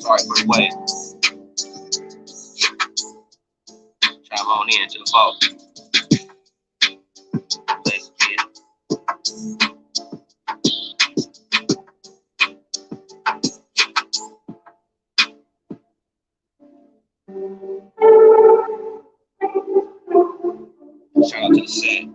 Sorry for the wait. Chime on in to the phone. Let's get it. Shout out to the set.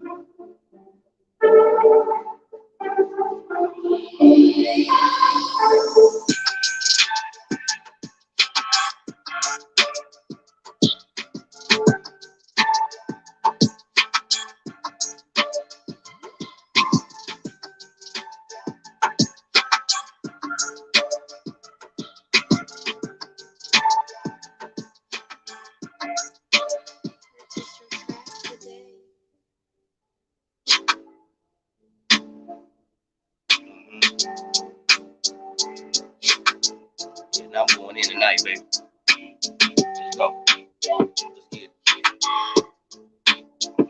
Yeah, now I'm going in tonight, baby. Let's go. Let's get it.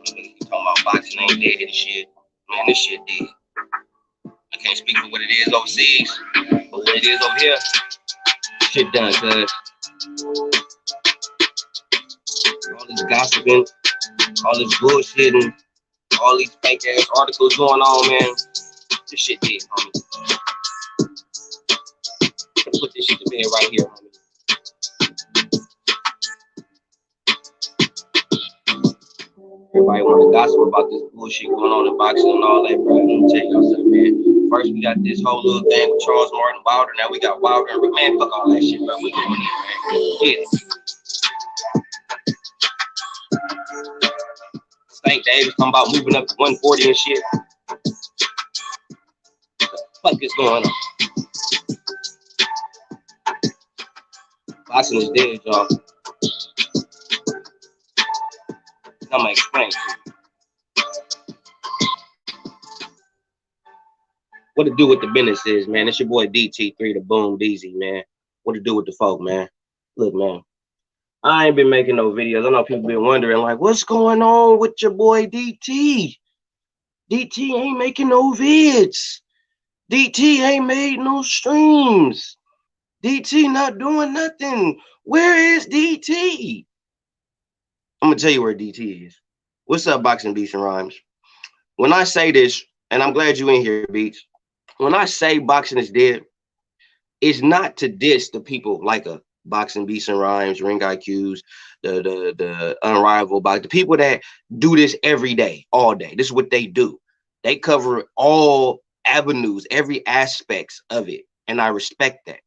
You talking about boxing ain't dead and shit. Man, this shit dead. I can't speak for what it is overseas, but what it is over here, shit done, cuz. All this gossiping, all this bullshitting, all these fake ass articles going on, man. This shit dead, homie. Let's put this shit to bed right here, homie. Everybody want to gossip about this bullshit going on in boxing and all that, bro. Let me tell y'all something, man. First, we got this whole little thing with Charles Martin Wilder. Now we got Wilder and man, fuck all that shit, bro. We going in, man. Get it. Stank Davis talking about moving up to 140 and shit. What the fuck is going on? Boxing is dead, y'all. I'm gonna explain to you. What to do with the business is, man. It's your boy DT3, the Boom DZ, man. What to do with the folk, man. Look, man. I ain't been making no videos. I know people been wondering, like, what's going on with your boy DT? DT ain't making no vids. DT ain't made no streams. DT not doing nothing. Where is DT? I'm gonna tell you where DT is. What's up, Boxing Beats and Rhymes? When I say this, and I'm glad you in here, Beats. When I say boxing is dead, it's not to diss the people like a Boxing Beats and Rhymes, Ring IQs, the Unrivaled Box, the people that do this every day, all day. This is what they do. They cover all avenues, every aspects of it, and I respect that.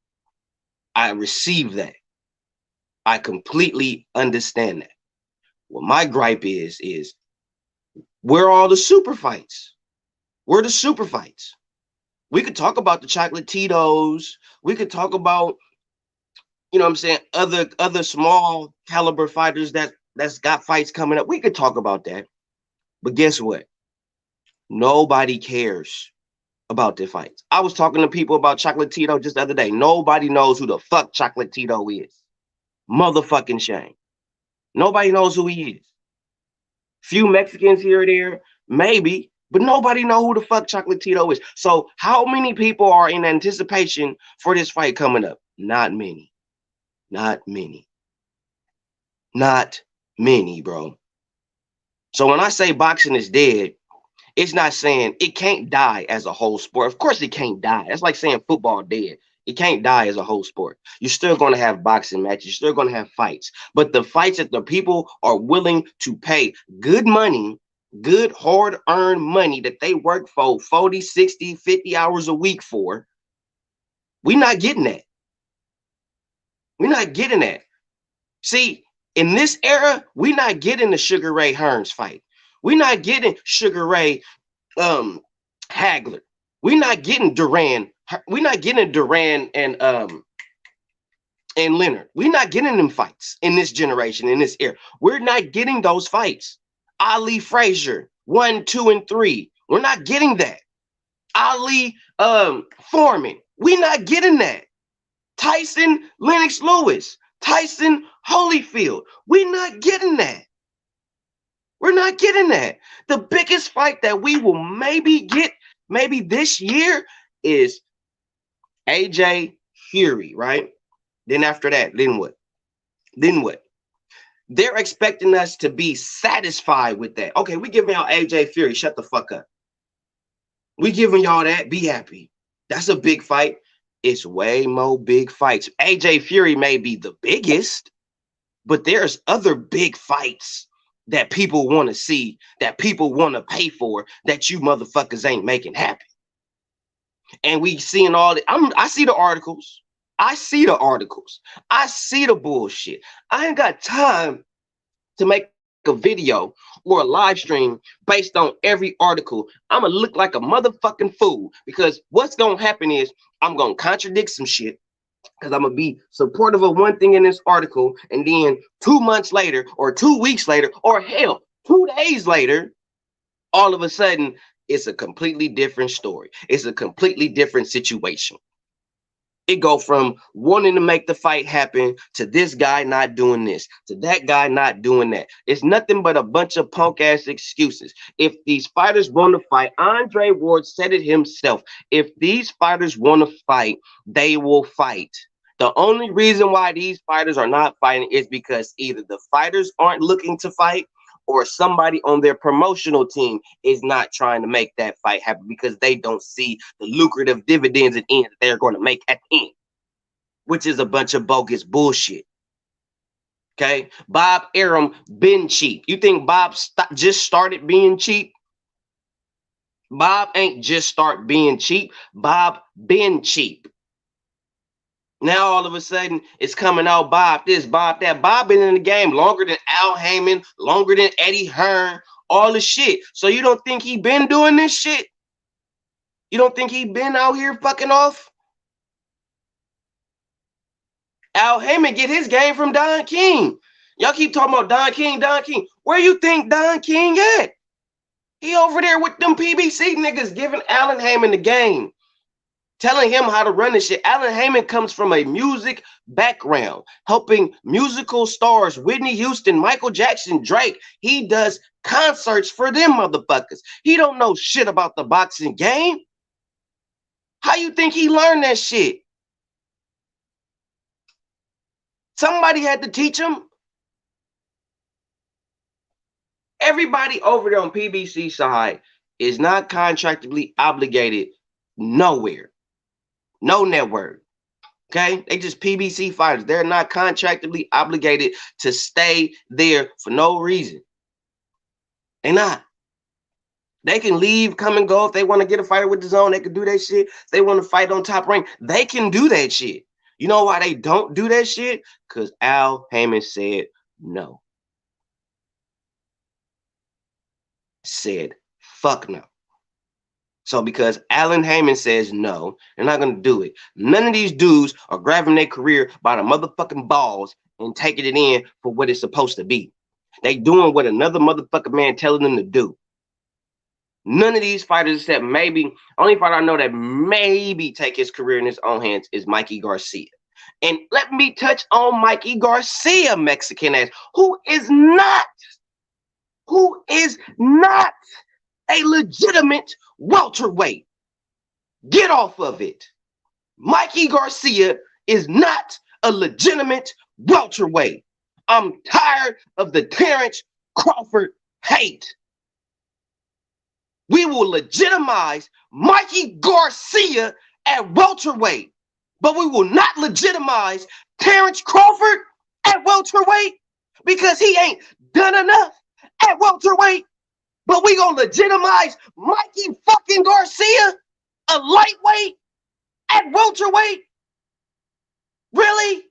I receive that. I completely understand that. What my gripe is where are all the super fights? Where are the super fights? We could talk about the chocolate Tito's. We could talk about, you know what I'm saying, other small caliber fighters that's got fights coming up. We could talk about that. But guess what? Nobody cares about their fights. I was talking to people about Chocolate Tito just the other day. Nobody knows who the fuck Chocolate Tito is. Motherfucking shame. Nobody knows who he is. Few Mexicans here or there, maybe, but nobody know who the fuck Chocolate Tito is. So how many people are in anticipation for this fight coming up? Not many. Not many. Not many, bro. So when I say boxing is dead, it's not saying it can't die as a whole sport. Of course it can't die. That's like saying football dead. It can't die as a whole sport. You're still going to have boxing matches. You're still going to have fights. But the fights that the people are willing to pay good money, good hard-earned money that they work for 40, 60, 50 hours a week for, we're not getting that. We're not getting that. See, in this era, we're not getting the Sugar Ray Hearns fight. We're not getting Sugar Ray Hagler. We're not getting Duran. We're not getting Duran and Leonard. We're not getting them fights in this generation, in this era. We're not getting those fights. Ali Frazier, 1, 2, and 3. We're not getting that. Ali Foreman. We're not getting that. Tyson Lennox Lewis. Tyson Holyfield. We're not getting that. We're not getting that. The biggest fight that we will maybe get, maybe this year, is AJ Fury, right? Then after that, then what? Then what? They're expecting us to be satisfied with that. Okay, we giving y'all AJ Fury. Shut the fuck up. We giving y'all that. Be happy. That's a big fight. It's way more big fights. AJ Fury may be the biggest, but there's other big fights that people want to see, that people want to pay for, that you motherfuckers ain't making happen. And we seeing all the, I see the articles. I see the articles. I see the bullshit. I ain't got time to make a video or a live stream based on every article. I'm gonna look like a motherfucking fool because what's gonna happen is I'm gonna contradict some shit because I'm gonna be supportive of one thing in this article, and then 2 months later, or 2 weeks later, or hell, 2 days later, all of a sudden, it's a completely different story. It's a completely different situation. It go from wanting to make the fight happen to this guy not doing this, to that guy not doing that. It's nothing but a bunch of punk ass excuses. If these fighters want to fight, Andre Ward said it himself. If these fighters want to fight, they will fight. The only reason why these fighters are not fighting is because either the fighters aren't looking to fight or somebody on their promotional team is not trying to make that fight happen because they don't see the lucrative dividends and ends that they're going to make at the end, which is a bunch of bogus bullshit. Okay, Bob Arum been cheap. You think Bob just started being cheap? Bob ain't just start being cheap. Bob been cheap. Now all of a sudden it's coming out Bob this, Bob that. Bob been in the game longer than Al Heyman, longer than Eddie Hearn, all the shit. So you don't think he been doing this shit? You don't think he been out here fucking off? Al Heyman get his game from Don King. Y'all keep talking about Don King, Don King. Where you think Don King at? He over there with them PBC niggas giving Alan Heyman the game, telling him how to run this shit. Alan Heyman comes from a music background, helping musical stars, Whitney Houston, Michael Jackson, Drake. He does concerts for them motherfuckers. He don't know shit about the boxing game. How you think he learned that shit? Somebody had to teach him. Everybody over there on PBC side is not contractually obligated nowhere. No network. Okay? They just PBC fighters. They're not contractually obligated to stay there for no reason. They're not. They can leave, come and go. If they want to get a fighter with the zone, they can do that shit. If they want to fight on Top Rank, they can do that shit. You know why they don't do that shit? Because Al Heyman said no. Said fuck no. So because Alan Heyman says no, they're not going to do it. None of these dudes are grabbing their career by the motherfucking balls and taking it in for what it's supposed to be. They doing what another motherfucking man telling them to do. None of these fighters, except maybe, only fighter I know that maybe take his career in his own hands is Mikey Garcia. And let me touch on Mikey Garcia, Mexican ass, who is not a legitimate welterweight. Get off of it. Mikey Garcia is not a legitimate welterweight. I'm tired of the Terrence Crawford hate. We will legitimize Mikey Garcia at welterweight, but we will not legitimize Terrence Crawford at welterweight because he ain't done enough at welterweight. But we gonna legitimize Mikey fucking Garcia, a lightweight, at welterweight? Really?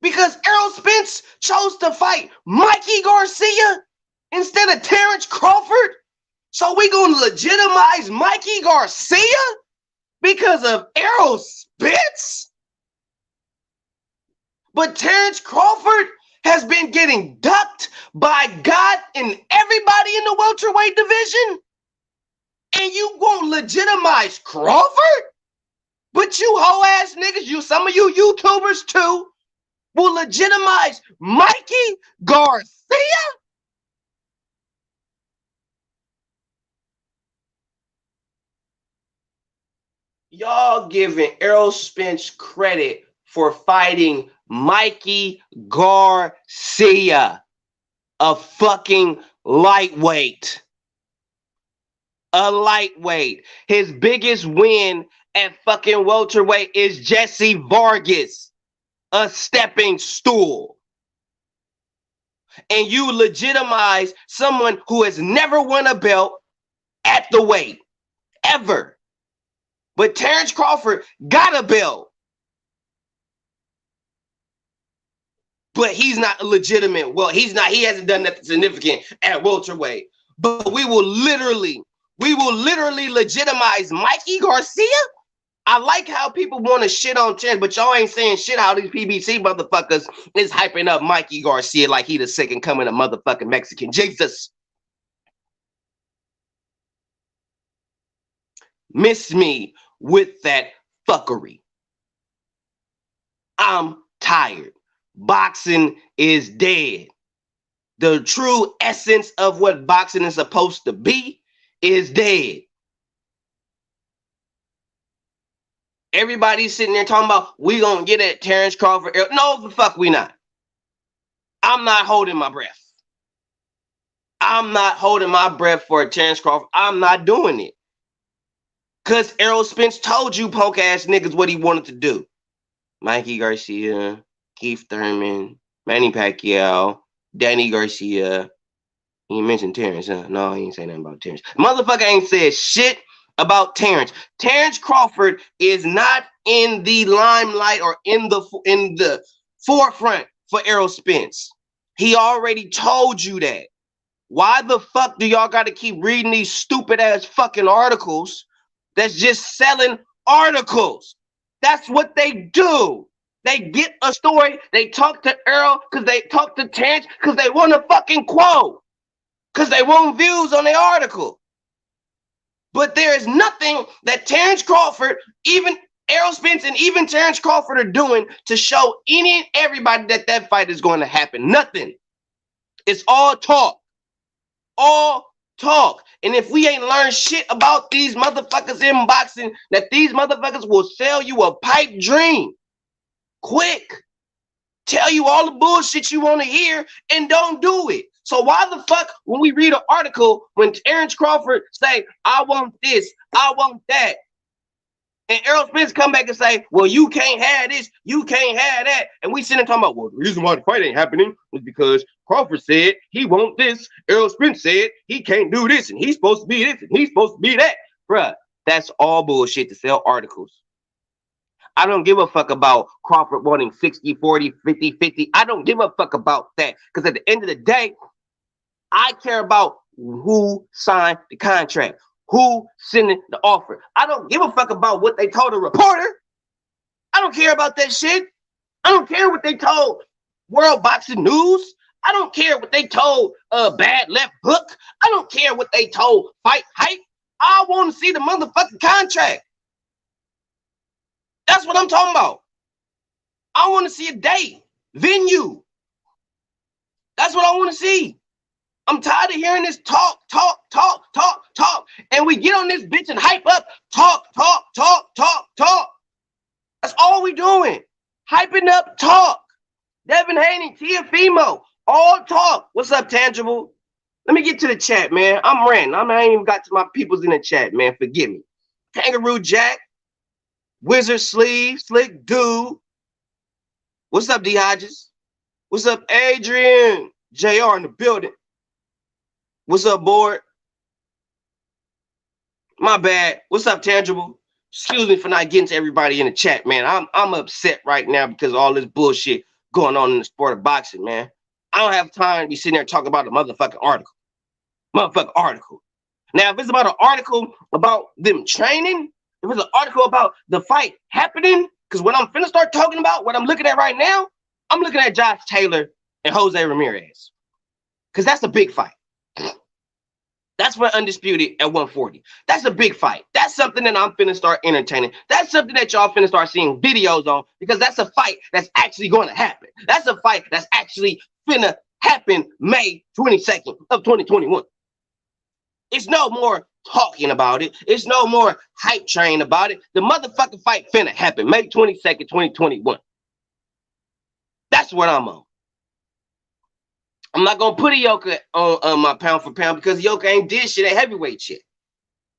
Because Errol Spence chose to fight Mikey Garcia instead of Terrence Crawford? So we gonna legitimize Mikey Garcia because of Errol Spence? But Terrence Crawford has been getting ducked by God and everybody in the welterweight division? And you won't legitimize Crawford? But you hoe-ass niggas, some of you YouTubers too, will legitimize Mikey Garcia? Y'all giving Errol Spence credit for fighting Mikey Garcia, a fucking lightweight. A lightweight. His biggest win at fucking welterweight is Jesse Vargas, a stepping stool. And you legitimize someone who has never won a belt at the weight, ever. But Terrence Crawford got a belt. But he's not legitimate. Well, he hasn't done nothing significant at welterweight. But we will literally legitimize Mikey Garcia. I like how people want to shit on Terrence, but y'all ain't saying shit how these PBC motherfuckers is hyping up Mikey Garcia like he the second coming of motherfucking Mexican Jesus. Miss me with that fuckery. I'm tired. Boxing is dead. The true essence of what boxing is supposed to be is dead. Everybody's sitting there talking about we gonna get at Terrence Crawford. No, the fuck we not. I'm not holding my breath. I'm not holding my breath for Terrence Crawford. I'm not doing it. Because Errol Spence told you punk ass niggas what he wanted to do. Mikey Garcia, Keith Thurman, Manny Pacquiao, Danny Garcia. He mentioned Terrence, huh? No, he ain't saying nothing about Terrence. Motherfucker ain't said shit about Terrence. Terrence Crawford is not in the limelight or in the forefront for Errol Spence. He already told you that. Why the fuck do y'all got to keep reading these stupid ass fucking articles that's just selling articles? That's what they do. They get a story, they talk to Errol because they talk to Terrence because they want a fucking quote. Because they want views on their article. But there is nothing that Terrence Crawford, even Errol Spence and even Terrence Crawford are doing to show any and everybody that that fight is going to happen. Nothing. It's all talk. All talk. And if we ain't learned shit about these motherfuckers in boxing, that these motherfuckers will sell you a pipe dream. Quick. Tell you all the bullshit you want to hear and don't do it. So why the fuck when we read an article, when Terrence Crawford say, I want this, I want that, and Errol Spence come back and say, well, you can't have this, you can't have that, and we sitting talking about, well, the reason why the fight ain't happening is because Crawford said he want this, Errol Spence said he can't do this, and he's supposed to be this, and he's supposed to be that. Bruh, that's all bullshit to sell articles. I don't give a fuck about Crawford wanting 60, 40, 50, 50. I don't give a fuck about that. Because at the end of the day, I care about who signed the contract, who sending the offer. I don't give a fuck about what they told a reporter. I don't care about that shit. I don't care what they told World Boxing News. I don't care what they told Bad Left Hook. I don't care what they told Fight Hype. I want to see the motherfucking contract. That's what I'm talking about. I want to see a date, venue. That's what I want to see. I'm tired of hearing this talk. And we get on this bitch and hype up. Talk. That's all we doing. Hyping up talk. Devin Haney, Tiafimo, all talk. What's up, Tangible? Let me get to the chat, man. I'm ranting. I ain't even got to my peoples in the chat, man. Forgive me. Kangaroo Jack. Wizard Sleeve, Slick Dude. What's up, D Hodges? What's up, Adrian? JR in the building. What's up, Board? My bad. What's up, Tangible? Excuse me for not getting to everybody in the chat, man. I'm upset right now because of all this bullshit going on in the sport of boxing, man. I don't have time to be sitting there talking about a motherfucking article. Now, if it's about an article about them training, if it's an article about the fight happening, because what I'm finna start talking about, what I'm looking at right now, I'm looking at Josh Taylor and Jose Ramirez. Because that's a big fight. That's for Undisputed at 140. That's a big fight. That's something that I'm finna start entertaining. That's something that y'all finna start seeing videos on, because that's a fight that's actually going to happen. That's a fight that's actually finna happen May 22nd of 2021. It's no more talking about it. It's no more hype train about it. The motherfucking fight finna happen May 22nd, 2021. That's what I'm on. I'm not gonna put a Yoka on my pound for pound because Yoka ain't did shit at heavyweight shit.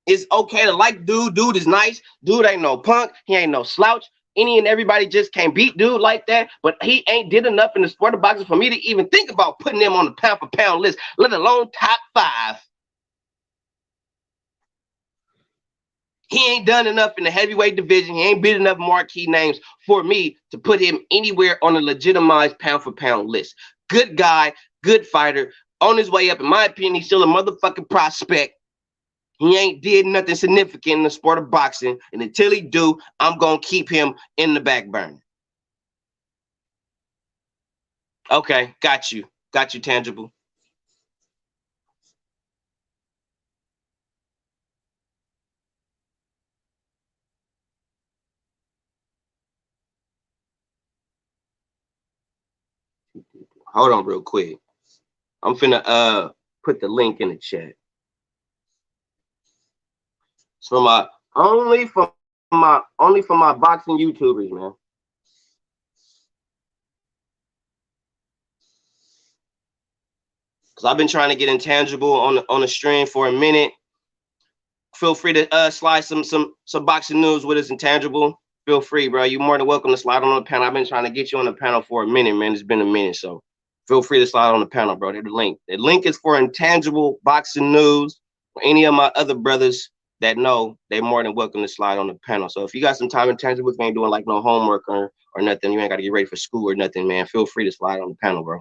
It's okay to like dude. Dude is nice. Dude ain't no punk. He ain't no slouch. Any and everybody just can't beat dude like that. But he ain't did enough in the sport of boxing for me to even think about putting him on the pound for pound list, let alone top 5. He ain't done enough in the heavyweight division. He ain't beat enough marquee names for me to put him anywhere on a legitimized pound for pound list. Good guy, good fighter, on his way up. In my opinion, he's still a motherfucking prospect. He ain't did nothing significant in the sport of boxing. And until he do, I'm going to keep him in the back burner. Okay, got you. Got you, Tangible. Hold on real quick. I'm finna put the link in the chat. It's for my only for my boxing YouTubers, man. Cause I've been trying to get Intangible on the stream for a minute. Feel free to slide some boxing news with us, Intangible. Feel free, bro. You're more than welcome to slide on the panel. I've been trying to get you on the panel for a minute, man. It's been a minute, so feel free to slide on the panel, bro. The link is for Intangible boxing news. For any of my other brothers that know, they're more than welcome to slide on the panel. So if you got some time, Intangible, if you ain't doing like no homework or nothing, you ain't got to get ready for school or nothing, man. Feel free to slide on the panel, bro.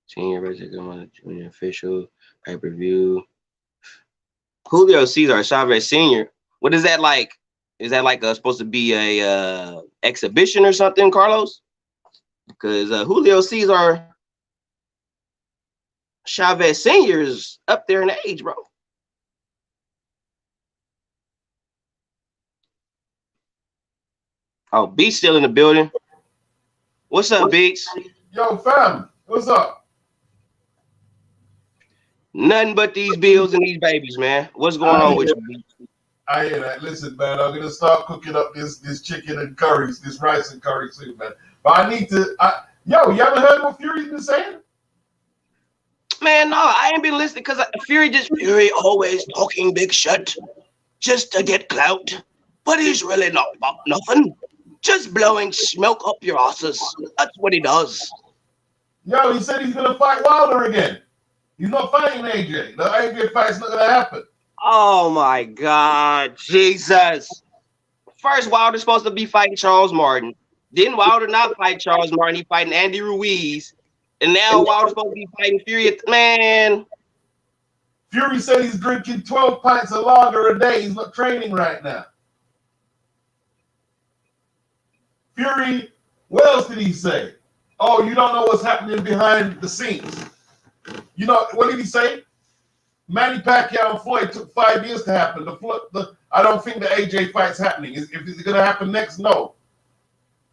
Senior junior official pay-per-view. Julio Cesar Chavez Sr. What is that like? Is that like supposed to be a exhibition or something, Carlos? Because Julio Cesar Chavez Sr. is up there in age, bro. Oh, Beats still in the building. What's up, Beats? Yo, fam, what's up? Nothing but these bills and these babies, man. What's going on with you, Beats? I hear that. Listen, man, I'm gonna start cooking up this chicken and curries, this rice and curry soup, man. But I need to. Yo, you haven't heard what Fury's been saying? Man, no, I ain't been listening because Fury always talking big shit just to get clout. But he's really not about nothing. Just blowing smoke up your asses. That's what he does. Yo, he said he's gonna fight Wilder again. He's not fighting AJ. The AJ fight's not gonna happen. Oh my God, Jesus! First, Wilder's supposed to be fighting Charles Martin. Then Wilder not fight Charles Martin. He fighting Andy Ruiz. And now Wilder's supposed to be fighting Fury. Man. Fury said he's drinking 12 pints of lager a day. He's not training right now. Fury, what else did he say? Oh, you don't know what's happening behind the scenes. You know, what did he say? Manny Pacquiao and Floyd took 5 years to happen. I don't think the AJ fight's happening. If it's going to happen next, no.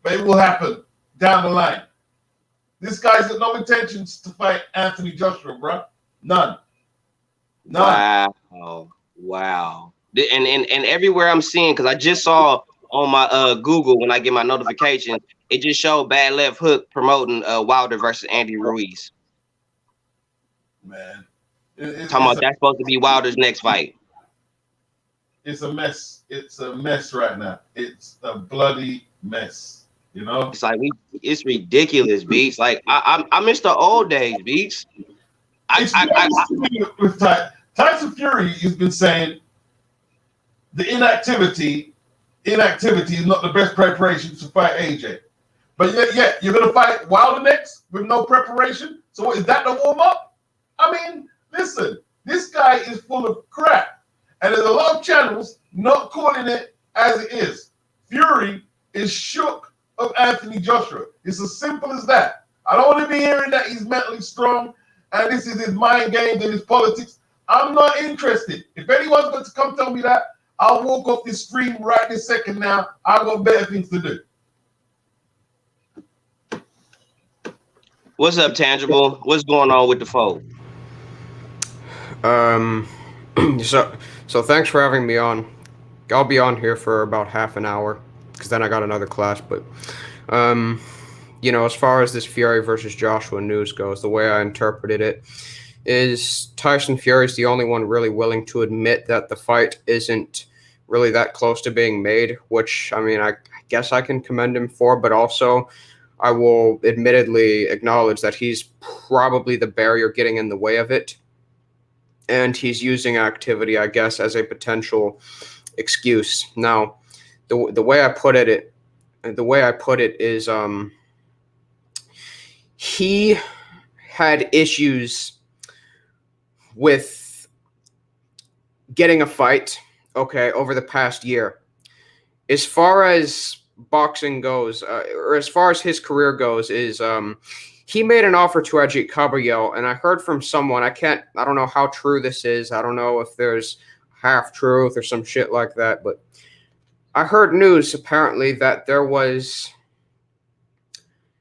But it will happen down the line. This guy's got no intentions to fight Anthony Joshua, bro. None. Wow. And everywhere I'm seeing, because I just saw on my Google when I get my notification, it just showed Bad Left Hook promoting Wilder versus Andy Ruiz. Man. Talking about that's supposed to be Wilder's next fight. It's a mess. It's a mess right now. It's a bloody mess. You know? It's like it's ridiculous, Beats. Like I miss the old days, Beats. With Tyson Fury has been saying the inactivity is not the best preparation to fight AJ. But yet you're gonna fight Wilder next with no preparation. So what, is that the warm up? I mean, listen, this guy is full of crap, and there's a lot of channels not calling it as it is. Fury is shook of Anthony Joshua. It's as simple as that. I don't want to be hearing that he's mentally strong and this is his mind games and his politics. I'm not interested. If anyone's going to come tell me that, I'll walk off this stream right this second now. I've got better things to do. What's up, Tangible? What's going on with the folk? So thanks for having me on. I'll be on here for about half an hour because then I got another class. But um, as far as this Fury versus Joshua news goes, the way I interpreted it is Tyson Fury is the only one really willing to admit that the fight isn't really that close to being made, which I mean, I guess I can commend him for, but also I will admittedly acknowledge that he's probably the barrier getting in the way of it. And he's using activity, I guess, as a potential excuse. Now, the way I put it is he had issues with getting a fight, okay, over the past year. As far as boxing goes, or as far as his career goes, is he made an offer to Ajit Caballero, and I heard from someone, I don't know how true this is, I don't know if there's half truth or some shit like that, but I heard news apparently that there was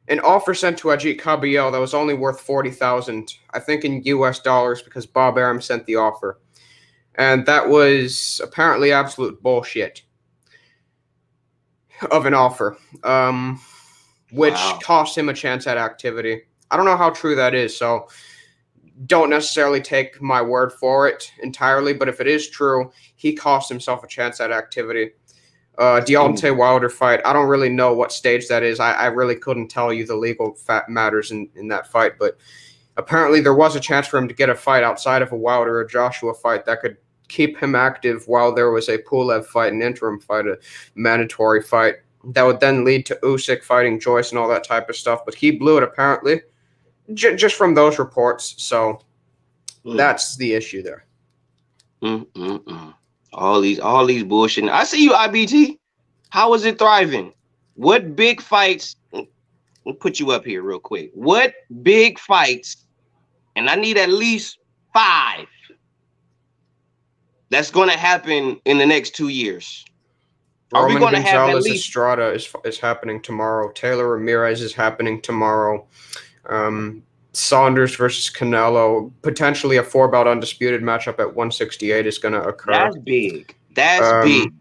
an offer sent to Ajit Caballero that was only worth 40,000, I think in US dollars, because Bob Arum sent the offer. And that was apparently absolute bullshit of an offer, which cost him a chance at activity. I don't know how true that is, so don't necessarily take my word for it entirely, but if it is true, he cost himself a chance at activity. Deontay Wilder fight, I don't really know what stage that is. I really couldn't tell you the legal matters in that fight, but apparently there was a chance for him to get a fight outside of a Wilder or Joshua fight that could keep him active while there was a Pulev fight, an interim fight, a mandatory fight that would then lead to Usyk fighting Joyce and all that type of stuff. But he blew it apparently, just from those reports. So that's the issue there. All these bullshit. I see you, IBT. How is it thriving? What big fights? We'll put you up here real quick. What big fights? And I need at least 5. That's going to happen in the next 2 years. Are we going to have at least Estrada is happening tomorrow. Taylor Ramirez is happening tomorrow. Saunders versus Canelo, potentially a 4-bout undisputed matchup at 168 is going to occur. That's big. That's big.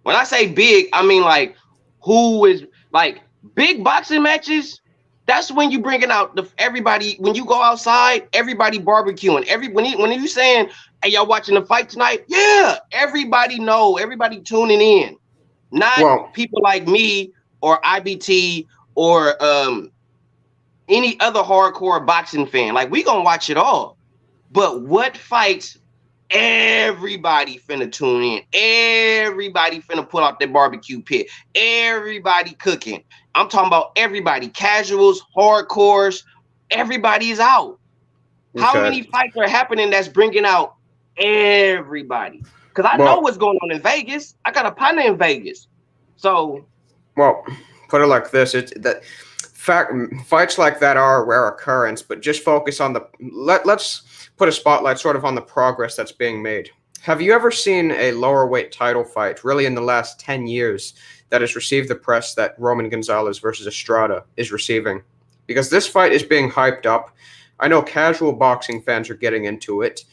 When I say big, I mean like who is like big boxing matches. That's when you bringing out everybody. When you go outside, everybody barbecuing. When you saying, "Hey, y'all watching the fight tonight?" Yeah, everybody know. Everybody tuning in. Not people like me or IBT or any other hardcore boxing fan. Like we gonna watch it all. But what fights? Everybody finna tune in. Everybody finna pull out their barbecue pit. Everybody cooking. I'm talking about everybody. Casuals, hardcores. Everybody is out. Okay. How many fights are happening that's bringing out everybody? Because I know what's going on in Vegas. I got a partner in Vegas. So. Well, put it like this. It's that fights like that are a rare occurrence, but just focus on let's put a spotlight sort of on the progress that's being made. Have you ever seen a lower weight title fight, really in the last 10 years, that has received the press that Roman Gonzalez versus Estrada is receiving? Because this fight is being hyped up. I know casual boxing fans are getting into it.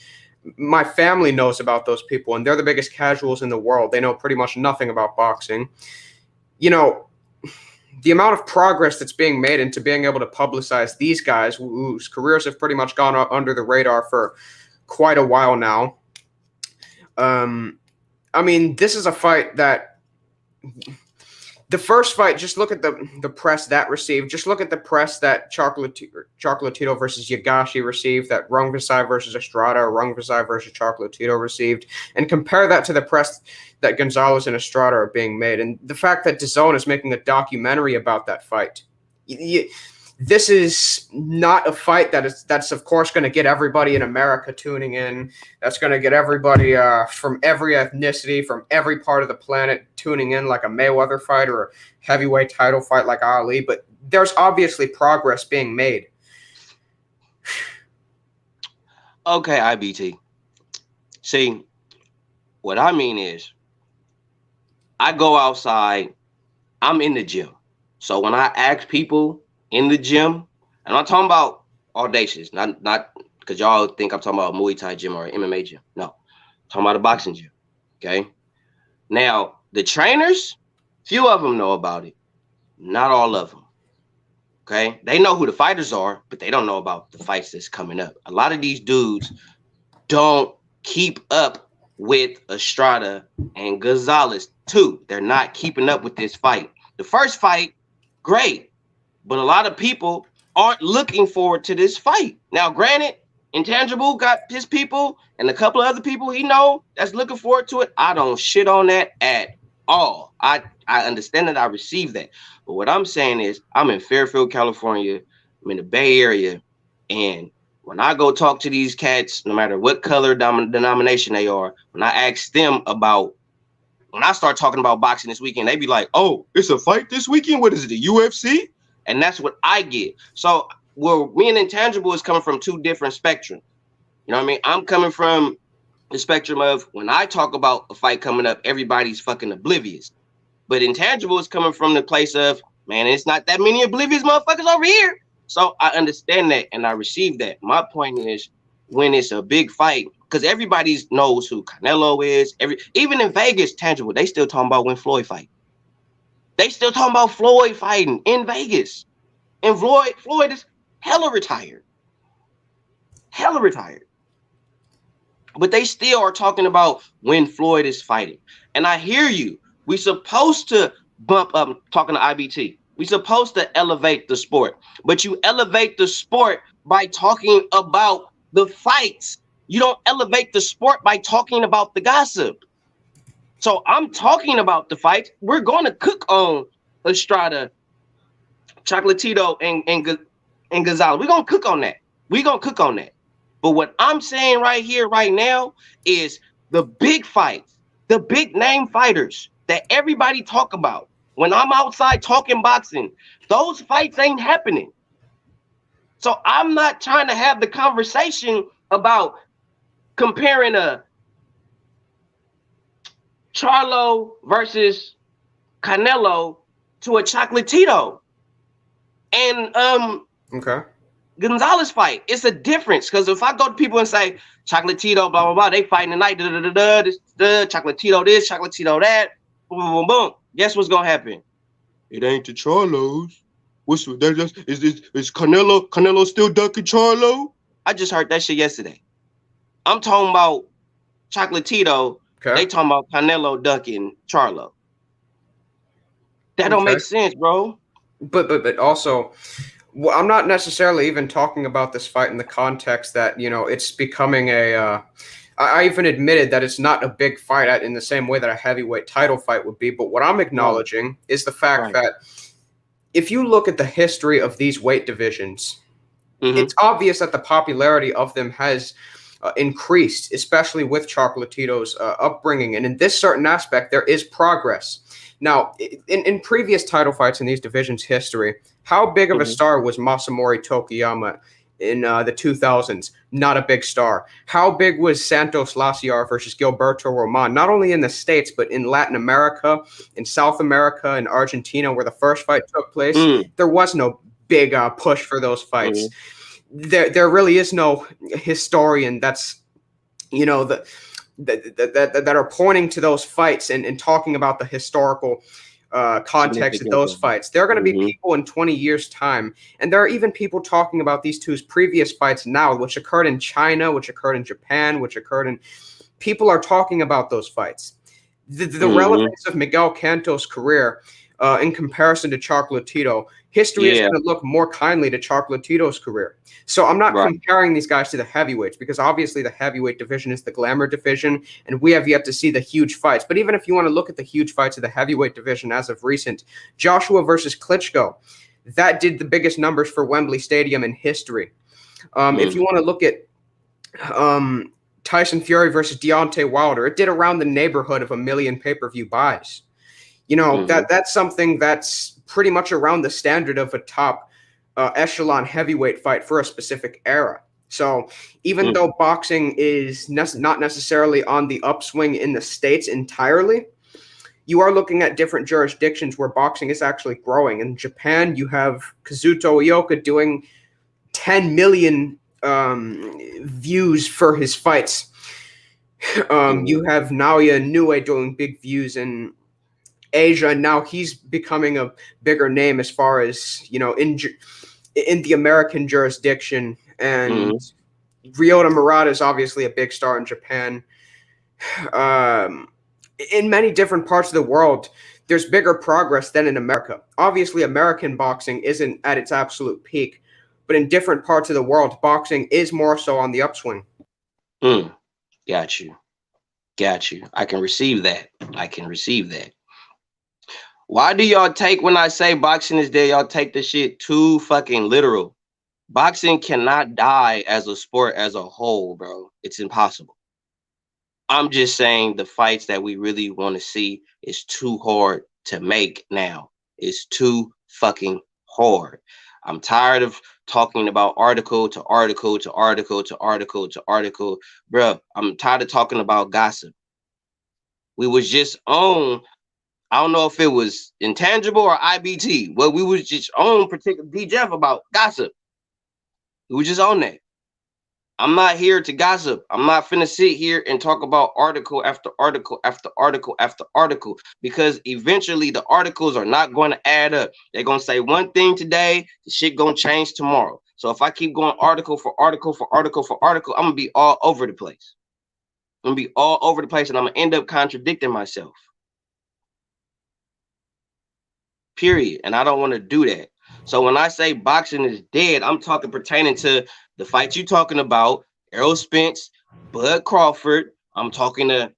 My family knows about those people, and they're the biggest casuals in the world. They know pretty much nothing about boxing. The amount of progress that's being made into being able to publicize these guys whose careers have pretty much gone under the radar for quite a while now. I mean, this is a fight that the first fight, just look at the press that received. Just look at the press that Chocolatito versus Yagashi received, that Rungvisai versus Estrada or Rungvisai versus Chocolatito received, and compare that to the press that Gonzalez and Estrada are being made. And the fact that DAZN is making a documentary about that fight. This is not a fight that's of course going to get everybody in America tuning in. That's going to get everybody from every ethnicity, from every part of the planet tuning in, like a Mayweather fight or a heavyweight title fight like Ali. But there's obviously progress being made. Okay, IBT. See, what I mean is, I go outside, I'm in the gym. So when I ask people in the gym, and I'm talking about audacious, not because y'all think I'm talking about a Muay Thai gym or an MMA gym. No, I'm Talking about a boxing gym. Okay. Now, the trainers, few of them know about it. Not all of them. Okay. They know who the fighters are, but they don't know about the fights that's coming up. A lot of these dudes don't keep up with Estrada and Gonzalez too. They're not keeping up with this fight. The first fight, great, but a lot of people aren't looking forward to this fight. Now, granted, Intangible got his people and a couple of other people he know that's looking forward to it. I don't shit on that at all. I understand that. I receive that. But what I'm saying is I'm in Fairfield, California. I'm in the Bay Area. And when I go talk to these cats, no matter what color denomination they are, when I ask them about, when I start talking about boxing this weekend, they be like, oh, it's a fight this weekend? What is it, the UFC? And that's what I get. So where me and Intangible is coming from two different spectrums. You know what I mean? I'm coming from the spectrum of when I talk about a fight coming up, everybody's fucking oblivious. But Intangible is coming from the place of, man, it's not that many oblivious motherfuckers over here. So I understand that and I receive that. My point is when it's a big fight, because everybody knows who Canelo is. Even in Vegas, Tangible, they still talking about when Floyd fight. They still talking about Floyd fighting in Vegas. And Floyd is hella retired. Hella retired. But they still are talking about when Floyd is fighting. And I hear you. We supposed to bump up, talking to IBT. We supposed to elevate the sport. But you elevate the sport by talking about the fights. You don't elevate the sport by talking about the gossip. So I'm talking about the fights. We're going to cook on Estrada, Chocolatito, and Gonzalez. We're going to cook on that. We're going to cook on that. But what I'm saying right here, right now, is the big fights, the big name fighters that everybody talk about. When I'm outside talking boxing, those fights ain't happening. So I'm not trying to have the conversation about comparing a Charlo versus Canelo to a Chocolatito and Okay. Gonzalez fight. It's a difference, because if I go to people and say Chocolatito, blah blah blah, they fighting tonight, Chocolatito this, Chocolatito that, boom boom boom. Guess what's gonna happen? It ain't the Charlos. What's that? Just is Canelo still ducking Charlo? I just heard that shit yesterday. I'm talking about Chocolatito. Okay. They talking about Canelo ducking Charlo. That don't make sense, bro. But also, well, I'm not necessarily even talking about this fight in the context that, you know, it's becoming a I even admitted that it's not a big fight in the same way that a heavyweight title fight would be. But what I'm acknowledging is the fact that if you look at the history of these weight divisions, it's obvious that the popularity of them has increased, especially with Chocolatito's upbringing. And in this certain aspect, there is progress. Now, in previous title fights in these divisions' history, how big of a star was Masamori Tokiyama in the 2000s? Not a big star. How big was Santos Laciar versus Gilberto Roman? Not only in the States, but in Latin America, in South America, in Argentina, where the first fight took place. There was no big push for those fights. There really is no historian that's, you know, that are pointing to those fights and talking about the historical context of those fights. There are going to be people in 20 years' time, and there are even people talking about these two's previous fights now, which occurred in China, which occurred in Japan, which occurred in. People are talking about those fights. The relevance of Miguel Canto's career in comparison to Chocolatito, history is going to look more kindly to Chocolatito's career. So I'm not comparing these guys to the heavyweights, because obviously the heavyweight division is the glamour division, and we have yet to see the huge fights. But even if you want to look at the huge fights of the heavyweight division as of recent, Joshua versus Klitschko, that did the biggest numbers for Wembley Stadium in history. If you want to look at Tyson Fury versus Deontay Wilder, it did around the neighborhood of 1 million pay-per-view buys. You know, that's something that's pretty much around the standard of a top echelon heavyweight fight for a specific era. So even though boxing is not necessarily on the upswing in the States entirely, you are looking at different jurisdictions where boxing is actually growing. In Japan, you have Kazuto Ioka doing 10 million views for his fights. You have Naoya Inoue doing big views in Asia, and now he's becoming a bigger name as far as, you know, in the American jurisdiction. And Ryota Murata is obviously a big star in Japan. In many different parts of the world, there's bigger progress than in America. Obviously, American boxing isn't at its absolute peak, but in different parts of the world, boxing is more so on the upswing. Got you. Got you. I can receive that. I can receive that. Why do y'all take, when I say boxing is dead, y'all take this shit too fucking literal? Boxing cannot die as a sport as a whole, bro. It's impossible. I'm just saying the fights that we really want to see is too hard to make now. It's too fucking hard. I'm tired of talking about article to article to article to article to article. Bro, I'm tired of talking about gossip. We was just on, I don't know if it was Intangible or IBT, but we was just on particular DJF about gossip. We were just on that. I'm not here to gossip. I'm not finna sit here and talk about article after article after article after article, because eventually the articles are not going to add up. They're going to say one thing today, the shit going to change tomorrow. So if I keep going article for article for article for article, I'm going to be all over the place. I'm going to be all over the place, and I'm going to end up contradicting myself. Period. And I don't want to do that. So when I say boxing is dead, I'm talking pertaining to the fight you're talking about, Errol Spence, Bud Crawford. I'm talking to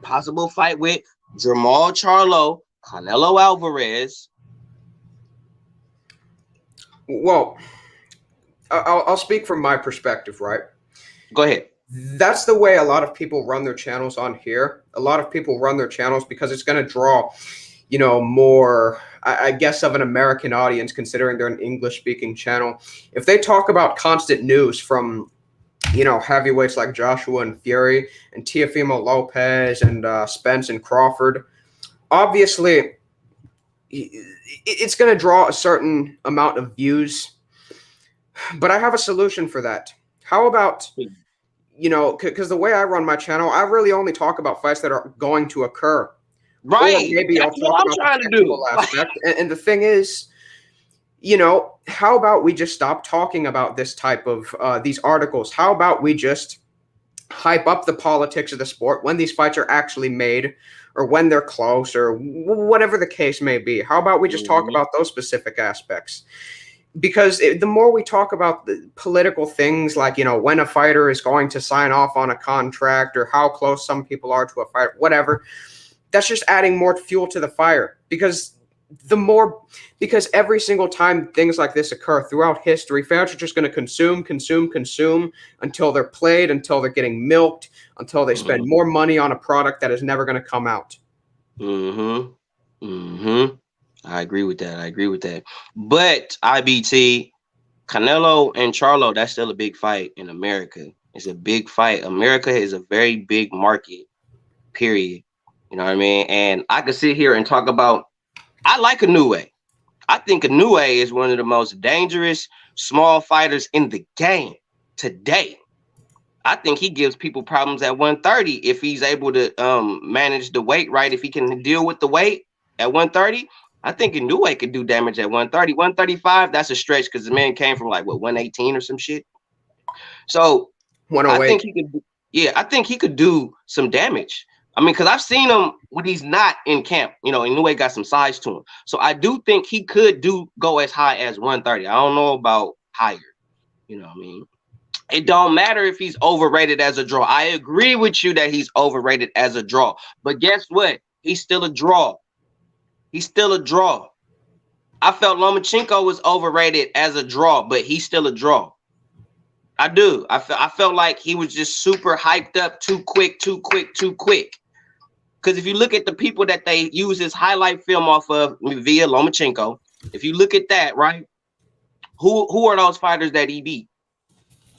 possible fight with Jamal Charlo, Canelo Alvarez. Well, I'll speak from my perspective, right? Go ahead. That's the way a lot of people run their channels on here. A lot of people run their channels because it's going to draw, you know, more, I guess, of an American audience, considering they're an English-speaking channel. If they talk about constant news from, you know, heavyweights like Joshua and Fury and Teofimo Lopez and Spence and Crawford, obviously it's going to draw a certain amount of views. But I have a solution for that. How about, you know, because the way I run my channel, I really only talk about fights that are going to occur. Right. Or maybe I'll talk about the technical aspect. And the thing is, you know, how about we just stop talking about this type of these articles? How about we just hype up the politics of the sport when these fights are actually made, or when they're close, or whatever the case may be? How about we just talk about those specific aspects? Because the more we talk about the political things, like, you know, when a fighter is going to sign off on a contract, or how close some people are to a fight, whatever, that's just adding more fuel to the fire. Because every single time things like this occur throughout history, fans are just going to consume until they're played, until they're getting milked, until they spend more money on a product that is never going to come out. I agree with that. But IBT, Canelo and Charlo, that's still a big fight in America. It's a big fight. America is a very big market, period. You know what I mean? And I could sit here and talk about, I like Inoue. I think Inoue is one of the most dangerous small fighters in the game today. I think he gives people problems at 130 if he's able to manage the weight right. If he can deal with the weight at 130, I think Inoue could do damage at 130. 135, that's a stretch, because the man came from like, what, 118 or some shit. So 108. I think he could, I think he could do some damage. I mean, because I've seen him when he's not in camp. You know, Inoue got some size to him. So I do think he could go as high as 130. I don't know about higher. You know what I mean? It don't matter if he's overrated as a draw. I agree with you that he's overrated as a draw. But guess what? He's still a draw. He's still a draw. I felt Lomachenko was overrated as a draw, but he's still a draw. I do. I felt like he was just super hyped up, too quick. Because if you look at the people that they use his highlight film off of via Lomachenko, if you look at that, right, who are those fighters that he beat?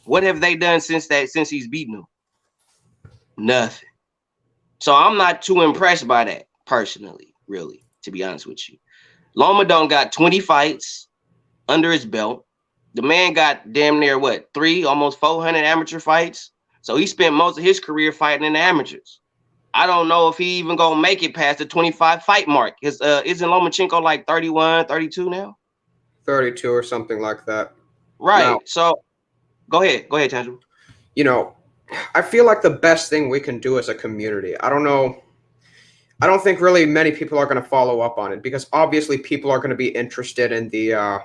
What have they done since he's beaten them? Nothing. So I'm not too impressed by that personally, really, to be honest with you. Loma don't got 20 fights under his belt. The man got damn near what, almost 400 amateur fights. So he spent most of his career fighting in the amateurs. I don't know if he even gonna make it past the 25 fight mark. Isn't Lomachenko like 31, 32 now? 32 or something like that. Now, Right. So go ahead. Go ahead, Tangible. you know, I feel like the best thing we can do as a community. I don't know. I don't think really many people are going to follow up on it because obviously people are going to be interested in the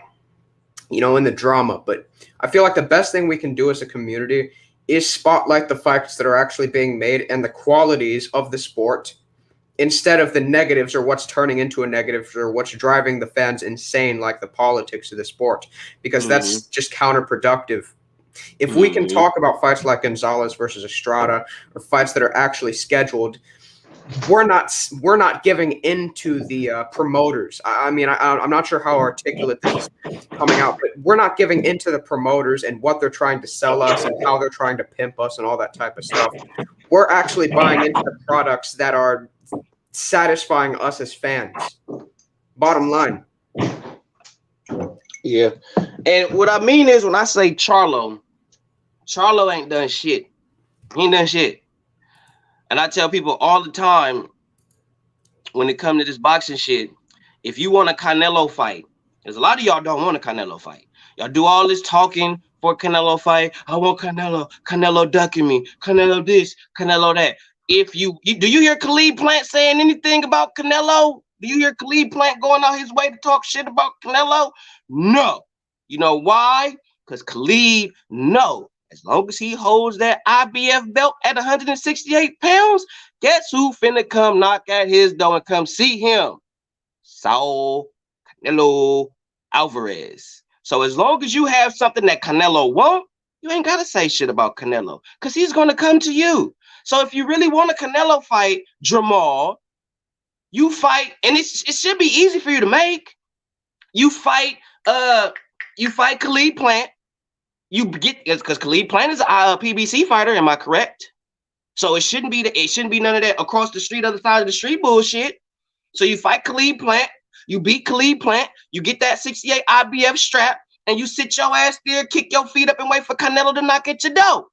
in the drama. But I feel like the best thing we can do as a community is spotlight the fights that are actually being made and the qualities of the sport instead of the negatives or what's turning into a negative or what's driving the fans insane, like the politics of the sport, because Mm-hmm. that's just counterproductive. If we can Mm-hmm. talk about fights like Gonzalez versus Estrada or fights that are actually scheduled, we're not giving into the promoters. I mean, I'm not sure how articulate this is coming out, but we're not giving into the promoters and what they're trying to sell us and how they're trying to pimp us and all that type of stuff. We're actually buying into the products that are satisfying us as fans. Bottom line. Yeah. And what I mean is when I say Charlo ain't done shit. He ain't done shit. And I tell people all the time when it comes to this boxing shit, if you want a Canelo fight, because a lot of y'all don't want a Canelo fight. Y'all do all this talking for Canelo fight. I want Canelo ducking me, Canelo this, Canelo that. If do you hear Khalid Plant saying anything about Canelo? Do you hear Khalid Plant going out his way to talk shit about Canelo? No. You know why? Because Khalid, no. As long as he holds that IBF belt at 168 pounds, guess who finna come knock at his door and come see him? Saul Canelo Alvarez. So as long as you have something that Canelo won't, you ain't gotta say shit about Canelo because he's gonna come to you. So if you really want a Canelo fight, Jamal, you fight, and it should be easy for you to make. You fight, Khalid Plant. You get because Khalid Plant is a PBC fighter. Am I correct? So it shouldn't be none of that across the street, other side of the street bullshit. So you fight Khalid Plant, you beat Khalid Plant, you get that 68 IBF strap, and you sit your ass there, kick your feet up, and wait for Canelo to knock at your door.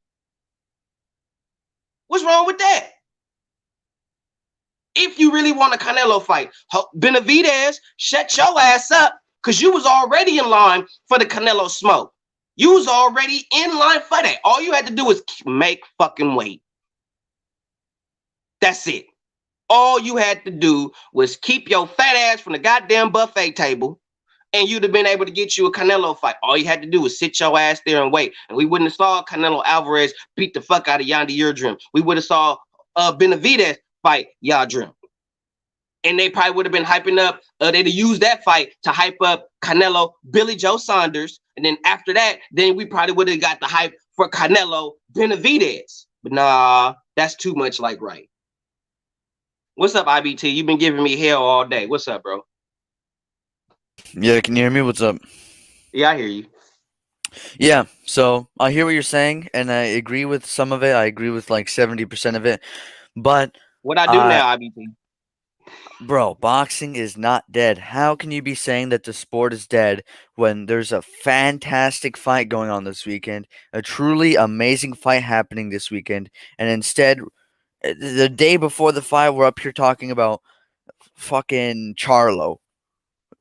What's wrong with that? If you really want a Canelo fight, Benavidez, shut your ass up, because you was already in line for the Canelo smoke. You was already in line for that. All you had to do was make fucking weight. That's it. All you had to do was keep your fat ass from the goddamn buffet table, and you'd have been able to get you a Canelo fight. All you had to do was sit your ass there and wait, and we wouldn't have saw Canelo Alvarez beat the fuck out of Yonder Yildirim. We would have saw Benavidez fight Yildirim. And they probably would have been hyping up, they'd have used that fight to hype up Canelo, Billy Joe Saunders. And then after that, then we probably would have got the hype for Canelo, Benavidez. But nah, that's too much like right. What's up, IBT? You've been giving me hell all day. What's up, bro? Yeah, can you hear me? What's up? Yeah, I hear you. Yeah, so I hear what you're saying, and I agree with some of it. I agree with like 70% of it. But, What I do now, IBT? bro, boxing is not dead. How can you be saying that the sport is dead when there's a fantastic fight going on this weekend, a truly amazing fight happening this weekend, and instead, the day before the fight, we're up here talking about fucking Charlo.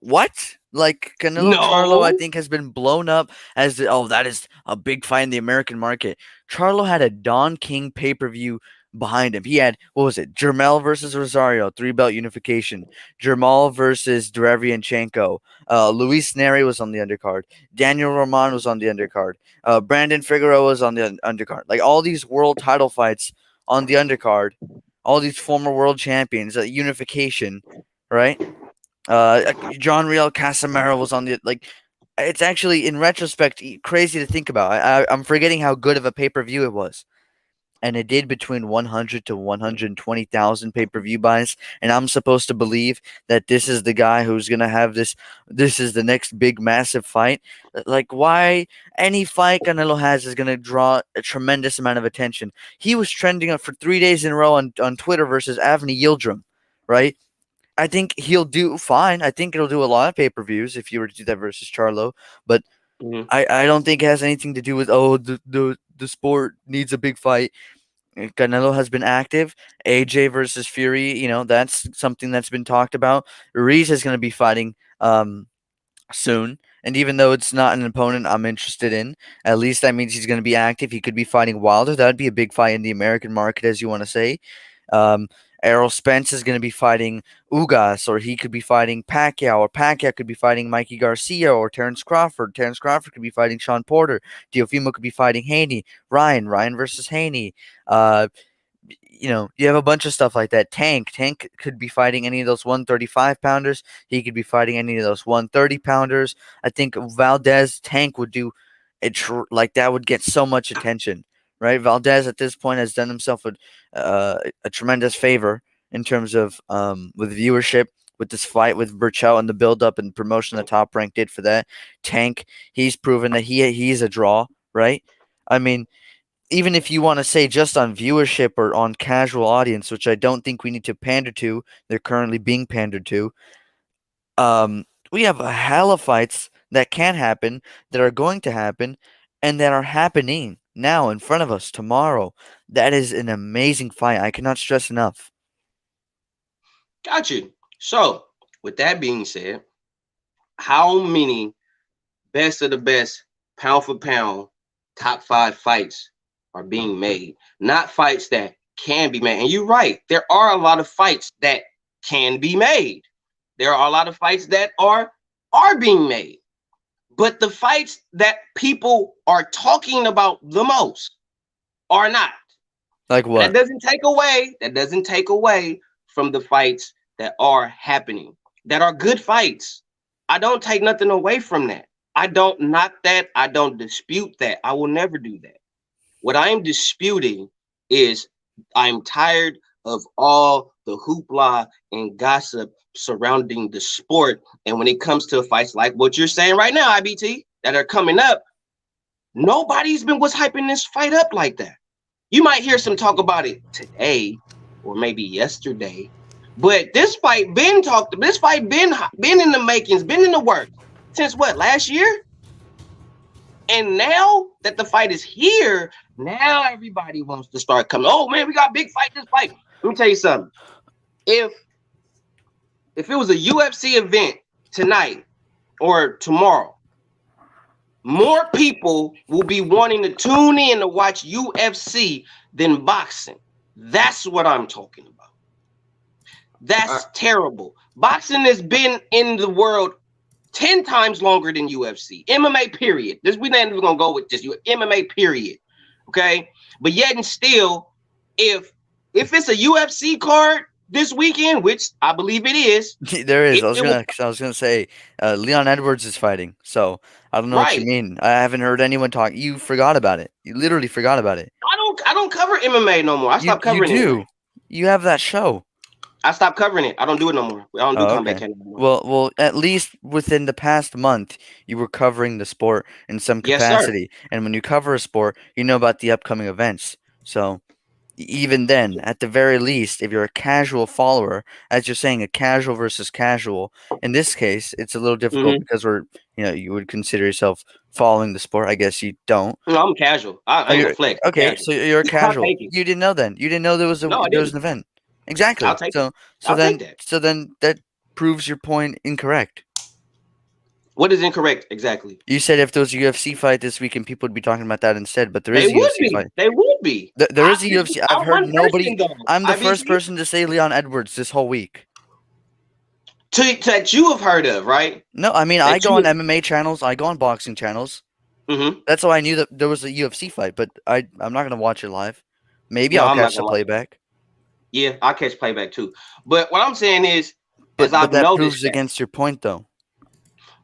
What? Like Canelo Charlo, I No. think has been blown up as that is a big fight in the American market. Charlo had a Don King pay-per-view behind him. He had what was it? Jermel versus Rosario, 3-belt unification. Jermel versus Derevianchenko. Luis Neri was on the undercard. Daniel Roman was on the undercard. Brandon Figueroa was on the undercard. Like all these world title fights on the undercard. All these former world champions, unification, right? John Real Casamaro was on the It's actually in retrospect crazy to think about. I'm forgetting how good of a pay per view it was, and it did between 100 to 120,000 pay per view buys. And I'm supposed to believe that this is the guy who's gonna have this. This is the next big massive fight. Like why any fight Canelo has is gonna draw a tremendous amount of attention. He was trending up for 3 days in a row on Twitter versus Avni Yildirim, right? I think he'll do fine. I think it'll do a lot of pay-per-views if you were to do that versus Charlo. But Mhm. I don't think it has anything to do with the sport needs a big fight. Canelo has been active. AJ versus Fury, that's something that's been talked about. Ruiz is going to be fighting soon. And even though it's not an opponent I'm interested in, at least that means he's going to be active. He could be fighting Wilder. That would be a big fight in the American market, as you want to say. Um, Errol Spence is going to be fighting Ugas, or he could be fighting Pacquiao, or Pacquiao could be fighting Mikey Garcia, or Terrence Crawford. Terrence Crawford could be fighting Sean Porter. Teofimo could be fighting Haney. Ryan versus Haney. Uh, you have a bunch of stuff like that. Tank could be fighting any of those 135 pounders. He could be fighting any of those 130 pounders. I think Valdez Tank would do it like that would get so much attention, right? Valdez at this point has done himself a tremendous favor in terms of with viewership. With this fight with Burchell and the build up and promotion the Top Rank did for that. Tank, he's proven that he's a draw, right? I mean, even if you want to say just on viewership or on casual audience, which I don't think we need to pander to, they're currently being pandered to. We have a hell of fights that can happen, that are going to happen, and that are happening now in front of us tomorrow. That is an amazing fight. I cannot stress enough. Got you. So, with that being said, how many best of the best pound for pound top 5 fights are being made? Not fights that can be made. And you're right, there are a lot of fights that can be made. There are a lot of fights that are being made. But the fights that people are talking about the most are not. Like what? That doesn't take away from the fights that are happening, that are good fights. I don't take nothing away from that. I don't knock that. I don't dispute that. I will never do that. What I am disputing is I'm tired of all the hoopla and gossip surrounding the sport. And when it comes to fights like what you're saying right now, IBT, that are coming up, nobody's been was hyping this fight up like that. You might hear some talk about it today or maybe yesterday, but this fight been talked. This fight been in the makings, been in the works since what, last year? And now that the fight is here, now everybody wants to start coming. Oh man, we got big fight. This fight. Let me tell you something. If it was a UFC event tonight or tomorrow, more people will be wanting to tune in to watch UFC than boxing. That's what I'm talking about. That's terrible. Boxing has been in the world 10 times longer than UFC. MMA, period. We're not even going to go with just MMA, period. Okay? But yet and still, if it's a UFC card this weekend, which I believe it is. There is. I was gonna say Leon Edwards is fighting. So I don't know what you mean. I haven't heard anyone talk. You forgot about it. You literally forgot about it. I don't cover MMA no more. I stopped covering it. You do. You have that show. I stopped covering it. I don't do it no more. I don't do combat okay. anymore. Well, at least within the past month, you were covering the sport in some capacity. Yes, and when you cover a sport, you know about the upcoming events. So even then, at the very least, if you're a casual follower, as you're saying, a casual versus casual, in this case, it's a little difficult because you would consider yourself following the sport. I guess you don't. No, I'm casual. I ain't flex. Okay, casual. So you're a casual. You didn't know then. You didn't know there was an event. Exactly. I'll take that. So then that proves your point incorrect. What is incorrect exactly? You said if there was a UFC fight this weekend, people would be talking about that instead. But there is a UFC fight. They would be. There is a UFC. I've heard nobody. I'm the first person to say Leon Edwards this whole week. That you have heard of, right? No, I mean I go on MMA channels. I go on boxing channels. Mm-hmm. That's how I knew that there was a UFC fight. But I'm not gonna watch it live. Maybe I'll catch the playback. Yeah, I'll catch playback too. But what I'm saying is, but that proves against your point, though.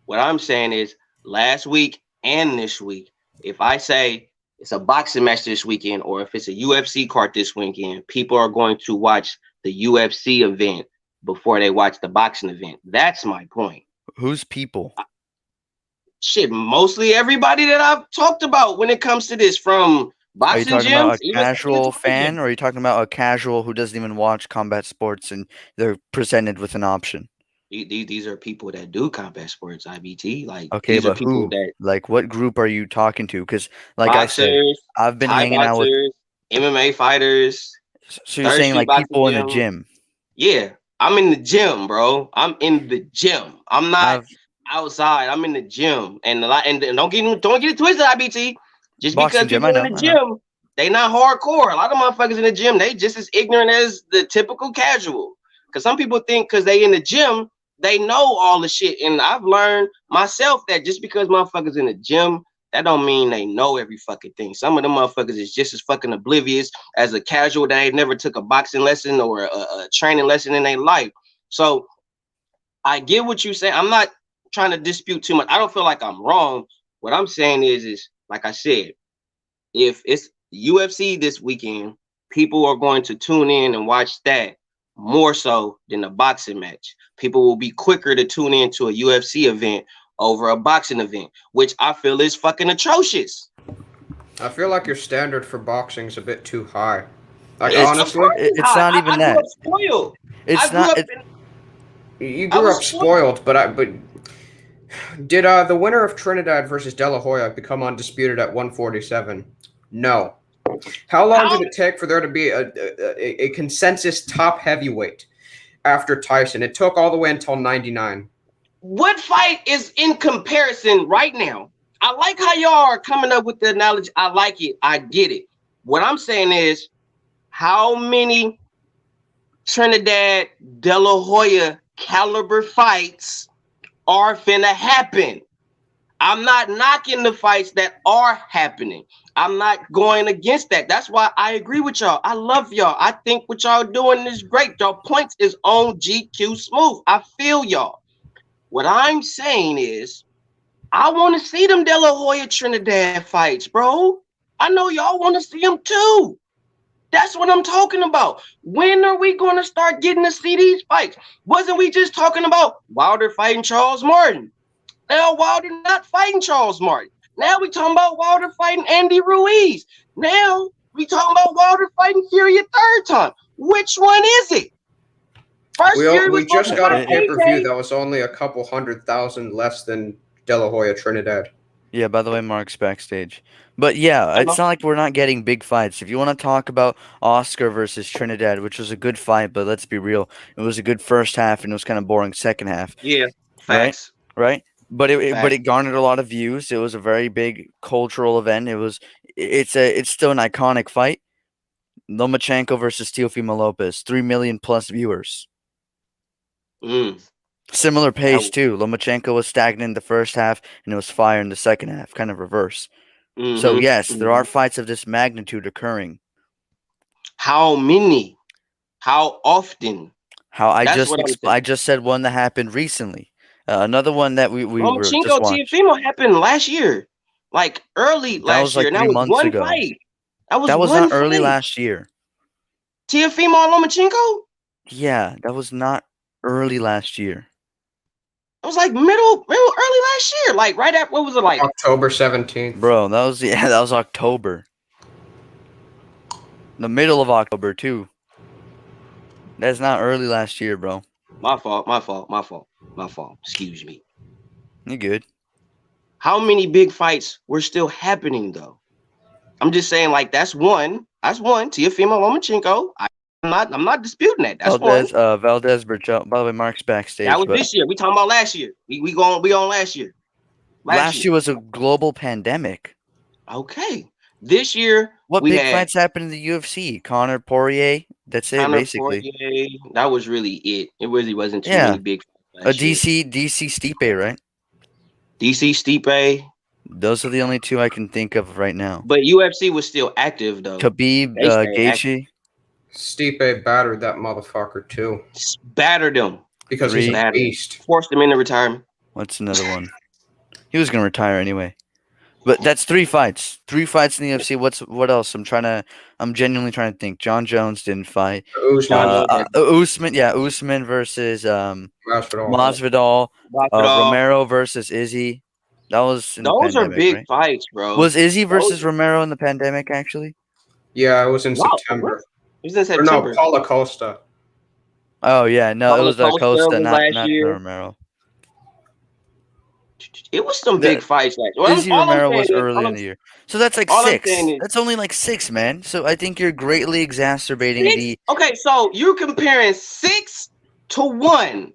What I'm saying is, last week and this week, if I say it's a boxing match this weekend, or if it's a UFC card this weekend, people are going to watch the UFC event before they watch the boxing event. That's my point. Who's people? Mostly everybody that I've talked about when it comes to this, from boxing gyms. Are you talking about a casual fan, or are you talking about a casual who doesn't even watch combat sports and they're presented with an option? These are people that do combat sports, IBT. Like Okay, these are but people who? that Like, what group are you talking to? Because, like I said, boxers, I've been Thai hanging out with. boxers, MMA fighters, So you're Third saying Street like Boxing people in the Gym. gym? Yeah, I'm in the gym, bro. I'm in the gym. I'm not I've outside. I'm in the gym, and a lot. And don't get it twisted, IBT. Just because boxing gym. people I in know. the I know. gym, they not hardcore. A lot of motherfuckers in the gym, they just as ignorant as the typical casual. Because some people think because they in the gym, they know all the shit. And I've learned myself that just because motherfuckers in the gym, that don't mean they know every fucking thing. Some of them motherfuckers is just as fucking oblivious as a casual that ain't never took a boxing lesson or a training lesson in their life. So I get what you say. I'm not trying to dispute too much. I don't feel like I'm wrong. What I'm saying is like I said, if it's UFC this weekend, people are going to tune in and watch that more so than a boxing match. People will be quicker to tune in to a UFC event over a boxing event, which I feel is fucking atrocious. I feel like your standard for boxing is a bit too high. Like It's of honestly, course it's It's high. not even I grew that. up spoiled. It's I grew not. up you I grew was up spoiled, but did the winner of Trinidad versus De La Hoya become undisputed at 147? No. How long how did it take for there to be a consensus top heavyweight after Tyson? It took all the way until 99. what fight is in comparison right now? I like how y'all are coming up with the analogy. I like it. I get it. What I'm saying is, how many Trinidad De La Hoya caliber fights are finna happen? I'm not knocking the fights that are happening. I'm not going against that. That's why I agree with y'all. I love y'all. I think what y'all doing is great. Y'all points is on GQ smooth. I feel y'all. What I'm saying is, I want to see them De La Hoya Trinidad fights, bro. I know y'all want to see them too. That's what I'm talking about. When are we going to start getting to see these fights? Wasn't we just talking about Wilder fighting Charles Martin? Now Wilder not fighting Charles Martin. Now we talking about Wilder fighting Andy Ruiz. Now we talking about Wilder fighting Fury a third time. Which one is it? First Fury was We supposed just to got a fight pay-per-view AJ. that was only a couple 100,000 less than De La Hoya Trinidad. Yeah, by the way, Mark's backstage. But yeah, I it's know. not like we're not getting big fights. If you want to talk about Oscar versus Trinidad, which was a good fight, but let's be real, it was a good first half and it was kind of boring second half, Yeah, right? facts. Right? But it Facts. garnered a lot of views. It was a very big cultural event. It's still an iconic fight. Lomachenko versus Teofimo Lopez, 3 million plus viewers. Mm, Similar that, pace too. Lomachenko was stagnant in the first half and it was fire in the second half, kind of reverse. So yes, there are fights of this magnitude occurring. How many? How often? How That's what I'm saying. I just said one that happened recently. Another one that we were just Lomachenko watched. Tiafimo happened last year, like early That was last year, like and that three was months one ago. fight. That was That was one not early fight. last year. Tiafimo and Lomachenko? Yeah, that was not early last year. It was like middle early last year. Like right at what was it like? October 17th. Bro, that was October. The middle of October too. That's not early last year, bro. My fault. Excuse me. You good. How many big fights were still happening though? I'm just saying, like that's one. That's one. Tiafimo Lomachenko. I'm not disputing that. That's one. Valdez Berchel. By the way, Mark's That backstage, was but this year. We talking about last year. We on last year. last year was a global pandemic. Okay. This year What we big had fights happened in the UFC? Conor Poirier. That's it, Conor basically. Poirier. That was really it. It really wasn't too Yeah. many big fights A last year. DC Stipe, right? DC Stipe. Those are the only two I can think of right now. But UFC was still active though. Khabib, They stayed active. Gaethje. Stipe battered that motherfucker too Battered them. because he's a Battered. beast. Forced him into retirement. What's another one? He was gonna retire anyway. But that's 3 fights. 3 fights in the UFC. What else? I'm genuinely trying to think. John Jones didn't fight. Usman versus Masvidal. Romero versus Izzy. That was in the Those are pandemic, big right? fights, bro. Was Izzy versus Romero in the pandemic actually? Yeah, it was in Wow, September. It was in Or no, September. Paulo Costa. Oh yeah, no, it Paulo was Costa Costa, was not last not year. Romero. It was some big The fights last year. Izzy All I'm Romero saying was is, early in the year, so that's like all I'm saying six. is That's only like six, man. So I think you're greatly exacerbating six. the. Okay, so you're comparing 6 to 1.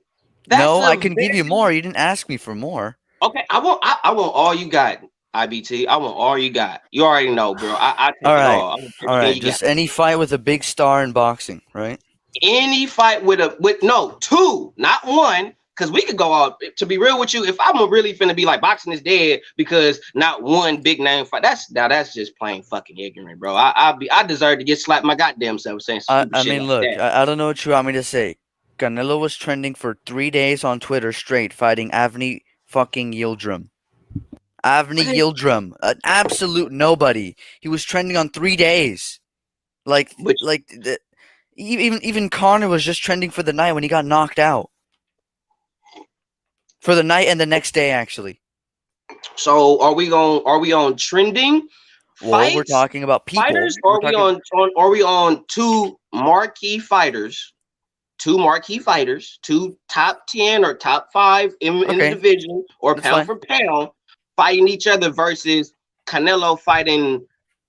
That's No, I a can give you very more. You didn't ask me for more. okay. I want all you got, IBT. I want all you got. You already know, bro. I All take it right, all. I want all everything right. you got. Just any fight with a big star in boxing, right? Any fight with no two, not one. Cause we could go all. To be real with you, if I'm really finna be like boxing is dead because not one big name fight. That's just plain fucking ignorant, bro. I deserve to get slapped my goddamn self saying stupid I shit mean, like look, that. I don't know what you want me to say. Canelo was trending for 3 days on Twitter straight, fighting Avni fucking Yildirim. Avni Yildirim, an absolute nobody. He was trending on 3 days. Like, But like the, even Connor was just trending for the night when he got knocked out. For the night and the next day, actually. so are we on trending Well, we're fights talking about people. fighters or We're are we talking. on are we on two marquee fighters, two top 10 or top 5 in the Okay, division or that's pound fine. for pound fighting each other versus Canelo fighting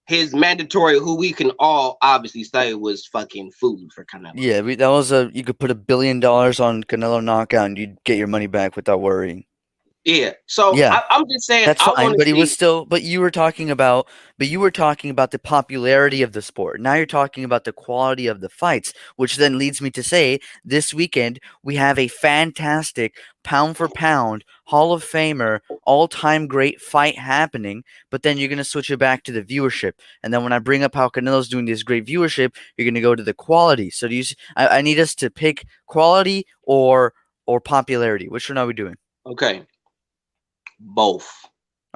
his mandatory, who we can all obviously say was fucking food for Canelo. Yeah, that was a. You could put $1 billion on Canelo knockout, and you'd get your money back without worrying. Yeah. So Yeah. I'm just saying That's I want fine, to but he was see. still. But you were talking about the popularity of the sport. Now you're talking about the quality of the fights, which then leads me to say this weekend we have a fantastic pound for pound Hall of Famer, all-time great fight happening. But then you're gonna switch it back to the viewership, and then when I bring up how Canelo's doing this great viewership, you're gonna go to the quality. So do you? I need us to pick quality or popularity. Which one are we doing? Okay, both.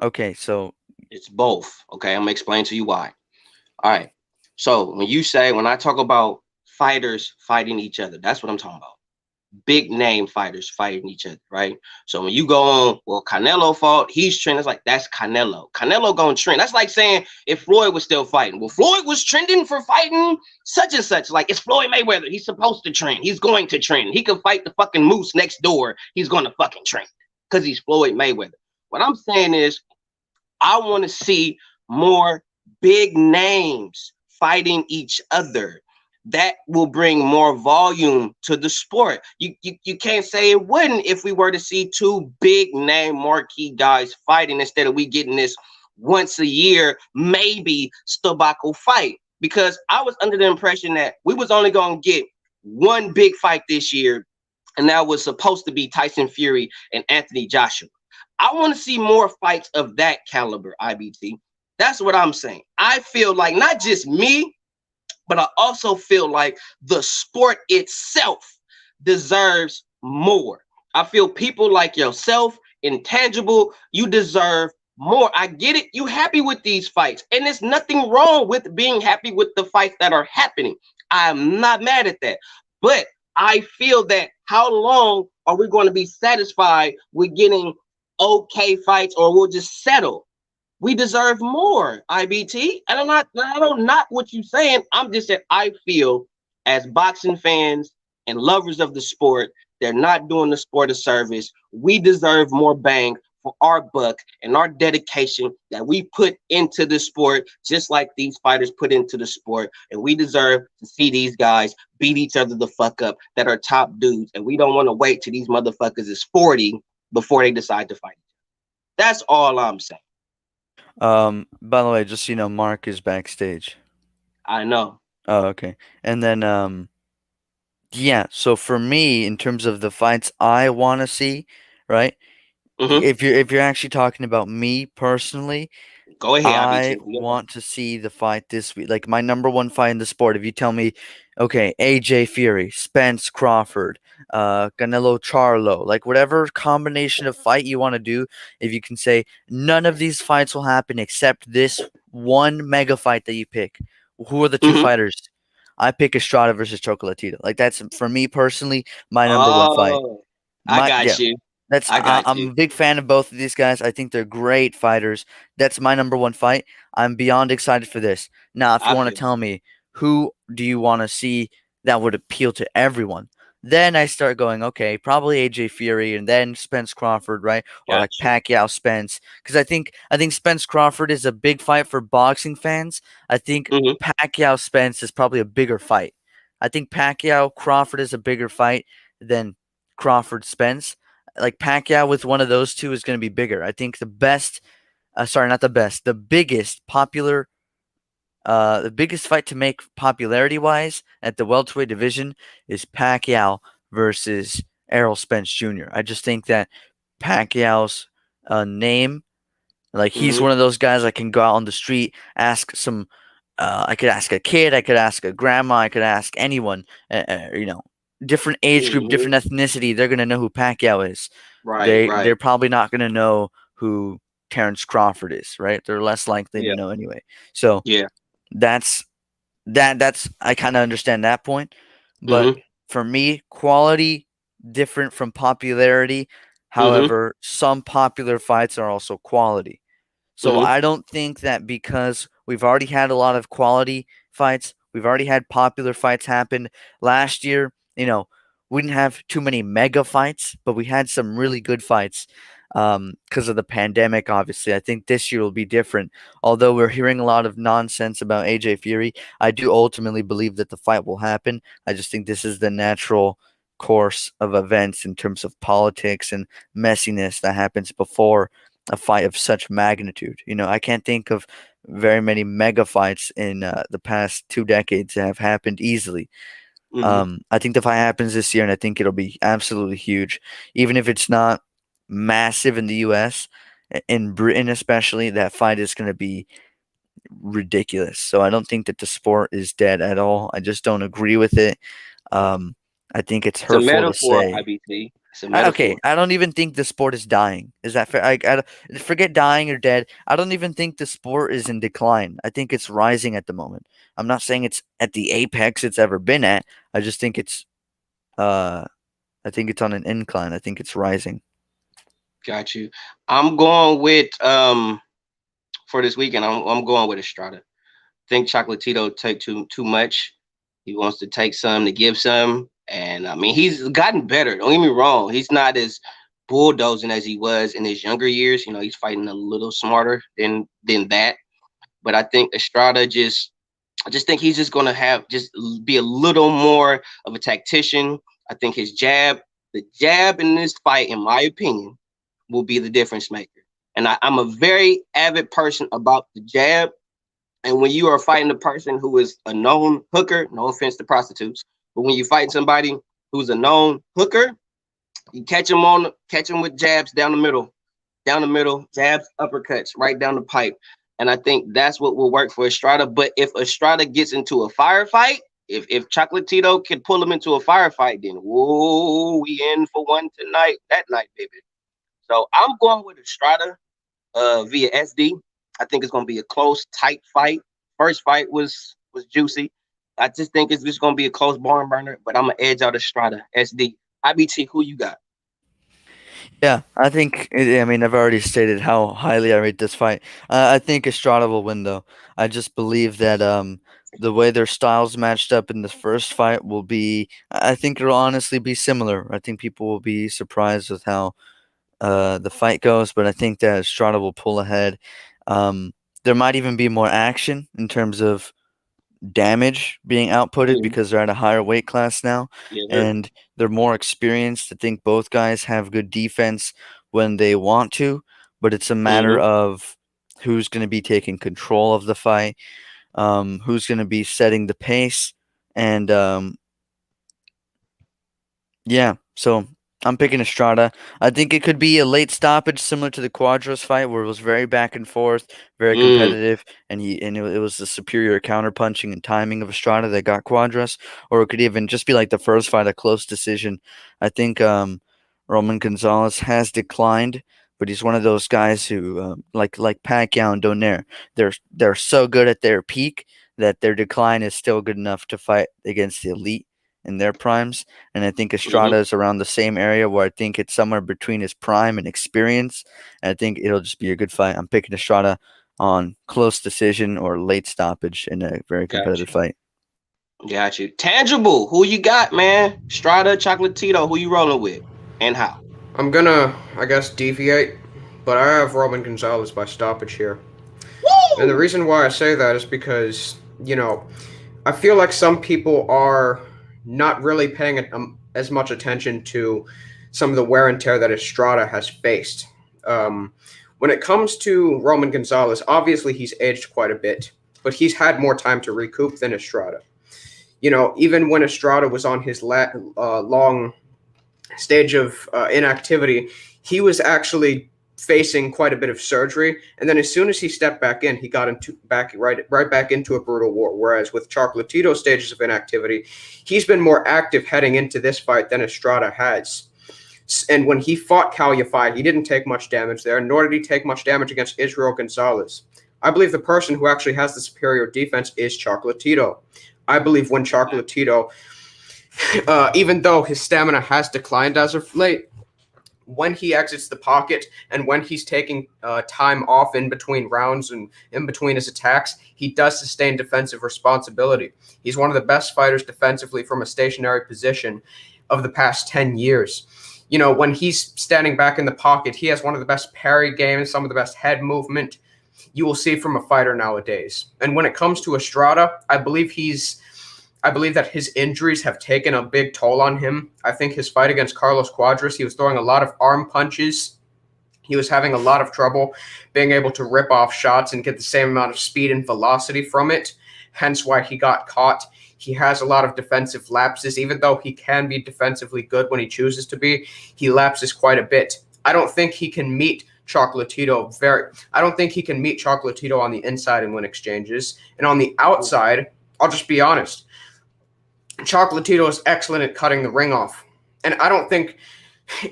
Okay, so It's both. Okay, I'm gonna explain to you why. All right. So when I talk about fighters fighting each other, that's what I'm talking about. Big name fighters fighting each other, right? So when you go on, well, Canelo fought, he's trending. It's like that's Canelo. Canelo gonna trend. That's like saying if Floyd was still fighting. Well, Floyd was trending for fighting such and such. Like it's Floyd Mayweather. He's supposed to trend. He's going to trend. He can fight the fucking moose next door. He's gonna fucking trend because he's Floyd Mayweather. What I'm saying is I want to see more big names fighting each other. That will bring more volume to the sport. You can't say it wouldn't if we were to see two big name marquee guys fighting instead of we getting this once a year, maybe Stubako fight. Because I was under the impression that we was only going to get one big fight this year, and that was supposed to be Tyson Fury and Anthony Joshua. I want to see more fights of that caliber, IBT. That's what I'm saying. I feel like not just me, but I also feel like the sport itself deserves more. I feel people like yourself, intangible, you deserve more. I get it. You happy with these fights, and there's nothing wrong with being happy with the fights that are happening. I'm not mad at that, but I feel that how long are we going to be satisfied with getting okay fights, or we'll just settle? We deserve more, IBT. And I don't knock what you're saying. I'm just saying I feel as boxing fans and lovers of the sport, they're not doing the sport a service. We deserve more bang for our buck and our dedication that we put into the sport, just like these fighters put into the sport. And we deserve to see these guys beat each other the fuck up that are top dudes. And we don't want to wait till these motherfuckers is 40 before they decide to fight. That's all I'm saying. By the way, just so you know, Mark is backstage. I know. Oh, okay. And then yeah, so for me, in terms of the fights I want to see, right? Mm-hmm. If you're actually talking about me personally, Go ahead, I IBT. want to see the fight this week. Like my number one fight in the sport. If you tell me, okay, AJ Fury, Spence Crawford, Canelo Charlo, like whatever combination of fight you want to do, if you can say none of these fights will happen except this one mega fight that you pick, who are the two Mm-hmm. fighters? I pick Estrada versus Chocolatito. Like that's for me personally my number one fight. Oh, I My got yeah, you. that's I got I'm you. a big fan of both of these guys. I think they're great fighters. That's my number one fight. I'm beyond excited for this. Now, if you I want to feel tell me who do you want to see that would appeal to everyone, Then I start going, okay, probably AJ Fury and then Spence Crawford, right? Or like Gotcha. Pacquiao Spence. Because I think Spence Crawford is a big fight for boxing fans. I think Mm-hmm. Pacquiao Spence is probably a bigger fight. I think Pacquiao Crawford is a bigger fight than Crawford Spence. Like Pacquiao with one of those two is going to be bigger. I think the best, sorry, not the best, the biggest fight to make popularity wise at the welterweight division is Pacquiao versus Errol Spence Jr. I just think that Pacquiao's name, like he's Mm-hmm. one of those guys I can go out on the street, ask some. I could ask a kid, I could ask a grandma, I could ask anyone. Different age group, Mm-hmm. different ethnicity. They're gonna know who Pacquiao is. Right, They're right. probably not gonna know who Terrence Crawford is, right? They're less likely to Yeah, know anyway. So yeah. that's that's I kind of understand that point, but Mm-hmm. for me, quality different from popularity. Mm-hmm. However, some popular fights are also quality. So Mm-hmm. I don't think that because we've already had a lot of quality fights, we've already had popular fights happen last year. We didn't have too many mega fights, but we had some really good fights because of the pandemic. Obviously, I think this year will be different. Although we're hearing a lot of nonsense about AJ Fury, I do ultimately believe that the fight will happen. I just think this is the natural course of events in terms of politics and messiness that happens before a fight of such magnitude. I can't think of very many mega fights in the past 2 decades that have happened easily. Mm-hmm. I think the fight happens this year, and I think it'll be absolutely huge, even if it's not massive in the U.S. In Britain, especially, that fight is going to be ridiculous. So I don't think that the sport is dead at all. I just don't agree with it. Um, I think it's It's a hurtful to metaphor, say. IBT. It's a Okay, metaphor. I don't even think the sport is dying. Is that fair? Forget dying or dead. I don't even think the sport is in decline. I think it's rising at the moment. I'm not saying it's at the apex it's ever been at. I just think uh I think it's on an incline. I think it's rising. Got you. I'm going with for this weekend. I'm going with Estrada. Think Chocolatito take too much. He wants to take some to give some, and I mean he's gotten better. Don't get me wrong. He's not as bulldozing as he was in his younger years. He's fighting a little smarter than that. But I think Estrada I just think he's just gonna have just be a little more of a tactician. I think the jab in this fight, in my opinion, will be the difference maker. And I'm a very avid person about the jab. And when you are fighting a person who is a known hooker, no offense to prostitutes, but when you fight somebody who's a known hooker, you catch him with jabs down the middle, jabs, uppercuts, right down the pipe. And I think that's what will work for Estrada. But if Estrada gets into a firefight, if Chocolatito can pull him into a firefight, then whoa, we in for one tonight, that night, baby. So I'm going with Estrada via SD. I think it's gonna be a close, tight fight. First fight was juicy. I just think it's just gonna be a close barn burner, but I'm gonna edge out Estrada SD. IBT, who you got? Yeah, I think. I mean, I've already stated how highly I rate this fight. I think Estrada will win, though. I just believe that the way their styles matched up in the first fight will be. I think it'll honestly be similar. I think people will be surprised with how the fight goes, but I think that Estrada will pull ahead. Um, there might even be more action in terms of damage being outputted Mm-hmm. because they're at a higher weight class now Yes, sir. and they're more experienced. I think both guys have good defense when they want to, but it's a matter Mm-hmm. of who's going to be taking control of the fight, who's going to be setting the pace, and yeah, so I'm picking Estrada. I think it could be a late stoppage similar to the Quadros fight where it was very back and forth, very Mm, competitive, and it was the superior counterpunching and timing of Estrada that got Quadros, or it could even just be like the first fight, a close decision. I think Roman Gonzalez has declined, but he's one of those guys who like Pacquiao and Donaire. They're so good at their peak that their decline is still good enough to fight against the elite in their primes. And I think mm-hmm. Estrada is around the same area where I think it's somewhere between his prime and experience. And I think it'll just be a good fight. I'm picking Estrada on close decision or late stoppage in a very competitive Gotcha. fight. Got you. Tangible. Who you got, man? Strada, Chocolatito. Who you rolling with, and how? I'm gonna, I guess, deviate, but I have Roman Gonzalez by stoppage here. And the Woo! reason why I say that is because, I feel like some people are not really paying as much attention to some of the wear and tear that Estrada has faced. When it comes to Roman Gonzalez, obviously he's aged quite a bit, but he's had more time to recoup than Estrada. Even when Estrada was on his long stage of inactivity, he was actually facing quite a bit of surgery, and then as soon as he stepped back in, he got right back into a brutal war. Whereas with Chocolatito's stages of inactivity, he's been more active heading into this fight than Estrada has. And when he fought Calify, he didn't take much damage there, nor did he take much damage against Israel Gonzalez. I believe the person who actually has the superior defense is Chocolatito. I believe when Chocolatito, even though his stamina has declined as of late, when he exits the pocket and when he's taking time off in between rounds and in between his attacks, he does sustain defensive responsibility. He's one of the best fighters defensively from a stationary position of the past 10 years. When he's standing back in the pocket, he has one of the best parry games, some of the best head movement you will see from a fighter nowadays. And when it comes to Estrada, I believe that his injuries have taken a big toll on him. I think his fight against Carlos Cuadras, he was throwing a lot of arm punches. He was having a lot of trouble being able to rip off shots and get the same amount of speed and velocity from it, hence why he got caught. He has a lot of defensive lapses. Even though he can be defensively good when he chooses to be, he lapses quite a bit. I don't think he can meet Chocolatito on the inside and win exchanges. And on the outside, I'll just be honest, Chocolatito is excellent at cutting the ring off. And I don't think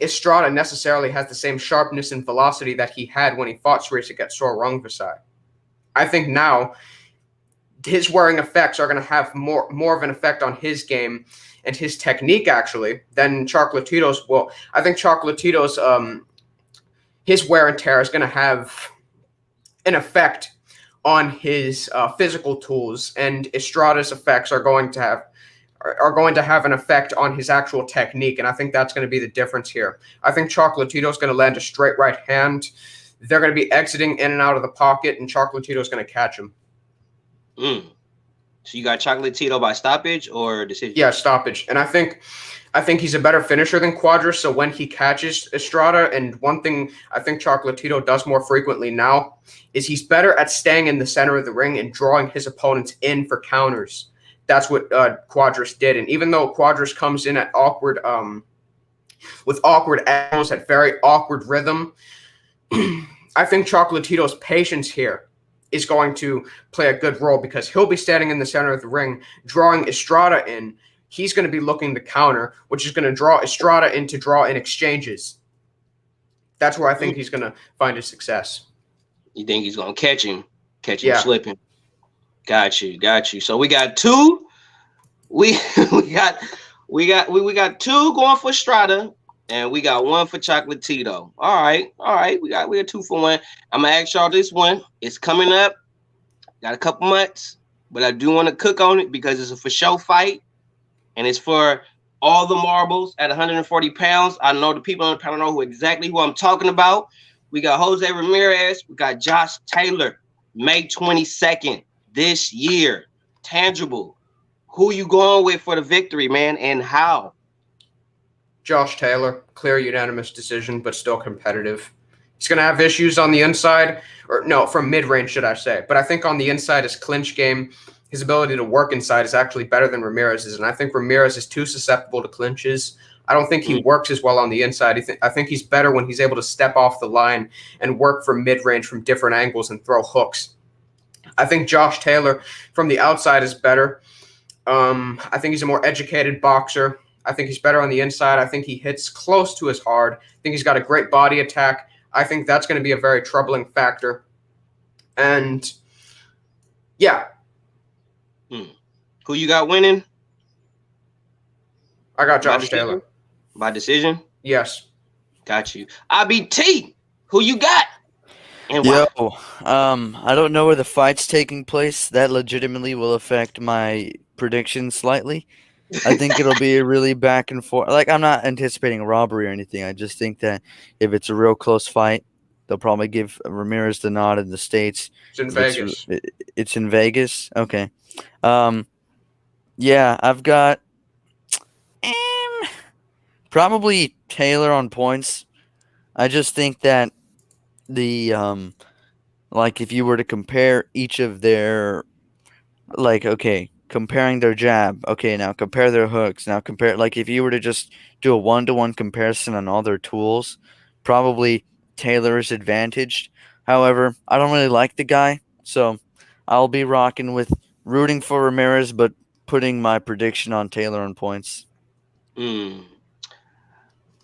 Estrada necessarily has the same sharpness and velocity that he had when he fought Srisik at Sor Rungvisai. I think now his wearing effects are going to have more of an effect on his game and his technique, actually, than Chocolatito's will. I think Chocolatito's his wear and tear is going to have an effect on his physical tools, and Estrada's effects are going to have an effect on his actual technique, and I think that's going to be the difference here. I think Chocolatito's going to land a straight right hand. They're going to be exiting in and out of the pocket, and Chocolatito's going to catch him. So you got Chocolatito by stoppage or decision? Yeah, stoppage. And I think he's a better finisher than Cuadras, so when he catches Estrada, and one thing I think Chocolatito does more frequently now is he's better at staying in the center of the ring and drawing his opponents in for counters. That's what Cuadras did. And even though Cuadras comes in at with awkward angles, at very awkward rhythm, I think Chocolatito's patience here is going to play a good role because he'll be standing in the center of the ring, drawing Estrada in. He's going to be looking to counter, which is going to draw Estrada in to draw in exchanges. That's where I think he's going to find his success. You think he's going to catch him slipping? Got you. So we got two. We got two going for Estrada, and we got one for Chocolatito. All right. We got 2 for 1. I'm gonna ask y'all this one. It's coming up. Got a couple months, but I do want to cook on it because it's a for show fight, and it's for all the marbles at 140 pounds. I know the people on the panel know exactly who I'm talking about. We got Jose Ramirez. We got Josh Taylor. May 22nd this year. Tangible. Who you going with for the victory, man, and how? Josh Taylor, clear unanimous decision, but still competitive. He's going to have issues on the inside, or no, from mid-range, should I say. But I think on the inside, his clinch game, his ability to work inside is actually better than Ramirez's. And I think Ramirez is too susceptible to clinches. I don't think he works as well on the inside. I think he's better when he's able to step off the line and work from mid-range from different angles and throw hooks. I think Josh Taylor from the outside is better. I think he's a more educated boxer. I think he's better on the inside. I think he hits close to as hard. I think he's got a great body attack. I think that's going to be a very troubling factor. And, yeah. Who you got winning? I got Josh Taylor. By decision? Yes. Got you. IBT, who you got? And why? I don't know where the fight's taking place. That legitimately will affect my prediction slightly. I think it'll be a really back and forth. Like, I'm not anticipating a robbery or anything. I just think that if it's a real close fight, they'll probably give Ramirez the nod in the States. It's in If Vegas. it's in Vegas. Okay. Um, yeah, I've got probably Taylor on points. I just think that the like if you were to compare each of their comparing their jab, okay, now compare their hooks, now compare, like, if you were to just do a 1-to-1 comparison on all their tools, probably Taylor is advantaged. However, I don't really like the guy, so I'll be rooting for Ramirez, but putting my prediction on Taylor on points. Mm,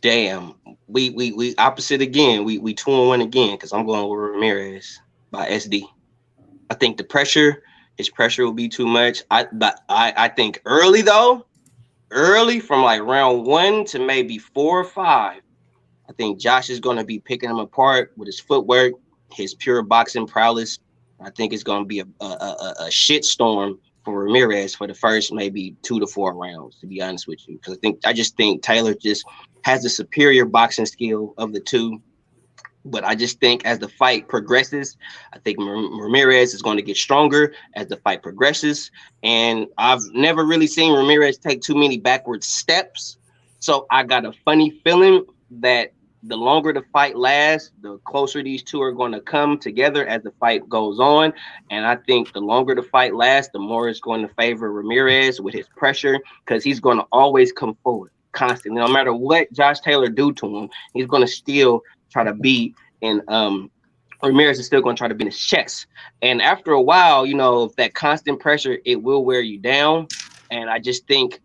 damn. We opposite again. We 2-1 again because I'm going with Ramirez by SD. I think his pressure will be too much. I think early from like round 1 to maybe 4 or 5. I think Josh is going to be picking him apart with his footwork, his pure boxing prowess. I think it's going to be a shit storm for Ramirez for the first maybe 2 to 4 rounds, to be honest with you. Because I just think Taylor just has the superior boxing skill of the two. But I just think as the fight progresses, I think Ramirez is going to get stronger as the fight progresses. And I've never really seen Ramirez take too many backward steps. So I got a funny feeling that the longer the fight lasts, the closer these two are going to come together as the fight goes on. And I think the longer the fight lasts, the more it's going to favor Ramirez with his pressure, because he's going to always come forward constantly. No matter what Josh Taylor do to him, he's going to still try to beat, and Ramirez is still going to try to beat his chest. And after a while, if that constant pressure, it will wear you down. And I just think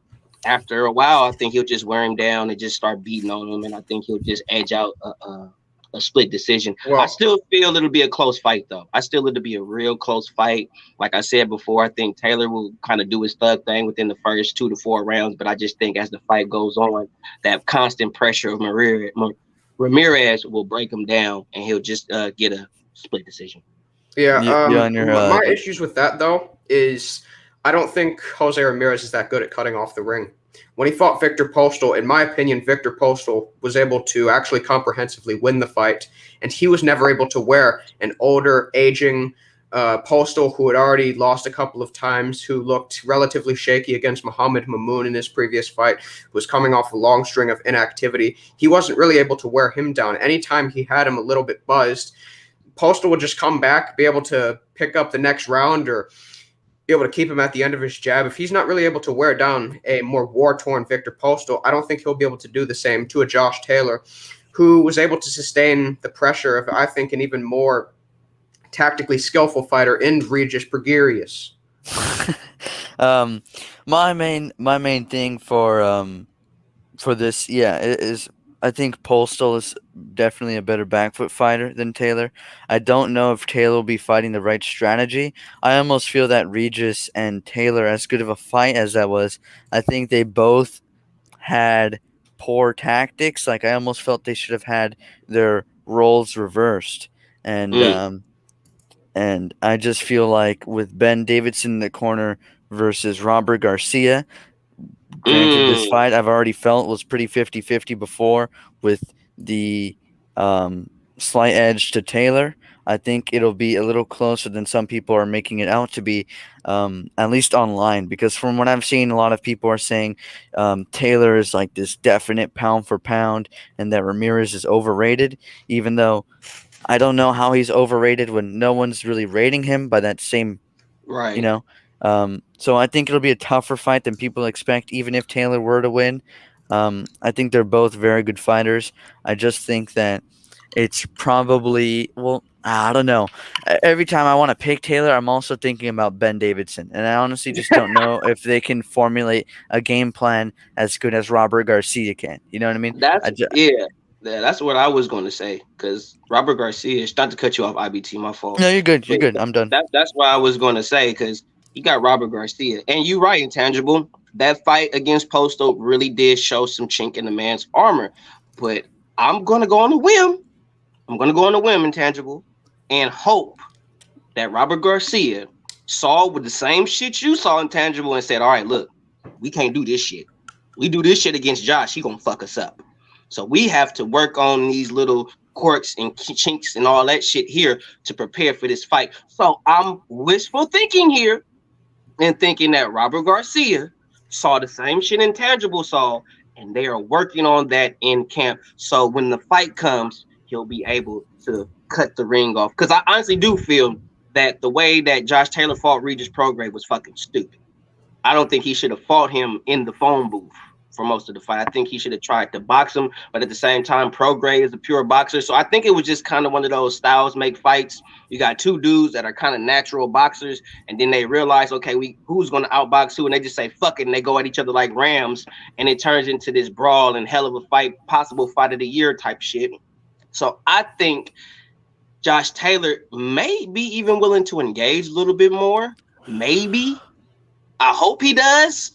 after a while, I think he'll just wear him down and just start beating on him. And I think he'll just edge out a split decision. Well, I still feel it'll be a close fight, though. I still it'll be a real close fight. Like I said before, I think Taylor will kind of do his thug thing within the first 2 to 4 rounds. But I just think as the fight goes on, that constant pressure of Ramirez will break him down, and he'll just get a split decision. Yeah. My Good. issues with that, though, is I don't think Jose Ramirez is that good at cutting off the ring. When he fought Victor Postal, in my opinion, Victor Postal was able to actually comprehensively win the fight, and he was never able to wear an older, aging Postal who had already lost a couple of times, who looked relatively shaky against Muhammad Mamoun in his previous fight, who was coming off a long string of inactivity. He wasn't really able to wear him down. Anytime he had him a little bit buzzed, Postal would just come back, be able to pick up the next round or be able to keep him at the end of his jab. If he's not really able to wear down a more war-torn Victor Postal, I don't think he'll be able to do the same to a Josh Taylor, who was able to sustain the pressure of, I think, an even more tactically skillful fighter in Regis Bergerius. My main thing for this, is I think Postal is definitely a better back foot fighter than Taylor. I don't know if Taylor will be fighting the right strategy. I almost feel that Regis and Taylor, as good of a fight as that was, I think they both had poor tactics. Like, I almost felt they should have had their roles reversed. And I just feel like with Ben Davidson in the corner versus Robert Garcia, granted, this fight I've already felt was pretty 50-50 before with the slight edge to Taylor. I think it'll be a little closer than some people are making it out to be, at least online, because from what I've seen, a lot of people are saying Taylor is like this definite pound for pound and that Ramirez is overrated, even though I don't know how he's overrated when no one's really rating him by that same, Right. So I think it'll be a tougher fight than people expect, even if Taylor were to win. I think they're both very good fighters. I just think that it's probably, I don't know. Every time I want to pick Taylor, I'm also thinking about Ben Davidson. And I honestly just don't know if they can formulate a game plan as good as Robert Garcia can. You know what I mean? That's what I was going to say, because Robert Garcia, not to cut you off, IBT, my fault. No, you're good. You're good. I'm done. That's what I was going to say, because you got Robert Garcia. And you're right, Intangible. That fight against Postal really did show some chink in the man's armor. But I'm going to go on a whim. Intangible, and hope that Robert Garcia saw with the same shit you saw intangible and said, all right, look, we can't do this shit. We do this shit against Josh, he gonna fuck us up. So we have to work on these little quirks and chinks and all that shit here to prepare for this fight. So I'm wishful thinking here and thinking that Robert Garcia saw the same shit Intangible saw, and they are working on that in camp. So when the fight comes, he'll be able to cut the ring off. Because I honestly do feel that the way that Josh Taylor fought Regis Prograis was fucking stupid. I don't think he should have fought him in the phone booth for most of the fight. I think he should have tried to box him, but at the same time, Prograis is a pure boxer. So I think it was just kind of one of those styles make fights. You got two dudes that are kind of natural boxers, and then they realize, okay, who's going to outbox who, and they just say fuck it, and they go at each other like rams, and it turns into this brawl and hell of a fight, possible fight of the year type shit. So I think Josh Taylor may be even willing to engage a little bit more. Maybe. I hope he does,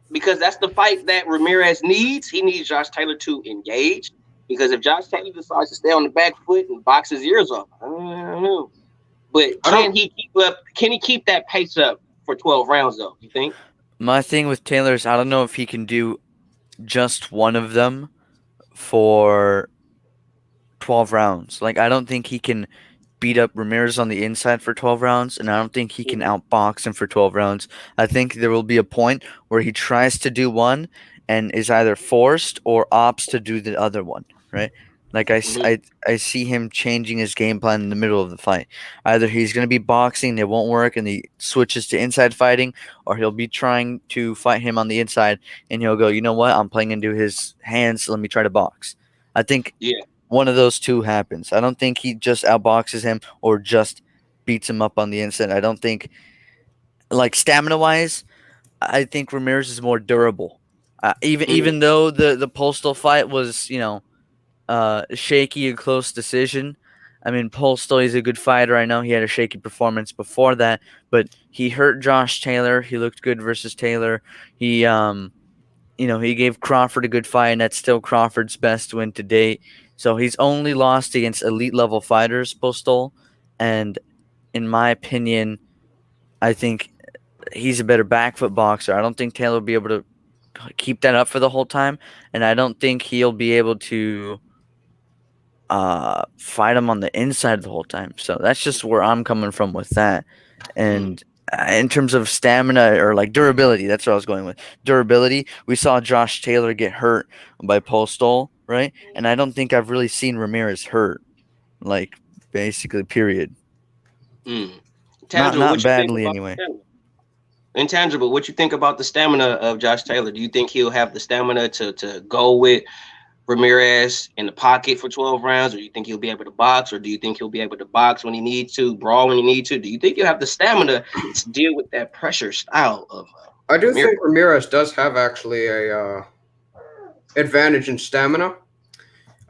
because that's the fight that Ramirez needs. He needs Josh Taylor to engage, because if Josh Taylor decides to stay on the back foot and box his ears off, I don't know. But can he keep up? Can he keep that pace up for 12 rounds though? You think? My thing with Taylor is I don't know if he can do just one of them for 12 rounds. Like, I don't think he can beat up Ramirez on the inside for 12 rounds, and I don't think he can outbox him for 12 rounds. I think there will be a point where he tries to do one and is either forced or opts to do the other one, right? Like, I see him changing his game plan in the middle of the fight. Either he's going to be boxing, it won't work, and he switches to inside fighting, or he'll be trying to fight him on the inside, and he'll go, you know what, I'm playing into his hands, so let me try to box. I think one of those two happens. I don't think he just outboxes him or just beats him up on the inside. I don't think, like, stamina-wise, I think Ramirez is more durable. Even though the Postal fight was, shaky, a close decision. I mean, Postal is a good fighter. I know he had a shaky performance before that, but he hurt Josh Taylor. He looked good versus Taylor. He he gave Crawford a good fight, and that's still Crawford's best win to date. So he's only lost against elite level fighters, Postal, and in my opinion, I think he's a better back foot boxer. I don't think Taylor will be able to keep that up for the whole time, and I don't think he'll be able to fight him on the inside the whole time. So that's just where I'm coming from with that. And in terms of stamina or like durability, that's what I was going with. Durability, we saw Josh Taylor get hurt by Postal, right? And I don't think I've really seen Ramirez hurt, like, basically, period. Not badly anyway. Intangible, what you think about the stamina of Josh Taylor? Do you think he'll have the stamina to go with Ramirez in the pocket for 12 rounds, or do you think he'll be able to box, or do you think he'll be able to box when he needs to, brawl when he needs to? Do you think he'll have the stamina to deal with that pressure style of I do think Ramirez does have actually a advantage in stamina.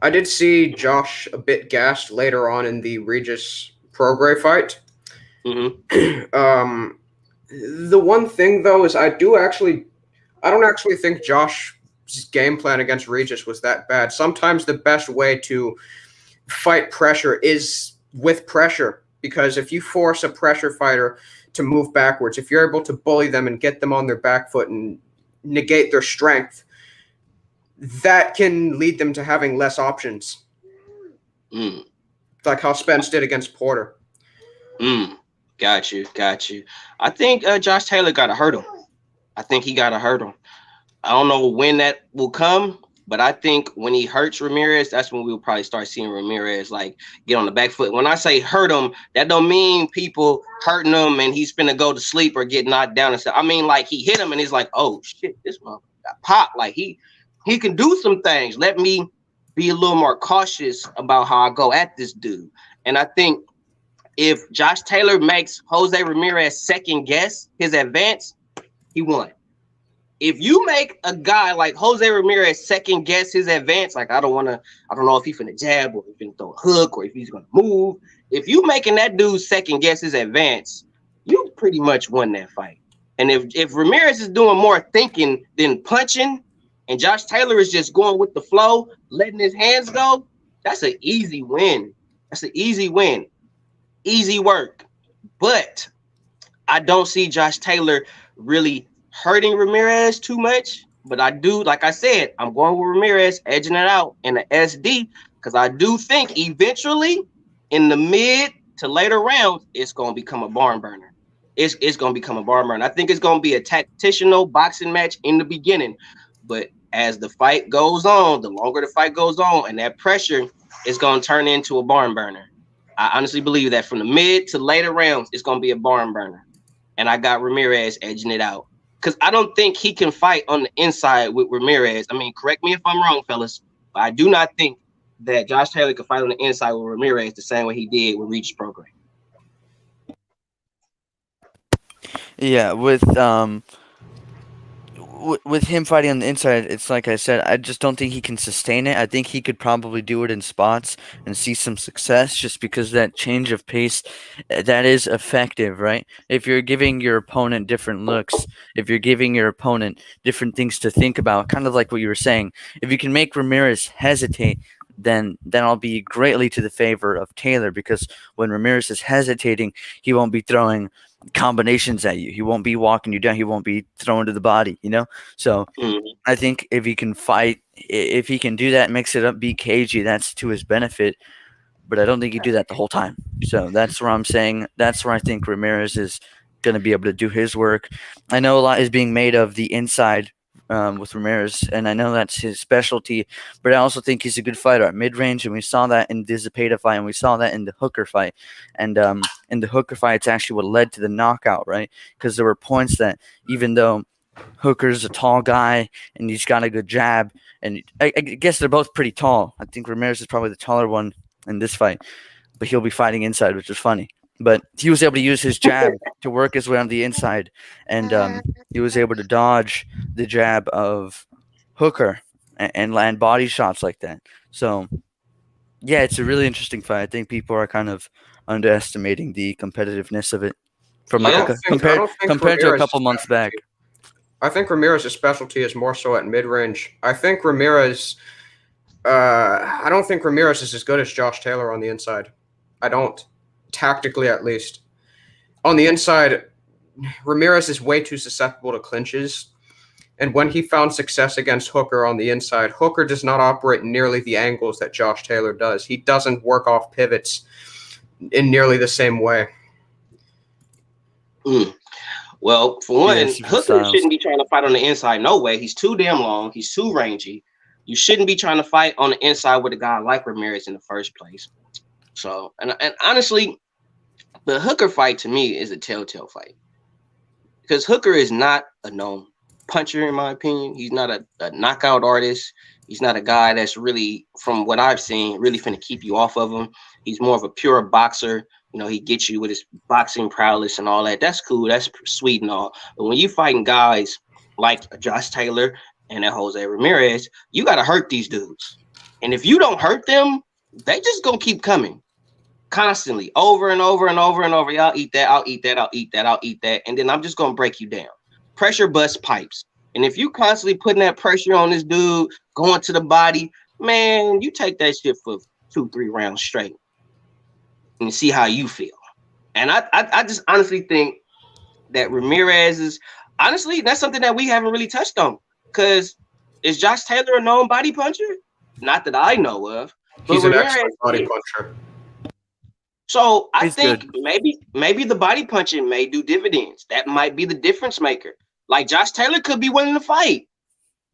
I did see Josh a bit gassed later on in the Regis Prograis fight. The one thing though is I don't actually think Josh's game plan against Regis was that bad. Sometimes the best way to fight pressure is with pressure, because if you force a pressure fighter to move backwards, if you're able to bully them and get them on their back foot and negate their strength, that can lead them to having less options. Like how Spence did against Porter. Got you. I think Josh Taylor got to hurt him. I think he got to hurt him. I don't know when that will come, but I think when he hurts Ramirez, that's when we'll probably start seeing Ramirez like get on the back foot. When I say hurt him, that don't mean people hurting him and he's finna go to sleep or get knocked down and stuff. I mean, like, he hit him and he's like, oh shit, this motherfucker got popped. Like, he can do some things. Let me be a little more cautious about how I go at this dude. And I think if Josh Taylor makes Jose Ramirez second guess his advance, he won. If you make a guy like Jose Ramirez second guess his advance, like, I don't know if he's finna jab or if he's finna throw a hook or if he's gonna move. If you making that dude second guess his advance, you pretty much won that fight. And if Ramirez is doing more thinking than punching, and Josh Taylor is just going with the flow, letting his hands go, that's an easy win. Easy work. But I don't see Josh Taylor really hurting Ramirez too much, but I do, like I said, I'm going with Ramirez edging it out in the SD because I do think eventually in the mid to later rounds, it's going to become a barn burner. It's going to become a barn burner. I think it's going to be a tactitional boxing match in the beginning, but as the fight goes on, the longer the fight goes on, and that pressure is going to turn into a barn burner. I honestly believe that from the mid to later rounds, it's going to be a barn burner. And I got Ramirez edging it out because I don't think he can fight on the inside with Ramirez. I mean, correct me if I'm wrong, fellas, but I do not think that Josh Taylor can fight on the inside with Ramirez the same way he did with Reach's program. Yeah, with him fighting on the inside, it's like I said, I just don't think he can sustain it. I think he could probably do it in spots and see some success just because that change of pace, that is effective, right? If you're giving your opponent different looks, if you're giving your opponent different things to think about, kind of like what you were saying, if you can make Ramirez hesitate, then I'll be greatly to the favor of Taylor because when Ramirez is hesitating, he won't be throwing combinations at you. He won't be walking you down. He won't be thrown to the body, you know? So I think if he can fight, if he can do that, mix it up, be cagey, that's to his benefit. But I don't think he do that the whole time. So that's where I'm saying, that's where I think Ramirez is going to be able to do his work. I know a lot is being made of the inside with Ramirez, and I know that's his specialty, but I also think he's a good fighter at mid-range, and we saw that in the Zepeda fight, and we saw that in the Hooker fight. And in the Hooker fight, it's actually what led to the knockout, right? Because there were points that even though Hooker's a tall guy and he's got a good jab, and I guess they're both pretty tall. I think Ramirez is probably the taller one in this fight, but he'll be fighting inside, which is funny. But he was able to use his jab to work his way on the inside, and he was able to dodge the jab of Hooker and land body shots like that. So, yeah, it's a really interesting fight. I think people are kind of underestimating the competitiveness of it from I like don't think I don't think compared to a Ramirez's couple months back. I think Ramirez's specialty is more so at mid range. I think Ramirez. I don't think Ramirez is as good as Josh Taylor on the inside. I don't, tactically at least. On the inside, Ramirez is way too susceptible to clinches. And when he found success against Hooker on the inside, Hooker does not operate nearly the angles that Josh Taylor does. He doesn't work off pivots in nearly the same way. Well, for one, Yeah, Hooker shouldn't be trying to fight on the inside. No way. He's too damn long. He's too rangy. You shouldn't be trying to fight on the inside with a guy like Ramirez in the first place. So, and honestly, the Hooker fight to me is a telltale fight because Hooker is not a known puncher, in my opinion. He's not a knockout artist. He's not a guy that's really, from what I've seen, really finna keep you off of him. He's more of a pure boxer. You know, he gets you with his boxing prowess and all that. That's cool. That's sweet and all. But when you fighting guys like Josh Taylor and that Jose Ramirez, you got to hurt these dudes. And if you don't hurt them, they just going to keep coming constantly over and over and over and over. Y'all eat that. I'll eat that. I'll eat that. I'll eat that. And then I'm just going to break you down. Pressure busts pipes. And if you constantly putting that pressure on this dude, going to the body, man, you take that shit for 2-3 rounds straight and see how you feel. And I just honestly think that Ramirez is, honestly, that's something that we haven't really touched on. Because is Josh Taylor a known body puncher? Not that I know of. He's an excellent body puncher. So I think maybe the body punching may do dividends. That might be the difference maker. Like Josh Taylor could be winning the fight,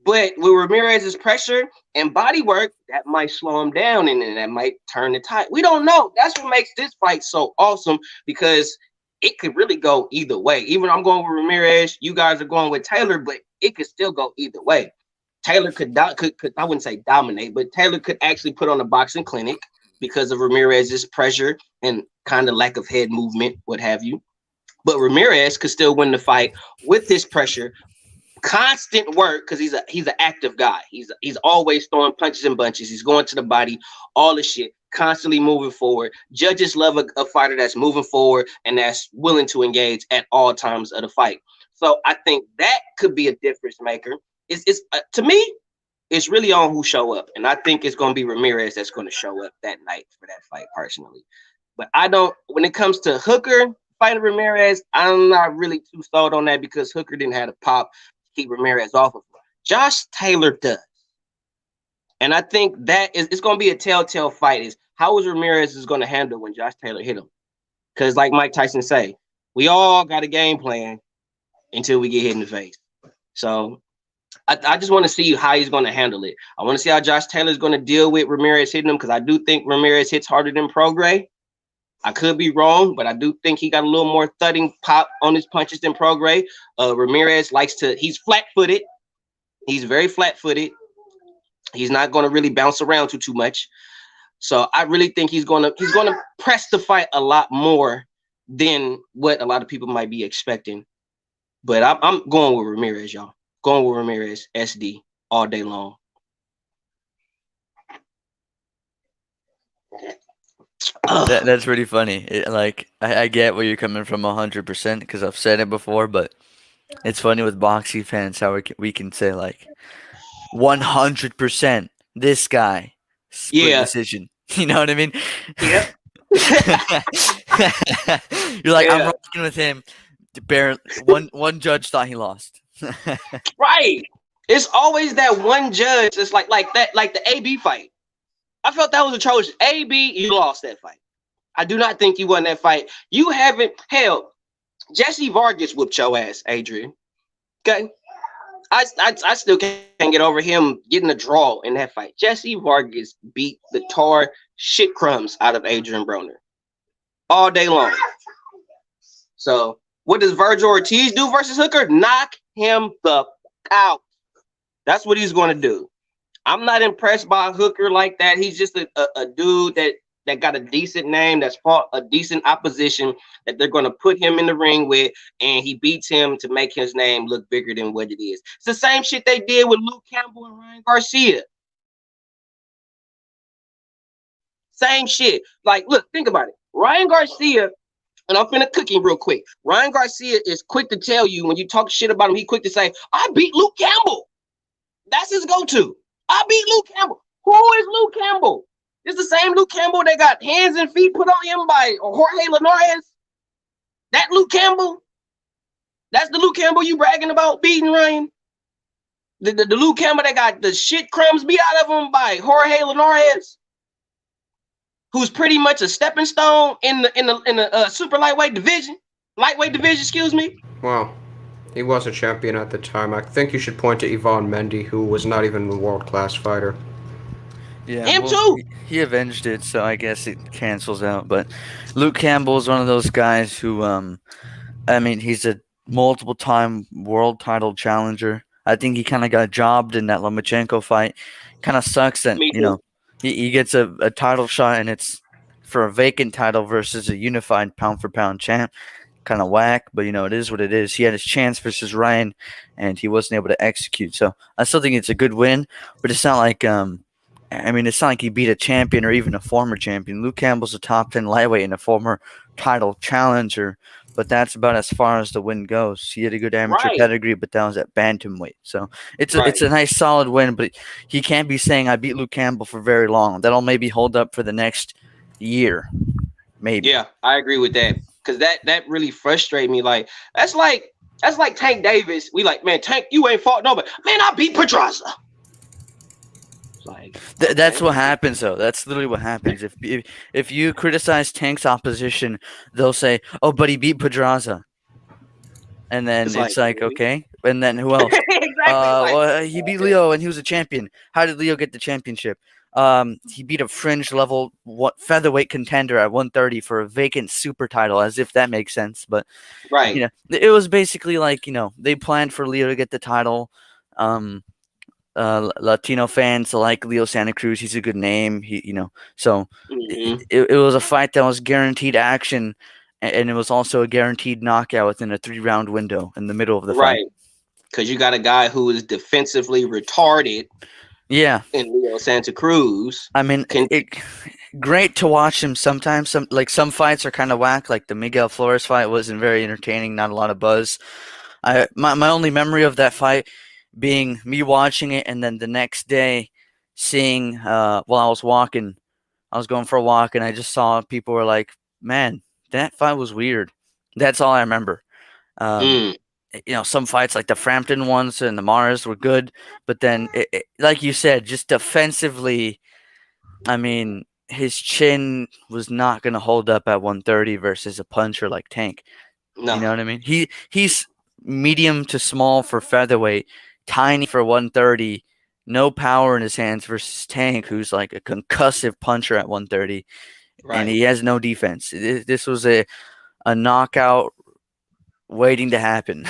but with Ramirez's pressure and body work, that might slow him down and then that might turn the tide. We don't know. That's what makes this fight so awesome because it could really go either way. Even I'm going with Ramirez, you guys are going with Taylor, but it could still go either way. Taylor could I wouldn't say dominate, but Taylor could actually put on a boxing clinic because of Ramirez's pressure and kind of lack of head movement, what have you. But Ramirez could still win the fight with his pressure, constant work, because he's an active guy. He's always throwing punches and bunches. He's going to the body, all the shit, constantly moving forward. Judges love a fighter that's moving forward and that's willing to engage at all times of the fight. So I think that could be a difference maker. It's to me, it's really on who show up, and I think it's going to be Ramirez that's going to show up that night for that fight personally. But I don't. When it comes to Hooker fighting Ramirez, I'm not really too sold on that because Hooker didn't have a pop to keep Ramirez off of him. Josh Taylor does. And I think that is it's going to be a telltale fight is how is Ramirez is going to handle when Josh Taylor hit him. Because like Mike Tyson say, we all got a game plan until we get hit in the face. So I just want to see how he's going to handle it. I want to see how Josh Taylor is going to deal with Ramirez hitting him because I do think Ramirez hits harder than Prograis. I could be wrong, but I do think he got a little more thudding pop on his punches than Prograis. Ramirez he's flat-footed. He's very flat-footed. He's not going to really bounce around too much. So I really think he's gonna press the fight a lot more than what a lot of people might be expecting. But I'm going with Ramirez, y'all. Going with Ramirez, SD, all day long. That's pretty funny. I get where you're coming from 100% because I've said it before, but it's funny with boxing fans how we can say like 100% this guy split decision. You know what I mean? Yeah. You're like, I'm rocking with him. One judge thought he lost. Right. It's always that one judge. It's like the AB fight. I felt that was atrocious. AB, you lost that fight. I do not think you won that fight. You haven't. Hell, Jesse Vargas whooped your ass, Adrian. Okay. I still can't get over him getting a draw in that fight. Jesse Vargas beat the tar shit crumbs out of Adrian Broner all day long. So what does Virgil Ortiz do versus Hooker? Knock him the out. That's what he's going to do. I'm not impressed by Hooker like that. He's just a dude that got a decent name, that's fought a decent opposition that they're going to put him in the ring with, and he beats him to make his name look bigger than what it is. It's the same shit they did with Luke Campbell and Ryan Garcia. Same shit. Like, look, think about it. Ryan Garcia, and I'm finna cook him real quick. Ryan Garcia is quick to tell you when you talk shit about him, he quick to say, I beat Luke Campbell. That's his go-to. I beat Luke Campbell. Who is Luke Campbell? It's the same Luke Campbell that got hands and feet put on him by Jorge Linares. That Luke Campbell. That's the Luke Campbell you bragging about beating, Ryan. The Luke Campbell that got the shit crumbs beat out of him by Jorge Linares, who's pretty much a stepping stone in the super lightweight division. Excuse me. Well, he was a champion at the time. I think you should point to Yvonne Mendy, who was not even a world-class fighter. Yeah, him too. He avenged it, so I guess it cancels out. But Luke Campbell is one of those guys who, I mean, he's a multiple-time world title challenger. I think he kind of got jobbed in that Lomachenko fight. Kind of sucks that, you know, he gets a title shot and it's for a vacant title versus a unified pound-for-pound champ. Kind of whack, but, you know, it is what it is. He had his chance versus Ryan, and he wasn't able to execute. So I still think it's a good win, but it's not like it's not like he beat a champion or even a former champion. Luke Campbell's a top 10 lightweight and a former title challenger, but that's about as far as the win goes. He had a good amateur pedigree, but that was at bantamweight. So it's a nice solid win, but he can't be saying I beat Luke Campbell for very long. That'll maybe hold up for the next year, maybe. Yeah, I agree with that because that really frustrated me. Like that's like Tank Davis. We like, man, Tank, you ain't fought nobody. Man, I beat Pedraza. Like that's what happens, though. That's literally what happens. If you criticize Tank's opposition, they'll say, "Oh, but he beat Pedraza," and then it's like okay. And then who else? Exactly. Well, he beat Leo, and he was a champion. How did Leo get the championship? He beat a fringe level featherweight contender at 130 for a vacant super title, as if that makes sense. But right, you know, it was basically like, you know, they planned for Leo to get the title. Latino fans like Leo Santa Cruz. He's a good name. So it was a fight that was guaranteed action, and it was also a guaranteed knockout within a 3-round window in the middle of the fight. Right, because you got a guy who is defensively retarded. Yeah, in Leo Santa Cruz. I mean, great to watch him sometimes. Some fights are kind of whack. Like the Miguel Flores fight wasn't very entertaining. Not a lot of buzz. My only memory of that fight being me watching it, and then the next day seeing while I was going for a walk, and I just saw people were like, man, that fight was weird. That's all I remember. Um, Mm, some fights like the Frampton ones and the Mars were good, but then, like you said, just defensively, I mean, his chin was not going to hold up at 130 versus a puncher like Tank. You no, know what I mean? He's medium to small for featherweight, tiny for 130, no power in his hands versus Tank, who's like a concussive puncher at 130, and right. he has no defense. This was a knockout waiting to happen.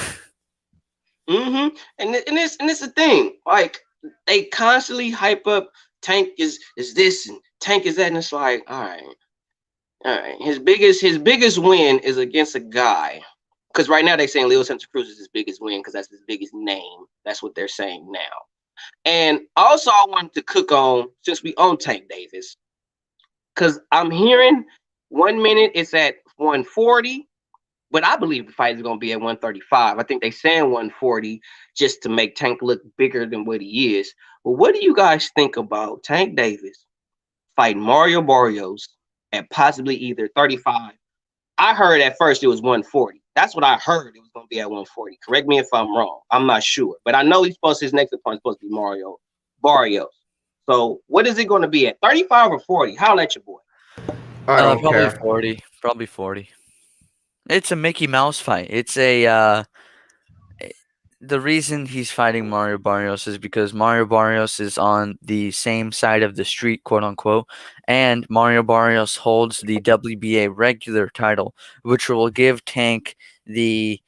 Mm-hmm. And it's the thing. Like they constantly hype up Tank is this and Tank is that, and it's like, all right. His biggest win is against a guy. Because right now they're saying Leo Santa Cruz is his biggest win because that's his biggest name. That's what they're saying now. And also I wanted to cook on since we own Tank Davis. Because I'm hearing 1 minute it's at 140. But I believe the fight is going to be at 135. I think they saying 140 just to make Tank look bigger than what he is. But what do you guys think about Tank Davis fighting Mario Barrios at possibly either 35? I heard at first it was 140. That's what I heard. It was going to be at 140. Correct me if I'm wrong. I'm not sure. But I know his next opponent is supposed to be Mario Barrios. So what is it going to be at 35 or 40? Holla at your boy. I don't Probably care. 40. Probably 40. It's a Mickey Mouse fight. The reason he's fighting Mario Barrios is because Mario Barrios is on the same side of the street, quote unquote, and Mario Barrios holds the WBA regular title, which will give Tank the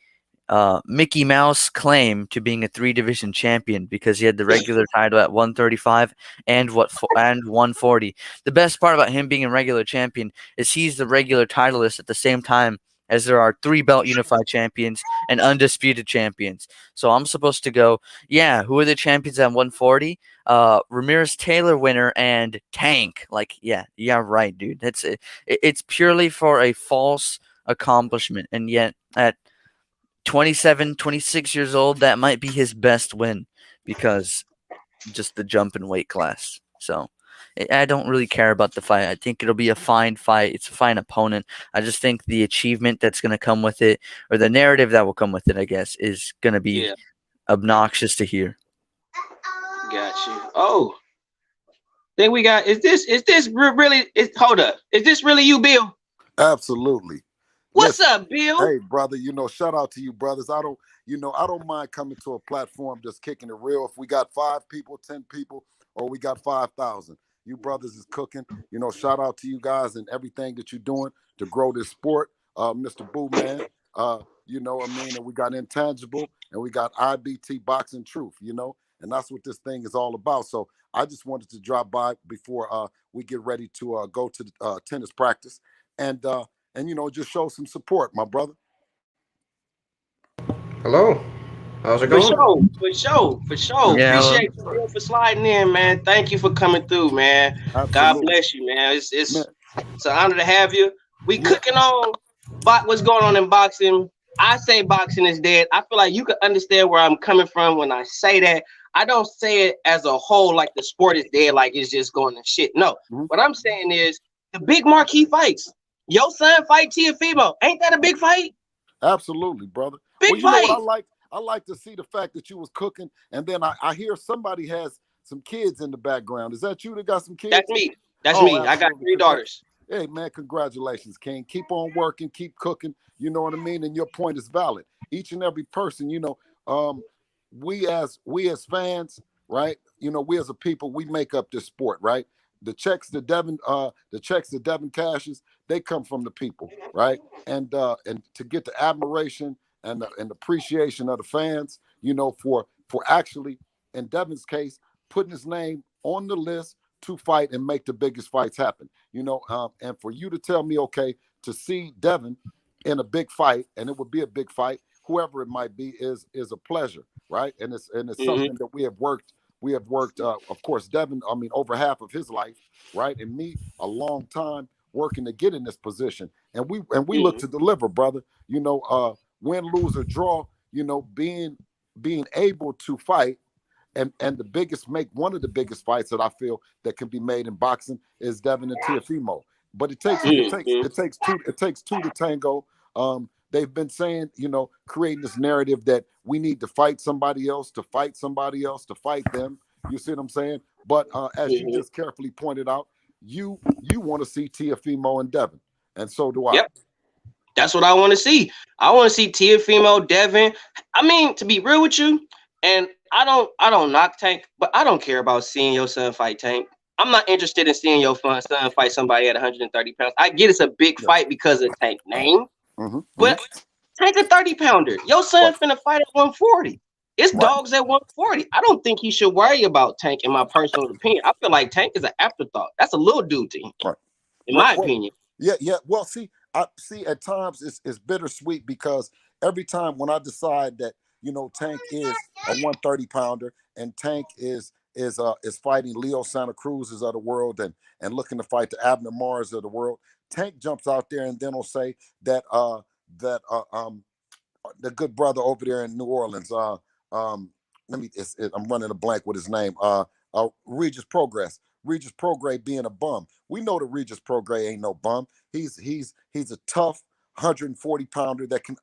Mickey Mouse claim to being a 3 division champion because he had the regular title at 135 and 140. The best part about him being a regular champion is he's the regular titleist at the same time as there are 3 belt unified champions and undisputed champions. So I'm supposed to go, yeah, who are the champions at 140? Ramirez Taylor winner and Tank. Like, yeah, right, dude. That's it. It's purely for a false accomplishment, and yet at 27, 26 years old, that might be his best win because just the jump in weight class. So I don't really care about the fight. I think it'll be a fine fight. It's a fine opponent. I just think the achievement that's going to come with it, or the narrative that will come with it, I guess, is going to be Yeah, obnoxious to hear. got you. Oh, then we got is this really hold up. Is this really you, Bill? Absolutely. What's Listen, up, Bill? hey brother, shout out to you brothers. I don't mind coming to a platform just kicking it real. If we got 5 people, 10 people, or we got 5,000, you brothers is cooking. Shout out to you guys and everything that you're doing to grow this sport. Mr. Boo Man, you know what I mean? And we got Intangible and we got IBT Boxing Truth, and that's what this thing is all about. So I just wanted to drop by before we get ready to go to tennis practice and just show some support, my brother. Hello. How's it For going? sure, for sure, for sure. Yeah, well, Appreciate you, Bill, for sliding in, man. Thank you for coming through, man. God Absolutely, bless you, man. It's man. it's it's an honor to have you. We Yeah, cooking on what's going on in boxing. I say boxing is dead. I feel like you can understand where I'm coming from when I say that. I don't say it as a whole like the sport is dead, like it's just going to shit. No, mhm. what I'm saying is the big marquee fights. Your son fight Tiafimo. Ain't that a big fight? Absolutely, brother. Big Well, you know what I fight. like? I like to see the fact that you was cooking, and then I hear somebody has some kids in the background. Is that you that got some That's kids? me. That's Oh, me. I got absolutely. three daughters. Hey, man, congratulations, King. Keep on working, keep cooking. You know what I mean? And your point is valid. Each and every person, um, we as fans, right? We as a people, we make up this sport, right? The checks that Devin cashes, they come from the people, right? And to get the admiration and appreciation of the fans, for actually, in Devin's case, putting his name on the list to fight and make the biggest fights happen. And for you to tell me, okay, to see Devin in a big fight, and it would be a big fight, whoever it might be, is a pleasure, right? And it's Hmm. something that we have worked. Of course, Devin, I mean, over half of his life, right, and me, a long time working to get in this position, and we look Hmm. to deliver, brother. Win, lose, or draw. Being able to fight and the biggest make one of the biggest fights that I feel that can be made in boxing is Devin and Tiafimo. But it takes Hmm. two to tango. they've been saying, creating this narrative that we need to fight somebody else, to fight somebody else, to fight them. You see what I'm saying? But as you Mhm. just carefully pointed out, you want to see Tiafimo and Devin, and so do I. Yep. That's what I want to see. I want to see Tiafimo, Devin. I mean, to be real with you, and I don't knock Tank, but I don't care about seeing your son fight Tank. I'm not interested in seeing your son fight somebody at 130 pounds. I get it's a big Yes. fight because of Tank name, Mm-hmm, but mm-hmm. Tank a 30 pounder. Your son Right. finna fight at 140. It's Right. dogs at 140. I don't think he should worry about Tank, in my personal opinion. I feel like Tank is an afterthought. That's a little dude to him, Right. in Right. my Well, opinion. yeah, yeah. Well, see, I see at times it's bittersweet because every time when I decide that Tank is a 130 pounder and Tank is fighting Leo Santa Cruz's of the world and looking to fight the Abner Mars of the world, Tank jumps out there and then will say that the good brother over there in New Orleans. Um, I'm running a blank with his name. Regis Progress. Regis Progress being a bum. We know that Regis Progress ain't no bum. He's a tough 140 pounder that can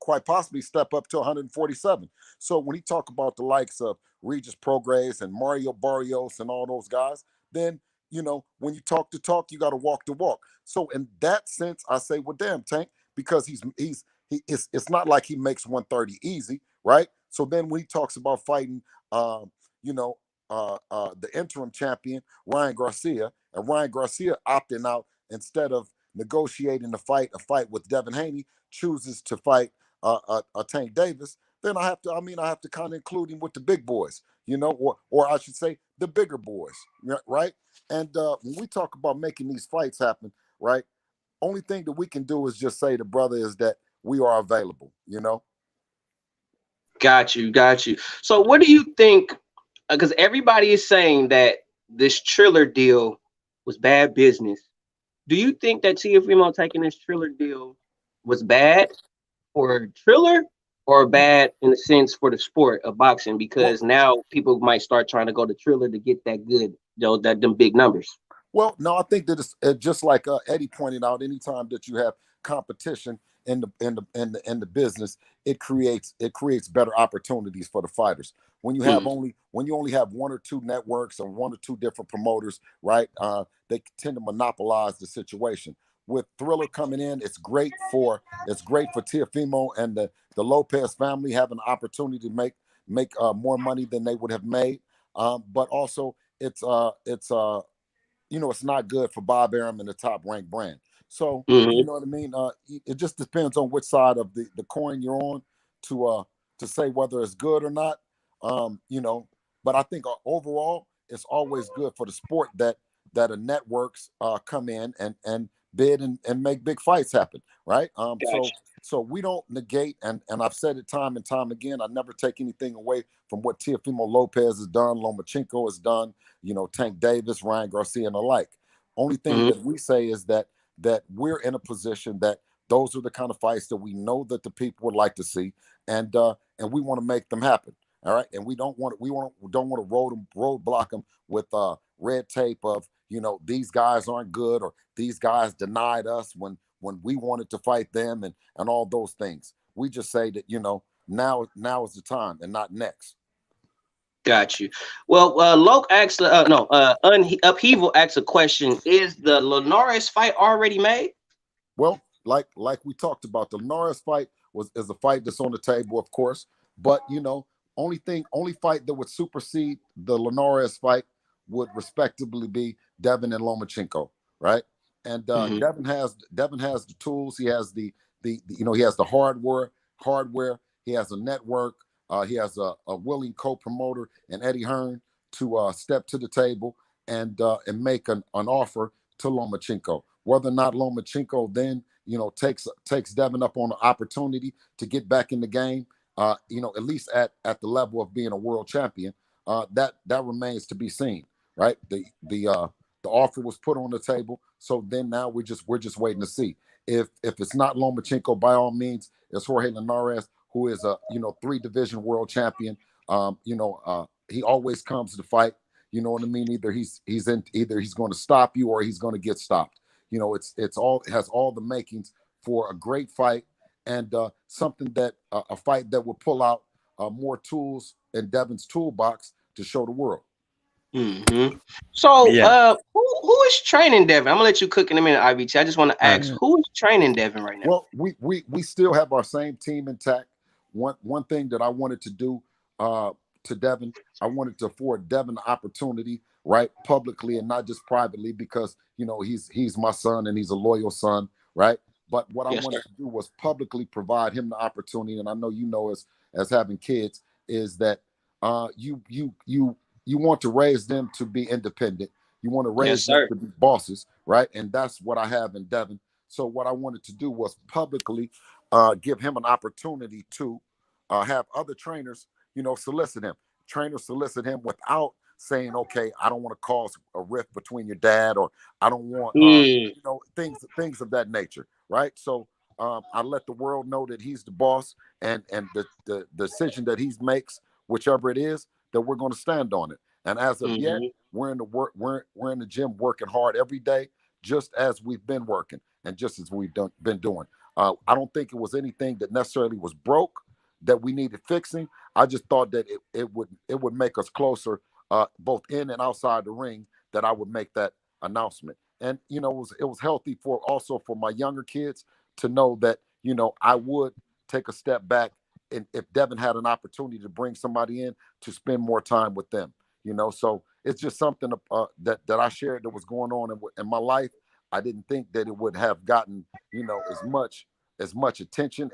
quite possibly step up to 147. So when he talk about the likes of Regis Progress and Mario Barrios and all those guys, then when you talk the talk, you got to walk the walk. So in that sense, I say, well, damn, Tank, because it's not like he makes 130 easy, right? So then when he talks about fighting, you know, the interim champion Ryan Garcia, and Ryan Garcia opting out instead of negotiating a fight with Devin Haney, chooses to fight Tank Davis. Then I have to kind of include him with the big boys, or I should say the bigger boys, right? And when we talk about making these fights happen, right? Only thing that we can do is just say to brother is that we are available. Got you, got you. So what do you think? Because everybody is saying that this Triller deal was bad business. Do you think that Teofimo taking this Triller deal was bad for Triller or bad in the sense for the sport of boxing? Well, Because now people might start trying to go to Triller to get that good, that them big numbers. Well, no, I think that it's just like Eddie pointed out. Anytime that you have competition in the business, it creates better opportunities for the fighters. Mm, When you only have one or two networks and one or two different promoters, right? They tend to monopolize the situation. With Thriller coming in, it's great for Tiafimo and the Lopez family having an opportunity to make more money than they would have made. But also it's not good for Bob Arum and the top ranked brand. So you hmm. know what I mean. It just depends on which side of the coin you're on to say whether it's good or not. Um, you know, but I think overall it's always good for the sport that a networks come in and bid and make big fights happen, right? So Gotcha. so we don't negate, and I've said it time and time again. I never take anything away from what Teofimo Lopez has done, Lomachenko has done, Tank Davis, Ryan Garcia, and the like. Only thing Hmm. that we say is that we're in a position that those are the kind of fights that we know that the people would like to see, and we want to make them happen. All right, and don't want to roadblock them with red tape of these guys aren't good or these guys denied us when we wanted to fight them and all those things. We just say that now is the time and not next. Got you. Well, Loke asked, no, Upheaval asked a question. Is the Linares fight already made? Well, like we talked about, the Norris fight is a fight that's on the table, of course. But only fight that would supersede the Linares fight would respectively be Devin and Lomachenko, right? And Hmm. Devin has the tools. He has he has the hardware. He has a network. He has a willing co-promoter and Eddie Hearn to step to the table and make an offer to Lomachenko. Whether or not Lomachenko then takes Devin up on the opportunity to get back in the game, at least at the level of being a world champion, that remains to be seen, right? The offer was put on the table, so then now we're just waiting to see if it's not Lomachenko. By all means, it's Jorge Linares, who is a 3 division world champion. He always comes to fight. You know what I mean? Either he's going to stop you or he's going to get stopped. It has all the makings for a great fight, and something that a fight that will pull out more tools in Devin's toolbox to show the world. So, Yeah. who is training Devin? I'm gonna let you cook in a minute, IBT. I just want to All right. ask, who is training Devin right now? Well, we still have our same team intact. One thing that I wanted to do to Devin, I wanted to afford Devin the opportunity, right, publicly and not just privately, because he's my son and he's a loyal son, right? But what I Yes, wanted sir. to do was publicly provide him the opportunity, and I know as having kids, is that you want to raise them to be independent. You want to Yes, raise them sir. to be bosses, right? And that's what I have in Devin. So what I wanted to do was publicly give him an opportunity to have other trainers, solicit him. Trainers solicit him without saying, "Okay, I don't want to cause a rift between your dad," or "I don't want," Mm, things of that nature, right? So I let the world know that he's the boss, and the decision that he makes, whichever it is, that we're going to stand on it. And as of yet, hmm we're in the work. We're in the gym working hard every day, just as we've been working and just as we've been doing. I don't think it was anything that necessarily was broke that we needed fixing. I just thought that it would make us closer, both in and outside the ring, that I would make that announcement. And it was healthy for my younger kids to know that I would take a step back, and if Devin had an opportunity to bring somebody in, to spend more time with them. So it's just something that I shared that was going on in my life. I didn't think that it would have gotten as much attention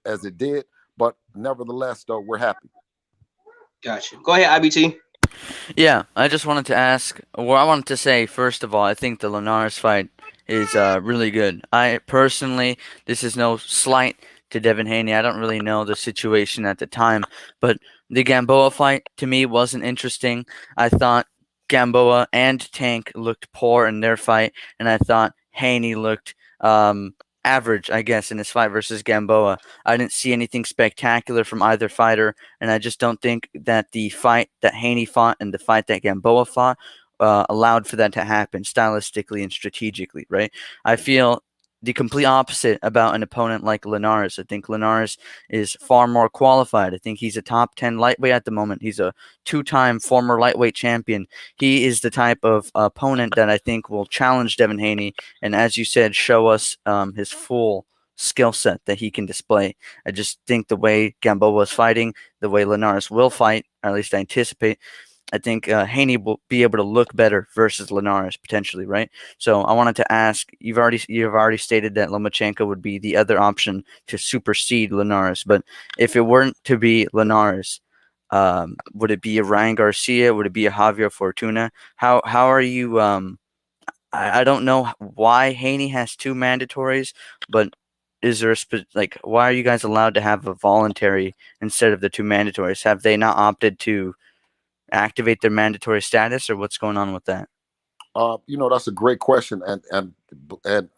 as it did, but nevertheless, though, we're happy. Gotcha. Go ahead, IBT. Yeah, I just wanted to ask. Well, I wanted to say first of all, I think the Linares fight is really good. I personally, this is no slight to Devin Haney. I don't really know the situation at the time, but the Gamboa fight to me wasn't interesting. I thought Gamboa and Tank looked poor in their fight, and I thought Haney looked average, I guess, in his fight versus Gamboa. I didn't see anything spectacular from either fighter, and I just don't think that the fight that Haney fought and the fight that Gamboa fought allowed for that to happen stylistically and strategically, right? I feel the complete opposite about an opponent like Linares. I think Linares is far more qualified. I think he's a top 10 lightweight at the moment. He's a two-time former lightweight champion. He is the type of opponent that I think will challenge Devin Haney and, as you said, show us his full skill set that he can display. I just think the way Gamboa is fighting, the way Linares will fight, or at least I anticipate, I think Haney will be able to look better versus Linares potentially, right? So I wanted to ask, you've already stated that Lomachenko would be the other option to supersede Linares, but if it weren't to be Linares, would it be a Ryan Garcia? Would it be a Javier Fortuna? How are you? I don't know why Haney has two mandatories, but is there why are you guys allowed to have a voluntary instead of the two mandatories? Have they not opted to activate their mandatory status, or what's going on with that? That's a great question, and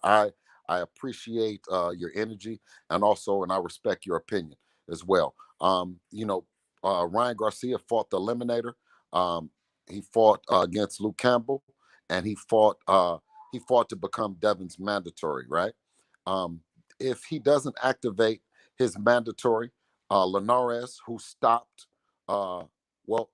I appreciate your energy, and I respect your opinion as well. Ryan Garcia fought the Eliminator. He fought against Luke Campbell, and he fought to become Devin's mandatory. Right? If he doesn't activate his mandatory, Linares, who stopped, well,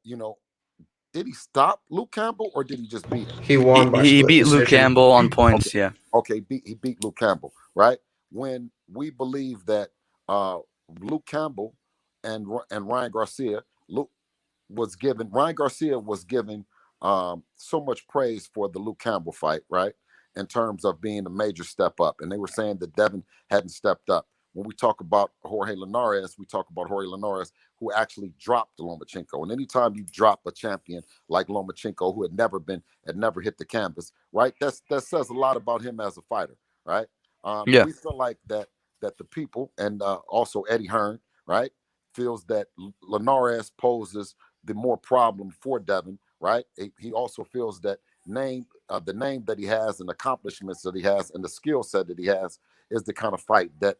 did he stop Luke Campbell or did he just beat him? He He, won by he split beat Luke decision. Campbell on Okay, points. Yeah. okay, he beat Luke Campbell, right? When we believe that uh, Luke Campbell and Ryan Garcia, Ryan Garcia was given so much praise for the Luke Campbell fight, right? In terms of being a major step up, and they were saying that Devin hadn't stepped up. When we talk about Jorge Linares, we talk about Jorge Linares, who actually dropped Lomachenko. And anytime you drop a champion like Lomachenko, who had never hit the canvas, right? That says a lot about him as a fighter, right? Yeah. We feel like that the people, and also Eddie Hearn, right, feels that Linares poses the more problem for Devin, right? He also feels that the name that he has, and accomplishments that he has, and the skill set that he has is the kind of fight that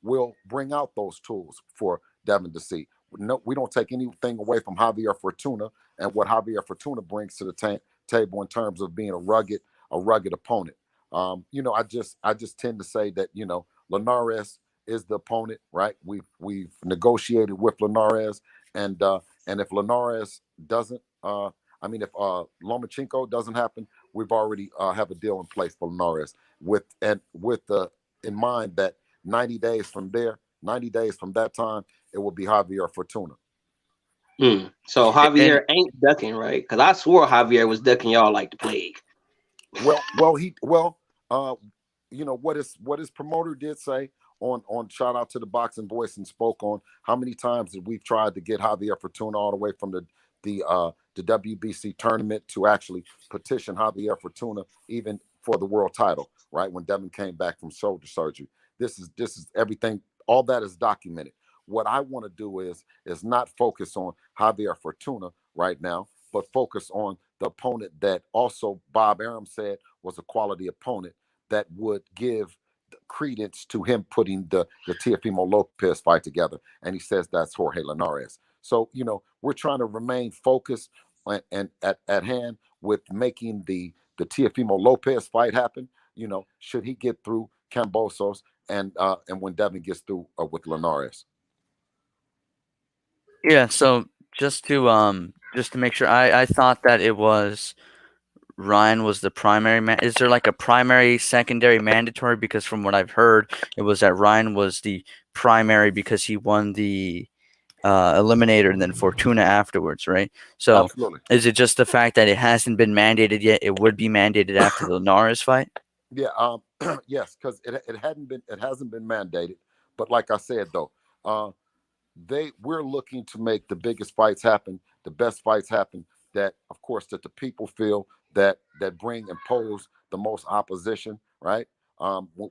will bring out those tools for Devin to see. No, we don't take anything away from Javier Fortuna and what Javier Fortuna brings to the table in terms of being a rugged opponent. I just tend to say that Linares is the opponent, right? We've negotiated with Linares, and if Linares doesn't, if Lomachenko doesn't happen, we've already have a deal in place for Linares with the in mind that 90 days from there, 90 days from that time, it will be Javier Fortuna. So And Javier ain't ducking, right? Because I swore Javier was ducking y'all like the plague. Uh, what his promoter did say on shout out to the Boxing Voice and spoke on how many times that we've tried to get Javier Fortuna all the way from the WBC tournament to actually petition Javier Fortuna even for the world title, right? When Devin came back from shoulder surgery. This is everything, all that is documented. What I want to do is not focus on Javier Fortuna right now, but focus on the opponent that also Bob Arum said was a quality opponent that would give credence to him putting the Teofimo Lopez fight together. And he says that's Jorge Linares. So, we're trying to remain focused and at hand with making the Teofimo Lopez fight happen. Should he get through Cambosos and when Devin gets through with Linares. yeah, so just to make sure, I thought that it was Ryan was the primary man. Is there like a primary, secondary, mandatory? Because from what I've heard, it was that Ryan was the primary because he won the eliminator and then Fortuna afterwards, right? So Absolutely. is it just the fact that it hasn't been mandated yet? It would be mandated after the Linares fight. Yeah. Yes, because it hasn't been mandated. But like I said though, we're looking to make the biggest fights happen, the best fights happen, that of course that the people feel that bring and pose the most opposition, right?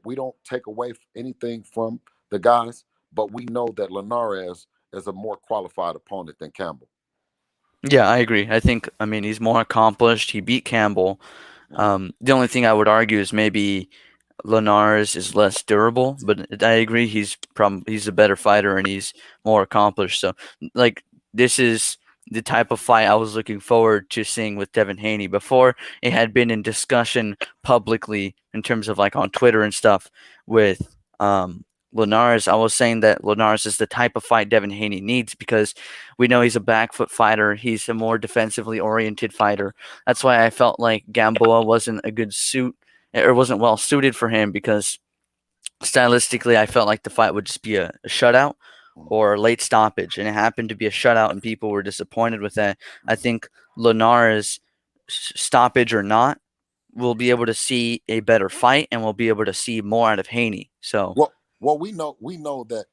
We don't take away anything from the guys, but we know that Linares is a more qualified opponent than Campbell. Yeah, I agree. I mean, he's more accomplished. He beat Campbell. The only thing I would argue is maybe Linares is less durable, but I agree he's a better fighter and he's more accomplished. So like this is the type of fight I was looking forward to seeing with Devin Haney. Before it had been in discussion publicly in terms of like on Twitter and stuff with Linares. I was saying that Linares is the type of fight Devin Haney needs because we know he's a back foot fighter. He's a more defensively oriented fighter. That's why I felt like Gamboa wasn't a good suit or wasn't well suited for him because stylistically I felt like the fight would just be a shutout or a late stoppage, and it happened to be a shutout, and people were disappointed with that. I think Linares, stoppage or not, we'll be able to see a better fight, and we'll be able to see more out of Haney. So, we know the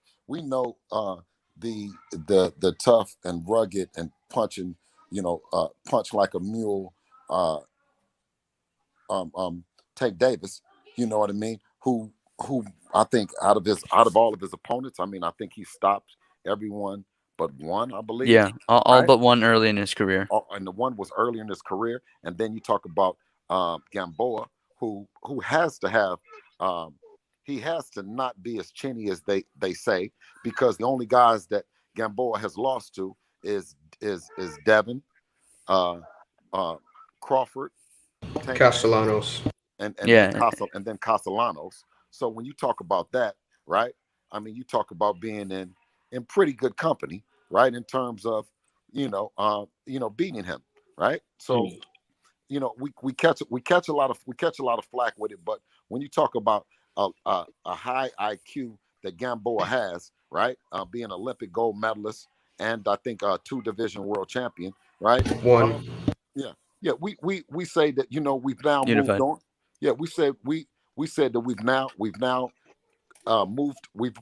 tough and rugged and punching, punch like a mule, Tank Davis, you know what I mean? Who I think out of all of his opponents, I mean, I think he stopped everyone but one, I believe. yeah, all right? but one early in his career. And the one was early in his career. And then you talk about Gamboa, who has to have he has to not be as chinny as they say, because the only guys that Gamboa has lost to is Devin, Crawford, Tank, Castellanos. and Yeah, then Castellanos. So when you talk about that, right? I mean, you talk about being in pretty good company, right? In terms of beating him, right? So we catch a lot of flack with it, but when you talk about a high IQ that Gamboa has, right? Being Olympic gold medalist and I think 2 division world champion, right? One. Yeah. We say that we've now moved unified. on. Yeah, we said that we've now we've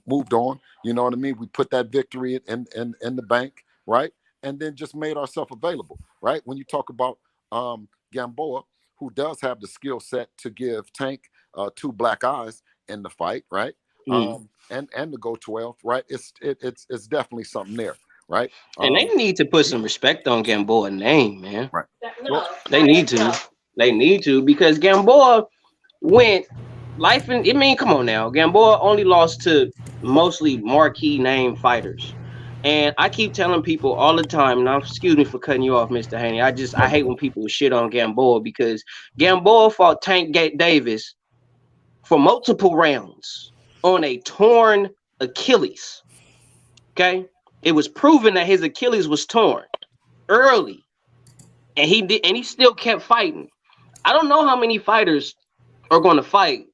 moved on. You know what I mean? We put that victory in the bank, right? And then just made ourselves available, right? When you talk about Gamboa, who does have the skill set to give Tank 2 black eyes in the fight, right? And to go 12, right? It's definitely something there, right? And they need to put some respect on Gamboa's name, man. Right. Well, they need to. They need to, because Gamboa went life and I mean, come on now. Gamboa only lost to mostly marquee name fighters. And I keep telling people all the time, now excuse me for cutting you off, Mr. Haney. I hate when people shit on Gamboa, because Gamboa fought Tank Davis for multiple rounds on a torn Achilles. Okay, it was proven that his Achilles was torn early, and he still kept fighting. I don't know how many fighters are going to fight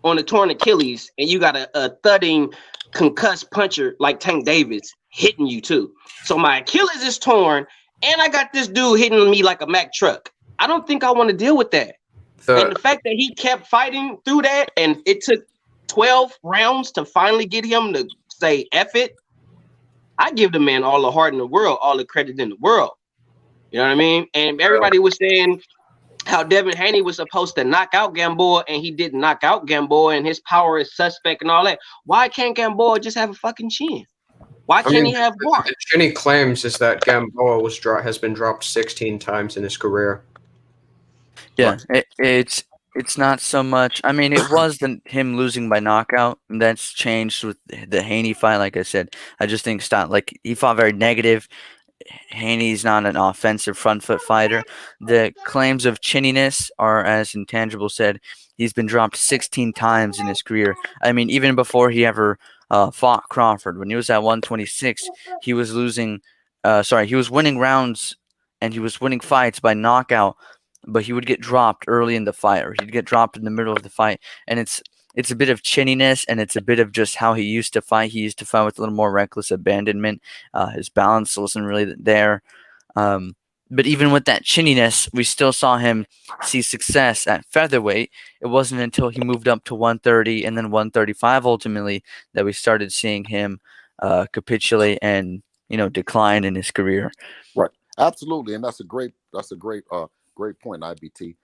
on a torn Achilles, and you got a thudding, concussed puncher like Tank Davis hitting you too. So my Achilles is torn, and I got this dude hitting me like a Mack truck. I don't think I want to deal with that. And the fact that he kept fighting through that, and it took 12 rounds to finally get him to say F it, I give the man all the heart in the world, all the credit in the world. You know what I mean? And everybody was saying how Devin Haney was supposed to knock out Gamboa, and he didn't knock out Gamboa, and his power is suspect and all that. Why can't Gamboa just have a fucking chin? Why I can't mean, he have heart? the chin he claims is that Gamboa has been dropped 16 times in his career. Yeah, it's not so much. I mean, it was him losing by knockout. And that's changed with the Haney fight. Like I said, I just think he fought very negative. Haney's not an offensive front foot fighter. The claims of chinniness are, as Intangible said, he's been dropped 16 times in his career. I mean, even before he ever fought Crawford, when he was at 126, he was losing. He was winning rounds and he was winning fights by knockout, but he would get dropped early in the fight, or he'd get dropped in the middle of the fight, and it's a bit of chinniness, and it's a bit of just how he used to fight. He used to fight with a little more reckless abandonment. His balance wasn't really there. But even with that chinniness, we still saw him see success at featherweight. It wasn't until he moved up to 130 and then 135 ultimately that we started seeing him capitulate and decline in his career. Right. Absolutely. And that's a great great point, IBT.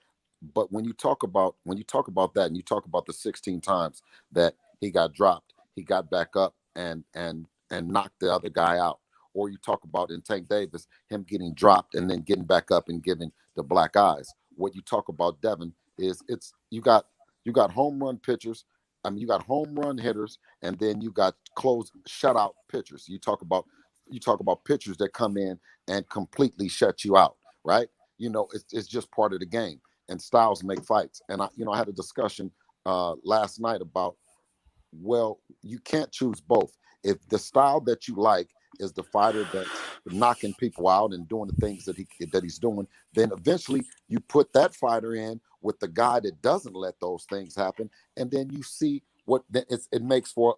But when you talk about that, and you talk about the 16 times that he got dropped, he got back up and knocked the other guy out. Or you talk about in Tank Davis, him getting dropped and then getting back up and giving the black eyes. What you talk about Devin is you got home run pitchers. I mean, you got home run hitters, and then you got close shutout pitchers. You talk about pitchers that come in and completely shut you out, right? It's just part of the game, and styles make fights. And I had a discussion last night about, well, you can't choose both. If the style that you like is the fighter that's knocking people out and doing the things that he's doing, then eventually you put that fighter in with the guy that doesn't let those things happen, and then you see what it makes for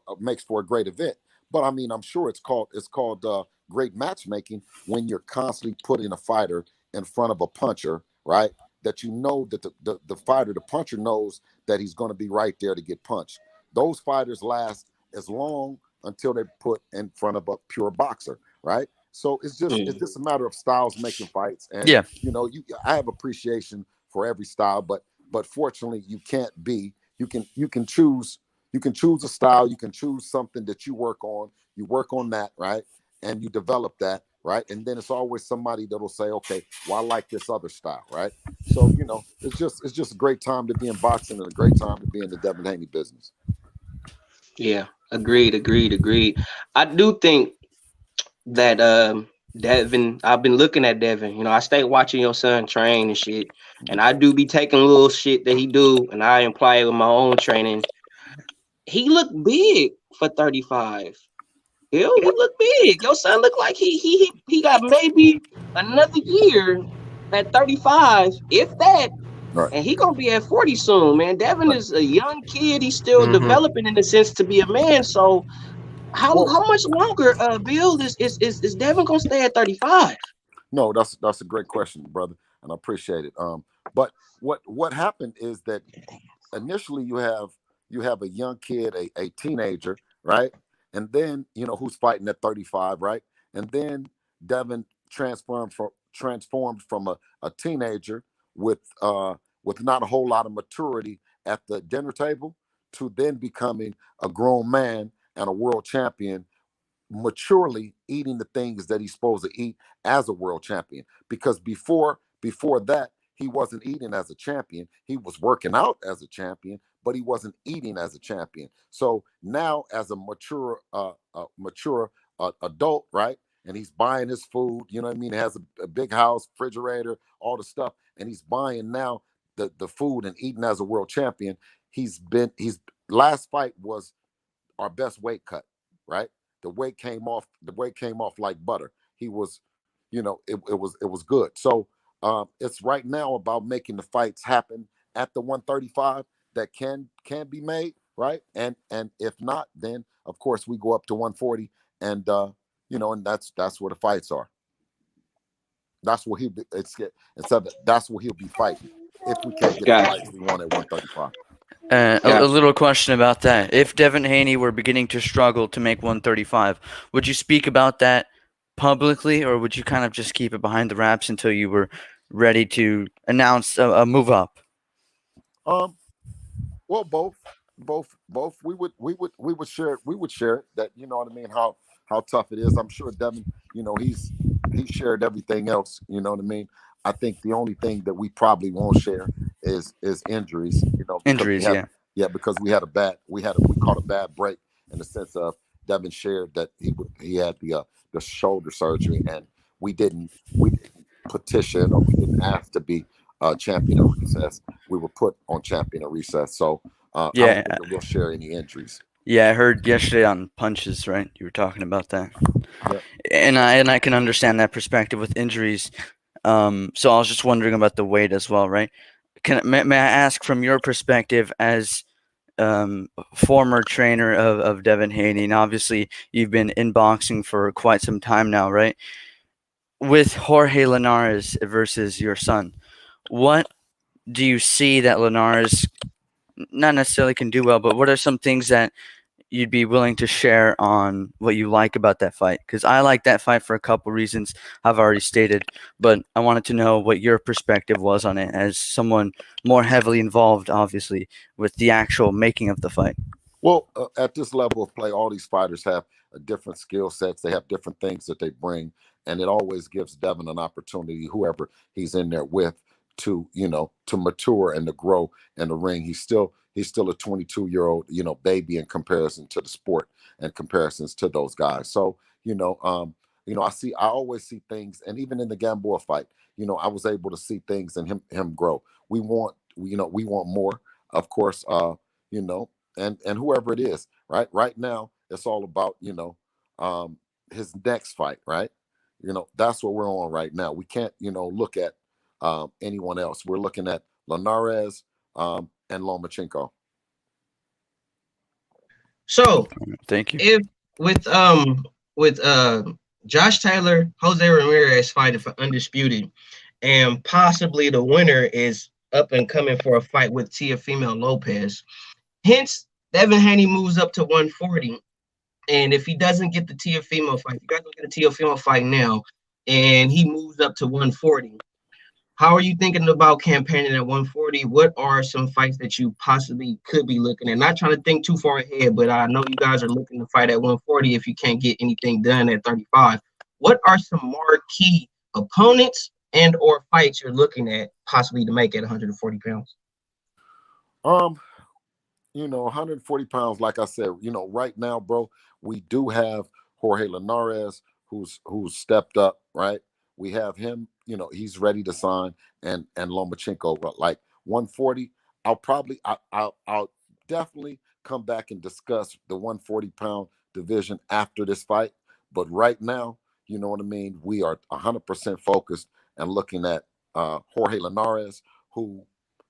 a great event. But I mean, I'm sure it's called great matchmaking when you're constantly putting a fighter in front of a puncher, right? That you know that the puncher knows that he's going to be right there to get punched. Those fighters last as long until they're put in front of a pure boxer, right? So it's just a matter of styles making fights. And Yeah. I have appreciation for every style, but fortunately you can't be. You can choose a style, you can choose something that you work on that, right? And you develop that, right? And then it's always somebody that'll say, okay, well, I like this other style, right? So, it's just a great time to be in boxing and a great time to be in the Devin Haney business. Yeah, agreed. I do think that Devin, I've been looking at Devin. I stay watching your son train and shit, and I do be taking little shit that he do, and I apply it with my own training. He looked big for 35. He looked big. Your son looked like he got maybe another year at 35, if that, Right. and he gonna be at 40 soon, man. Devin Right. is a young kid. He's still Mhm. developing in the sense to be a man. So how Well, much longer, Bill, is Devin gonna stay at 35? No, that's a great question, brother, and I appreciate it. But what happened is that initially you have a young kid, a teenager, right? And then who's fighting at 35, right? And then Devin transformed from a teenager with not a whole lot of maturity at the dinner table to then becoming a grown man and a world champion, maturely eating the things that he's supposed to eat as a world champion. Because before that, he wasn't eating as a champion. He was working out as a champion, but he wasn't eating as a champion. So now, as a mature adult, right? And he's buying his food. You know what I mean? He has a big house, refrigerator, all the stuff, and he's buying now the food and eating as a world champion. His last fight was our best weight cut, right? The weight came off. The weight came off like butter. He was, it was good. So it's right now about making the fights happen at the 135 that can be made, right? And if not, then of course we go up to 140, and and that's where the fights are. That's where that's where he'll be fighting if we can't get the Gotcha. fights we want at 135. A Gotcha. little question about that. If Devin Haney were beginning to struggle to make 135, would you speak about that publicly, or would you kind of just keep it behind the wraps until you were ready to announce a move up? Um, well, both. We would share it. That you know what I mean. How tough it is. I'm sure Devin. He shared everything else. You know what I mean. I think the only thing that we probably won't share is injuries. Because we Injuries, had yeah. because we caught a bad break in the sense of Devin shared that he had the shoulder surgery, and we didn't petition, or we didn't ask to be champion of recess. We were put on champion of recess. So I don't Yeah, think that we'll share any injuries. yeah, I heard yesterday on Punches, right? You were talking about that. Yeah. And I can understand that perspective with injuries. So I was just wondering about the weight as well, right? May I ask from your perspective as former trainer of Devin Haney, and obviously you've been in boxing for quite some time now, right? With Jorge Linares versus your son, what do you see that Linares not necessarily can do well, but what are some things that you'd be willing to share on what you like about that fight? Because I like that fight for a couple reasons I've already stated, but I wanted to know what your perspective was on it as someone more heavily involved, obviously, with the actual making of the fight. Well, at this level of play, all these fighters have different skill sets. They have different things that they bring, and it always gives Devin an opportunity, whoever he's in there with, to mature and to grow in the ring. He's still a 22-year-old, baby in comparison to the sport and comparisons to those guys. So I always see things, and even in the Gamboa fight, I was able to see things in him grow. We want more, of course. You know, and whoever it is, right? Right now, it's all about um, his next fight, right? That's what we're on right now. We can't look at anyone else. We're looking at Linares and Lomachenko. So Thank you. if with Josh Taylor, Jose Ramirez fighting for undisputed, and possibly the winner is up and coming for a fight with Teofimo Lopez. Hence, Devin Haney moves up to 140. And if he doesn't get the Teofimo fight, if you guys don't get a Teofimo fight now, and he moves up to 140, how are you thinking about campaigning at 140? What are some fights that you possibly could be looking at? Not trying to think too far ahead, but I know you guys are looking to fight at 140 if you can't get anything done at 35. What are some marquee opponents and or fights you're looking at possibly to make at 140 pounds? Um, 140 pounds, like I said, right now, bro, we do have Jorge Linares who's stepped up, right? We have him, he's ready to sign, and Lomachenko, but like 140, I'll definitely come back and discuss the 140-pound division after this fight. But right now, you know what I mean, we are 100% focused and looking at Jorge Linares, who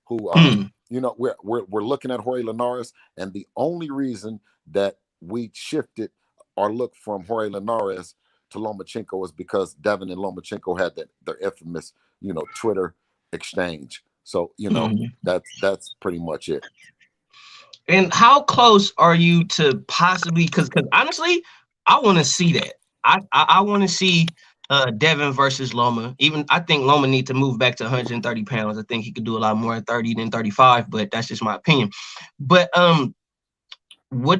we're looking at Jorge Linares, and the only reason that we shifted our look from Jorge Linares to Lomachenko is because Devin and Lomachenko had their infamous, Twitter exchange. So that's pretty much it. And how close are you to possibly? Because honestly, I want to see that. I want to see Devin versus Loma. Even I think Loma need to move back to 130 pounds. I think he could do a lot more at 30 than 35, but that's just my opinion. But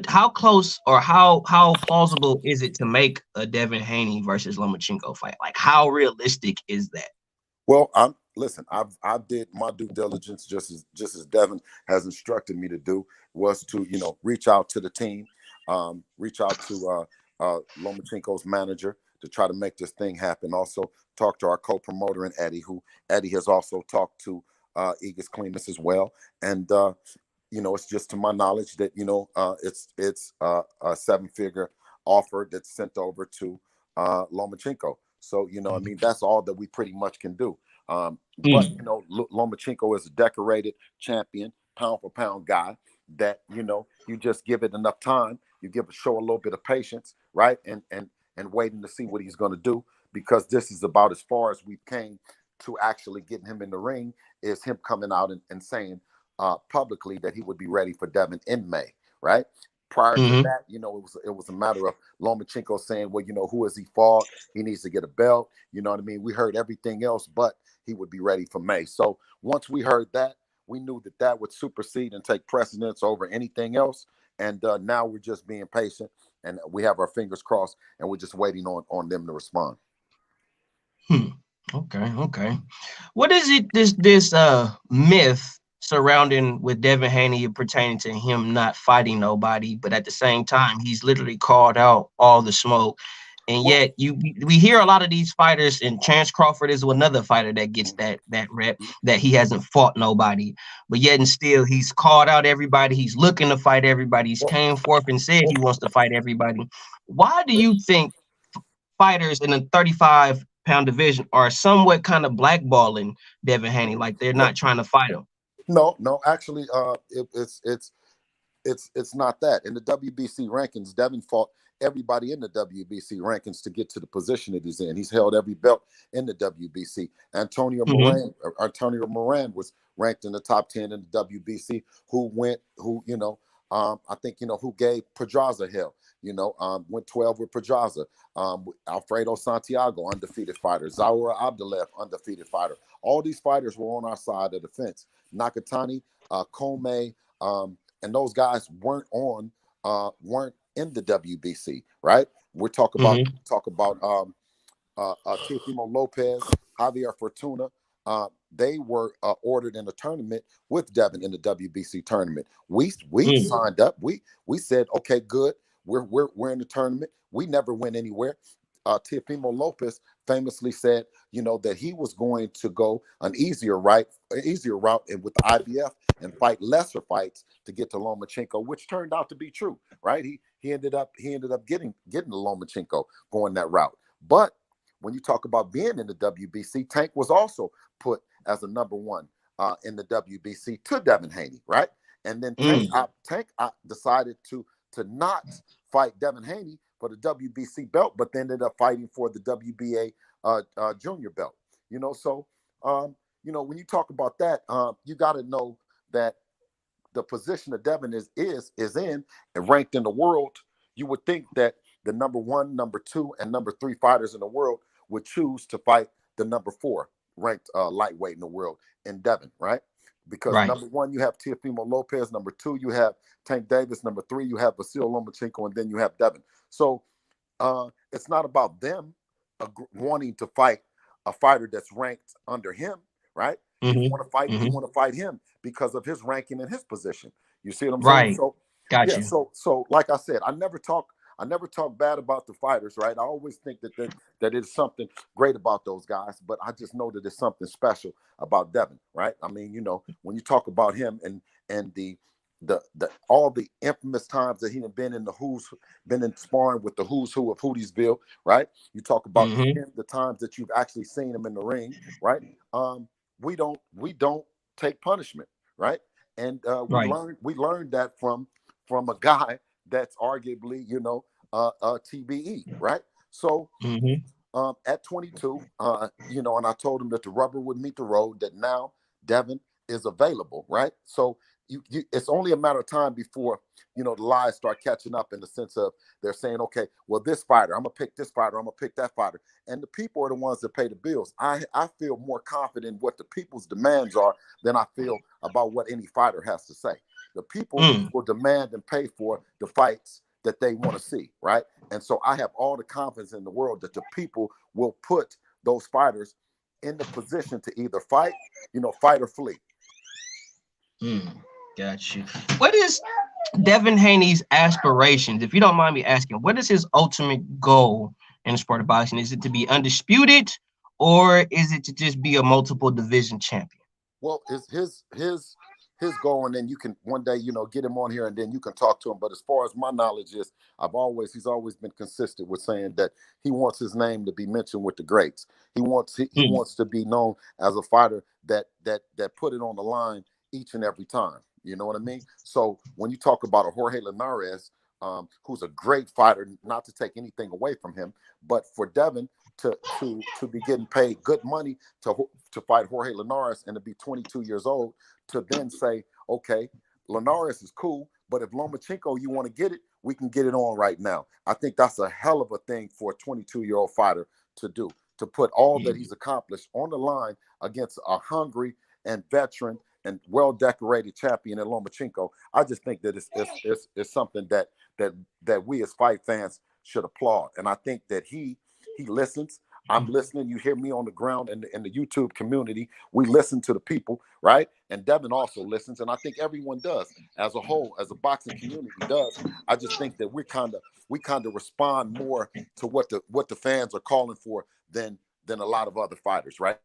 how close or how plausible is it to make a Devin Haney versus Lomachenko fight? Like, how realistic is that? Well, listen. I did my due diligence just as Devin has instructed me to do, was to reach out to the team, reach out to Lomachenko's manager to try to make this thing happen. Also, talk to our co-promoter and Eddie, who Eddie has also talked to Aegis Clemus as well, and it's just to my knowledge that it's a 7-figure offer that's sent over to Lomachenko. So I mean, that's all that we pretty much can do. But Lomachenko is a decorated champion, pound for pound guy. That you just give it enough time, you show a little bit of patience, right, and waiting to see what he's going to do, because this is about as far as we came to actually getting him in the ring, is him coming out and saying publicly that he would be ready for Devin in May, right? Prior to that, it was a matter of Lomachenko saying, well, who has he fought? He needs to get a belt. You know what I mean? We heard everything else, but he would be ready for May. So once we heard that, we knew that would supersede and take precedence over anything else. And now we're just being patient, and we have our fingers crossed, and we're just waiting on them to respond. Okay. What is it, this myth surrounding with Devin Haney pertaining to him not fighting nobody, but at the same time he's literally called out all the smoke, and yet we hear a lot of these fighters, and Chance Crawford is another fighter that gets that rep, that he hasn't fought nobody, but yet and still he's called out everybody, he's looking to fight everybody, he's came forth and said he wants to fight everybody. Why do you think fighters in the 35-pound division are somewhat kind of blackballing Devin Haney, like they're not trying to fight him? No, actually, it's not that. In the WBC rankings, Devin fought everybody in the WBC rankings to get to the position that he's in. He's held every belt in the WBC. Antonio Moran was ranked in the top 10 in the WBC. I think who gave Pedraza hell. Went 12 with Pedraza. Alfredo Santiago, undefeated fighter. Zaura Abdullaev, undefeated fighter. All these fighters were on our side of the fence. Nakatani, Kome, and those guys weren't in the WBC, right? We're talking about Teofimo Lopez, Javier Fortuna. They were ordered in a tournament with Devin in the WBC tournament. We signed up. We said, okay, good. We're in the tournament. We never went anywhere. Teofimo Lopez famously said, that he was going to go an easier route and with the IBF and fight lesser fights to get to Lomachenko, which turned out to be true, right? He ended up getting to Lomachenko going that route. But when you talk about being in the WBC, Tank was also put as a number one in the WBC to Devin Haney, right? And then Tank decided to not fight Devin Haney for the WBC belt, but then ended up fighting for the WBA junior belt. So when you talk about that, you got to know that the position that Devin is in and ranked in the world. You would think that the number 1, number 2, and number 3 fighters in the world would choose to fight the number 4 ranked lightweight in the world in Devin, right? Because number 1, you have Teofimo Lopez. Number 2, you have Tank Davis. Number 3, you have Vasil Lomachenko, and then you have Devin. So it's not about them wanting to fight a fighter that's ranked under him, right? You want to fight him because of his ranking and his position. You see what I'm saying? So Gotcha. So like I said, I never talk bad about the fighters, right? I always think that it's something great about those guys, but I just know that there's something special about Devin, right? I mean, when you talk about him and the all the infamous times that he had been in sparring with the who's who of Hoodiesville, right? You talk about the times that you've actually seen him in the ring, right? We don't take punishment, right? And we learned that from a guy that's arguably, TBE, right? So at 22, and I told him that the rubber would meet the road, that now Devin is available, right? So it's only a matter of time before, the lies start catching up, in the sense of they're saying, okay, well, this fighter, I'm going to pick this fighter, I'm going to pick that fighter. And the people are the ones that pay the bills. I feel more confident in what the people's demands are than I feel about what any fighter has to say. The people will demand and pay for the fights that they want to see, right? And so I have all the confidence in the world that the people will put those fighters in the position to either fight or flee. Got you. What is Devin Haney's aspirations? If you don't mind me asking, what is his ultimate goal in the sport of boxing? Is it to be undisputed, or is it to just be a multiple division champion? Well, his his goal, and then you can one day, get him on here, and then you can talk to him. But as far as my knowledge is, he's always been consistent with saying that he wants his name to be mentioned with the greats. He wants to be known as a fighter that put it on the line each and every time. You know what I mean? So when you talk about a Jorge Linares, who's a great fighter, not to take anything away from him, but for Devin to be getting paid good money to fight Jorge Linares and to be 22 years old, to then say, okay, Linares is cool, but if Lomachenko, you want to get it, we can get it on right now. I think that's a hell of a thing for a 22-year-old fighter to do, to put all that he's accomplished on the line against a hungry and veteran and well-decorated champion in Lomachenko. I just think that it's something that we as fight fans should applaud. And I think that he listens. I'm listening. You hear me on the ground in the YouTube community. We listen to the people, right? And Devin also listens, and I think everyone does as a whole, as a boxing community does. I just think that we kind of respond more to what the fans are calling for than a lot of other fighters, right?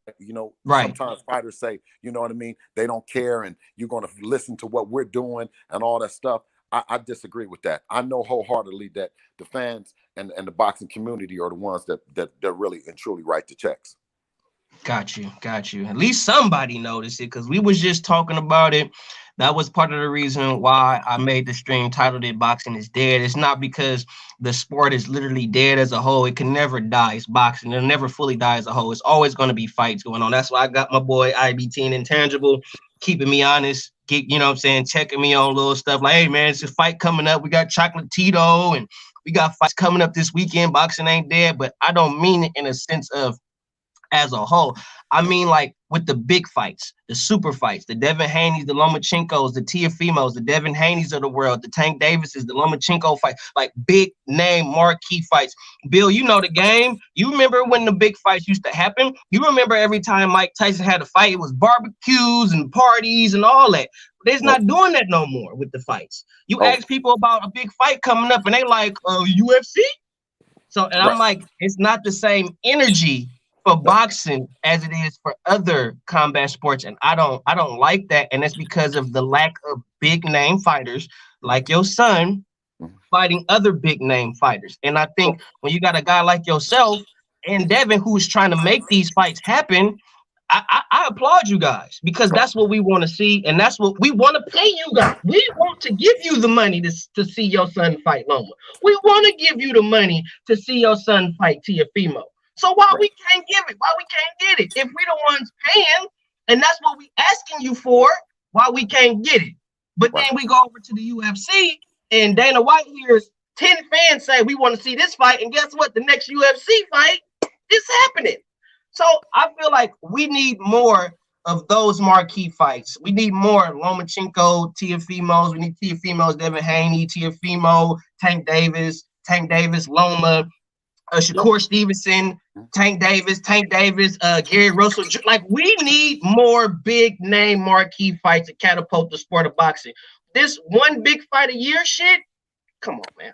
Right. Sometimes fighters say, you know what I mean, they don't care, and you're going to listen to what we're doing and all that stuff. I disagree with that. I know wholeheartedly that the fans and the boxing community are the ones that really and truly write the checks. Got you. At least somebody noticed it, because we was just talking about it. That was part of the reason why I made the stream titled it "Boxing is Dead." It's not because the sport is literally dead as a whole. It can never die. It's boxing. It'll never fully die as a whole. It's always going to be fights going on. That's why I got my boy IBT and Intangible keeping me honest, checking me on little stuff like, hey man, it's a fight coming up. We got Chocolate Tito and we got fights coming up this weekend. Boxing ain't dead, but I don't mean it in a sense of as a whole. I mean, like with the big fights, the super fights, the Devin Haney's, the Lomachenkos, the Teofimos, the Devin Haney's of the world, the Tank Davises, the Lomachenko fight, like big name marquee fights. Bill, you know the game. You remember when the big fights used to happen? You remember every time Mike Tyson had a fight, it was barbecues and parties and all that. They're not doing that no more with the fights. You ask people about a big fight coming up and they like, UFC? So, and I'm like, it's not the same energy for boxing as it is for other combat sports, and I don't like that, and that's because of the lack of big name fighters like your son fighting other big name fighters. And I think when you got a guy like yourself and Devin who's trying to make these fights happen, I applaud you guys, because that's what we want to see, and that's what we want to pay you guys. We want to give you the money to see your son fight Loma. We want to give you the money to see your son fight Teofimo. So why we can't give it? Why we can't get it? If we the ones paying, and that's what we asking you for, why we can't get it? But then we go over to the UFC, and Dana White hears 10 fans say we want to see this fight, and guess what? The next UFC fight is happening. So I feel like we need more of those marquee fights. We need more Lomachenko, Teofimos. We need Teofimos, Devin Haney, Teofimo, Tank Davis, Loma, Shakur Stevenson, Tank Davis, Gary Russell. Like, we need more big name marquee fights to catapult the sport of boxing. This one big fight a year shit, come on, man.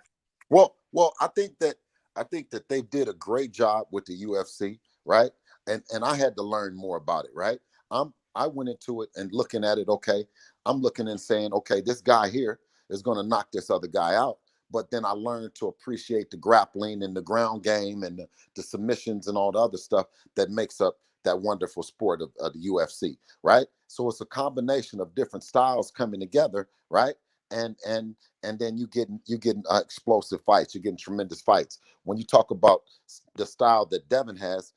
Well, I think that they did a great job with the UFC, right? And I had to learn more about it, right? I went into it and looking at it, okay, I'm looking and saying, okay, this guy here is going to knock this other guy out. But then I learned to appreciate the grappling and the ground game and the submissions and all the other stuff that makes up that wonderful sport of the UFC, right? So it's a combination of different styles coming together, right? And then you getting explosive fights. You're getting tremendous fights. When you talk about the style that Devin has,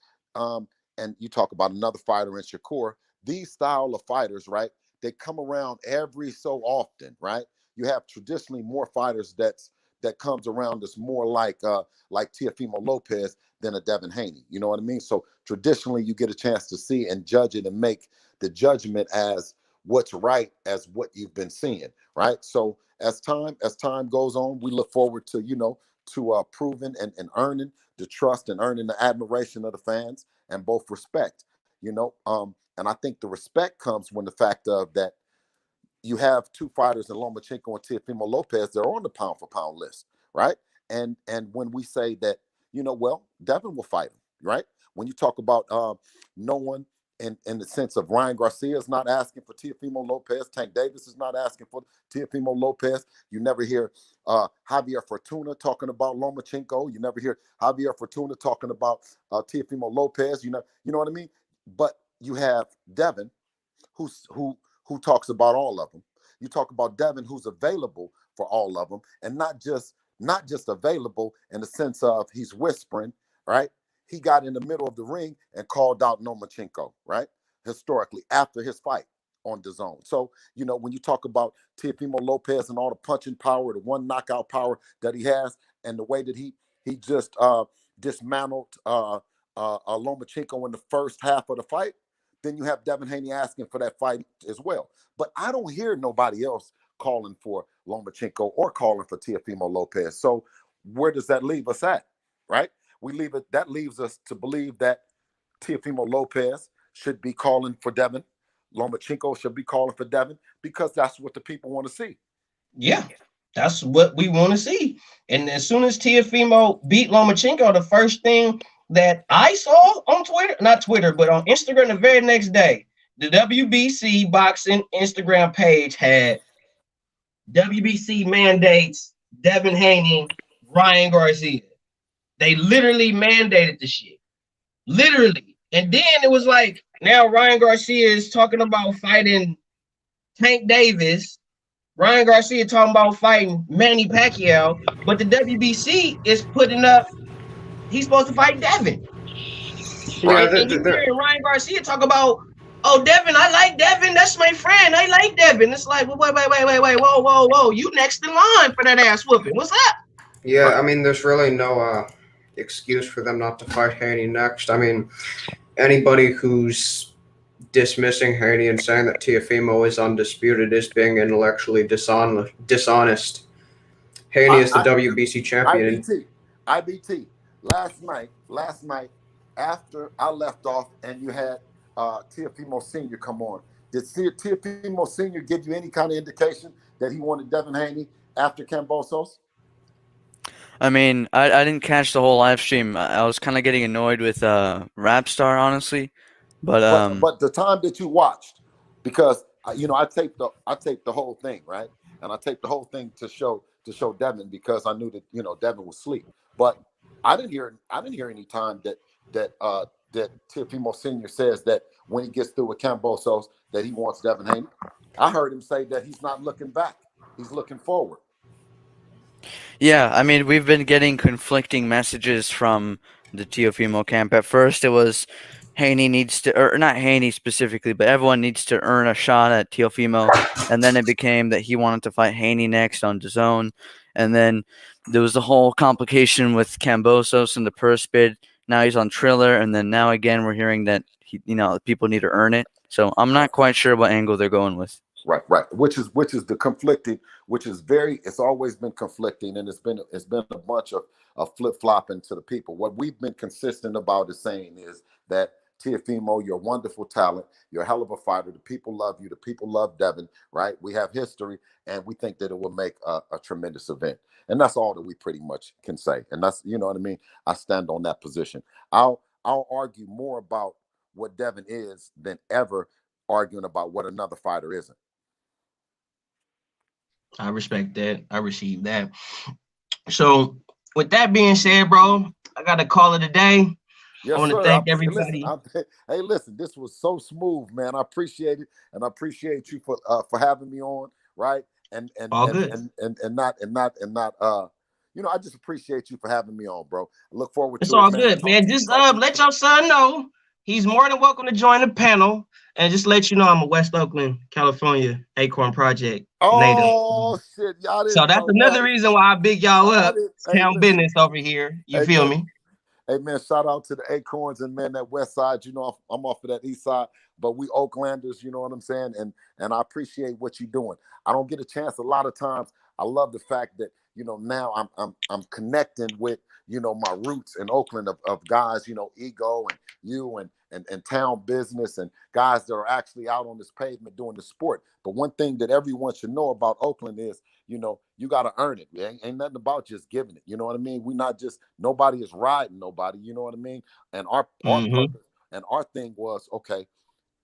and you talk about another fighter in Shakur, these style of fighters, right? They come around every so often, right? You have traditionally more fighters that comes around that's more like Teofimo Lopez than a Devin Haney. You know what I mean? So traditionally you get a chance to see and judge it and make the judgment as what's right as what you've been seeing, right? So as time goes on, we look forward to, proving and earning the trust and earning the admiration of the fans and both respect, and I think the respect comes when the fact of that you have two fighters in Lomachenko and Teofimo Lopez, they're on the pound for pound list, right? And when we say that, Devin will fight him, right? When you talk about knowing in the sense of Ryan Garcia is not asking for Teofimo Lopez. Tank Davis is not asking for Teofimo Lopez. You never hear Javier Fortuna talking about Lomachenko. You never hear Javier Fortuna talking about Teofimo Lopez. You know what I mean? But you have Devin, who talks about all of them. You talk about Devin, who's available for all of them, and not just available in the sense of he's whispering, right? He got in the middle of the ring and called out Lomachenko, right? Historically, after his fight on the zone. So, when you talk about Teofimo Lopez and all the punching power, the one knockout power that he has, and the way that he just dismantled Lomachenko in the first half of the fight, then you have Devin Haney asking for that fight as well. But I don't hear nobody else calling for Lomachenko or calling for Teofimo Lopez. So where does that leave us at, right? That leaves us to believe that Teofimo Lopez should be calling for Devin. Lomachenko should be calling for Devin because that's what the people want to see. Yeah, that's what we want to see. And as soon as Teofimo beat Lomachenko, the first thing that I saw on Twitter, not Twitter, but on Instagram the very next day, the WBC boxing Instagram page had WBC mandates Devin Haney, Ryan Garcia. They literally mandated the shit. Literally. And then it was like, now Ryan Garcia is talking about fighting Tank Davis. Ryan Garcia talking about fighting Manny Pacquiao. But the WBC is putting up, he's supposed to fight Devin. Yeah, And you hearing Ryan Garcia talk about, oh, Devin, I like Devin. That's my friend. I like Devin. It's like, well, wait. Whoa. You next in line for that ass whooping. What's up? yeah. I mean, there's really no excuse for them not to fight Haney next. I mean, anybody who's dismissing Haney and saying that Teofimo is undisputed is being intellectually dishonest. Haney is the WBC champion. IBT. Last night, after I left off and you had Teofimo Sr. come on, did Teofimo Sr. give you any kind of indication that he wanted Devin Haney after Kambosos? I mean, I didn't catch the whole live stream. I was kind of getting annoyed with Rapstar, honestly. But the time that you watched, because I taped the whole thing, right? And I taped the whole thing to show Devin because I knew that Devin was asleep. But I didn't hear any time that Teofimo Sr. says that when he gets through with Kambosos that he wants Devin Haney. I heard him say that he's not looking back; he's looking forward. Yeah, I mean, we've been getting conflicting messages from the Teofimo camp. At first, it was Haney needs to, or not Haney specifically, but everyone needs to earn a shot at Teofimo. And then it became that he wanted to fight Haney next on DAZN. And then there was the whole complication with Kambosos and the purse bid. Now he's on Triller. And then now again, we're hearing that people need to earn it. So I'm not quite sure what angle they're going with. Right. Which is the conflicting, it's always been conflicting, and it's been a bunch of flip flopping to the people. What we've been consistent about is saying is that Teofimo, you're a wonderful talent, you're a hell of a fighter. The people love you. The people love Devin. Right. We have history, and we think that it will make a tremendous event, and that's all that we pretty much can say. And that's what I mean. I stand on that position. I'll argue more about what Devin is than ever arguing about what another fighter isn't. I respect that. I received that. So, with that being said, bro, I got to call it a day. Yes, I want to thank everybody. Listen, this was so smooth, man. I appreciate it, and I appreciate you for having me on, right? And all good. And not I just appreciate you for having me on, bro. I look forward to it. It's all good, man. Just let your son know he's more than welcome to join the panel. And just let you know, I'm a West Oakland, California Acorn Project native. Oh shit, y'all didn't. So that's another reason why I big y'all up. Town business over here. You feel me? Hey man, shout out to the Acorns and man, that West Side. I'm off of that East Side, but we Oaklanders. You know what I'm saying? And I appreciate what you're doing. I don't get a chance a lot of times. I love the fact that now I'm connecting with my roots in Oakland of guys, Ego and you and town business and guys that are actually out on this pavement doing the sport. But one thing that everyone should know about Oakland is, you got to earn it. Ain't nothing about just giving it. You know what I mean? We not just, nobody is riding nobody. You know what I mean? And our purpose and our thing was, okay,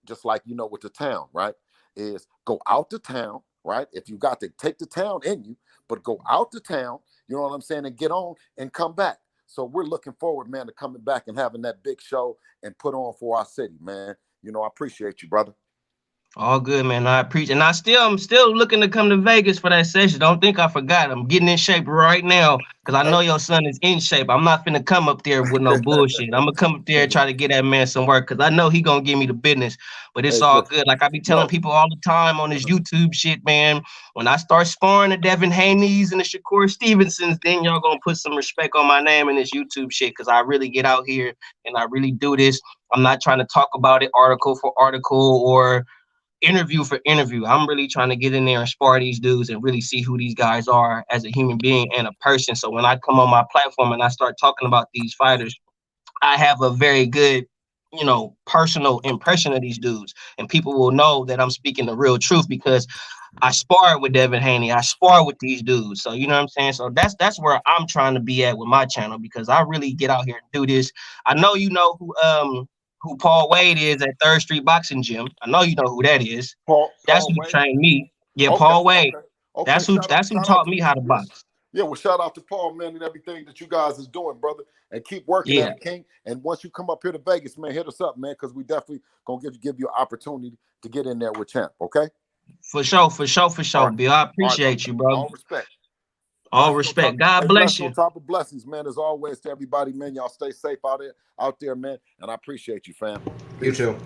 just like with the town, right? Is go out to town, right? If you got to take the town in you, but go out to town, you know what I'm saying, and get on and come back. So we're looking forward, man, to coming back and having that big show and put on for our city, man. I appreciate you, brother. All good, man. I appreciate, and I'm still looking to come to Vegas for that session. Don't think I forgot. I'm getting in shape right now because I know your son is in shape. I'm not finna come up there with no bullshit. I'm gonna come up there and try to get that man some work because I know he gonna give me the business. But it's Hey, all listen, good. Like I be telling people all the time on this YouTube shit, man. When I start sparring the Devin Haney's and the Shakur Stevensons, then y'all gonna put some respect on my name in this YouTube shit because I really get out here and I really do this. I'm not trying to talk about it article for article or interview for interview. I'm really trying to get in there and spar these dudes and really see who these guys are as a human being and a person. So when I come on my platform and I start talking about these fighters, I have a very good, personal impression of these dudes. And people will know that I'm speaking the real truth because I spar with Devin Haney. I spar with these dudes. So you know what I'm saying? So that's where I'm trying to be at with my channel because I really get out here and do this. I know you know who Paul Wade is at Third Street Boxing Gym. I know you know who that is. That's Paul who Wade. trained me. Yeah, Okay, Paul Wade. okay. That's who Shout out taught to me how to yes. box. Yeah, well, shout out to Paul, man, and everything that you guys is doing, brother. And keep working at Yeah, it, King. And once you come up here to Vegas, man, hit us up, man, because we definitely gonna give you an opportunity to get in there with Champ. Okay. for sure, All right. Bill. I All right, brother. appreciate you, bro. All respect. All respect. God bless Blessing on you. top of blessings, man. As always, to everybody, man. Y'all stay safe out there, man. And I appreciate you, fam. You too.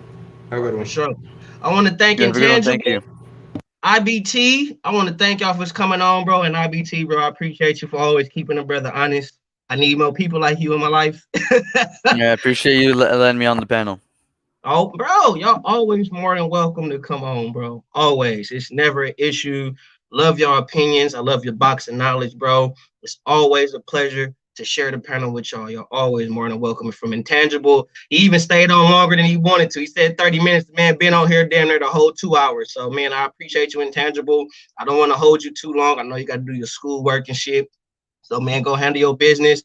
Have a good For one. sure. I want to thank You have a good one. Thank Intangible. you. IBT, I want to thank y'all for coming on, bro. And IBT, bro, I appreciate you for always keeping a brother honest. I need more people like you in my life. Yeah, I appreciate you letting me on the panel. Oh, bro, y'all always more than welcome to come on, bro. Always. It's never an issue. Love your opinions. I love your boxing knowledge, bro. It's always a pleasure to share the panel with y'all. You're always more than welcome. From Intangible, he even stayed on longer than he wanted to. He said 30 minutes. The man been on here damn near the whole 2 hours. So, man, I appreciate you, Intangible. I don't want to hold you too long. I know you got to do your schoolwork and shit. So, man, go handle your business.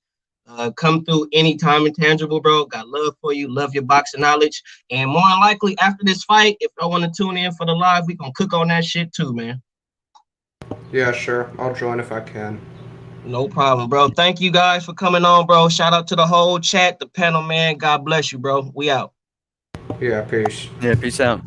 Come through anytime, Intangible, bro. Got love for you. Love your boxing knowledge. And more than likely, after this fight, if I want to tune in for the live, we gonna cook on that shit too, man. Yeah, sure. I'll join if I can. No problem, bro. Thank you guys for coming on, bro. Shout out to the whole chat, the panel, man. God bless you, bro. We out. Yeah, peace. Yeah, peace out.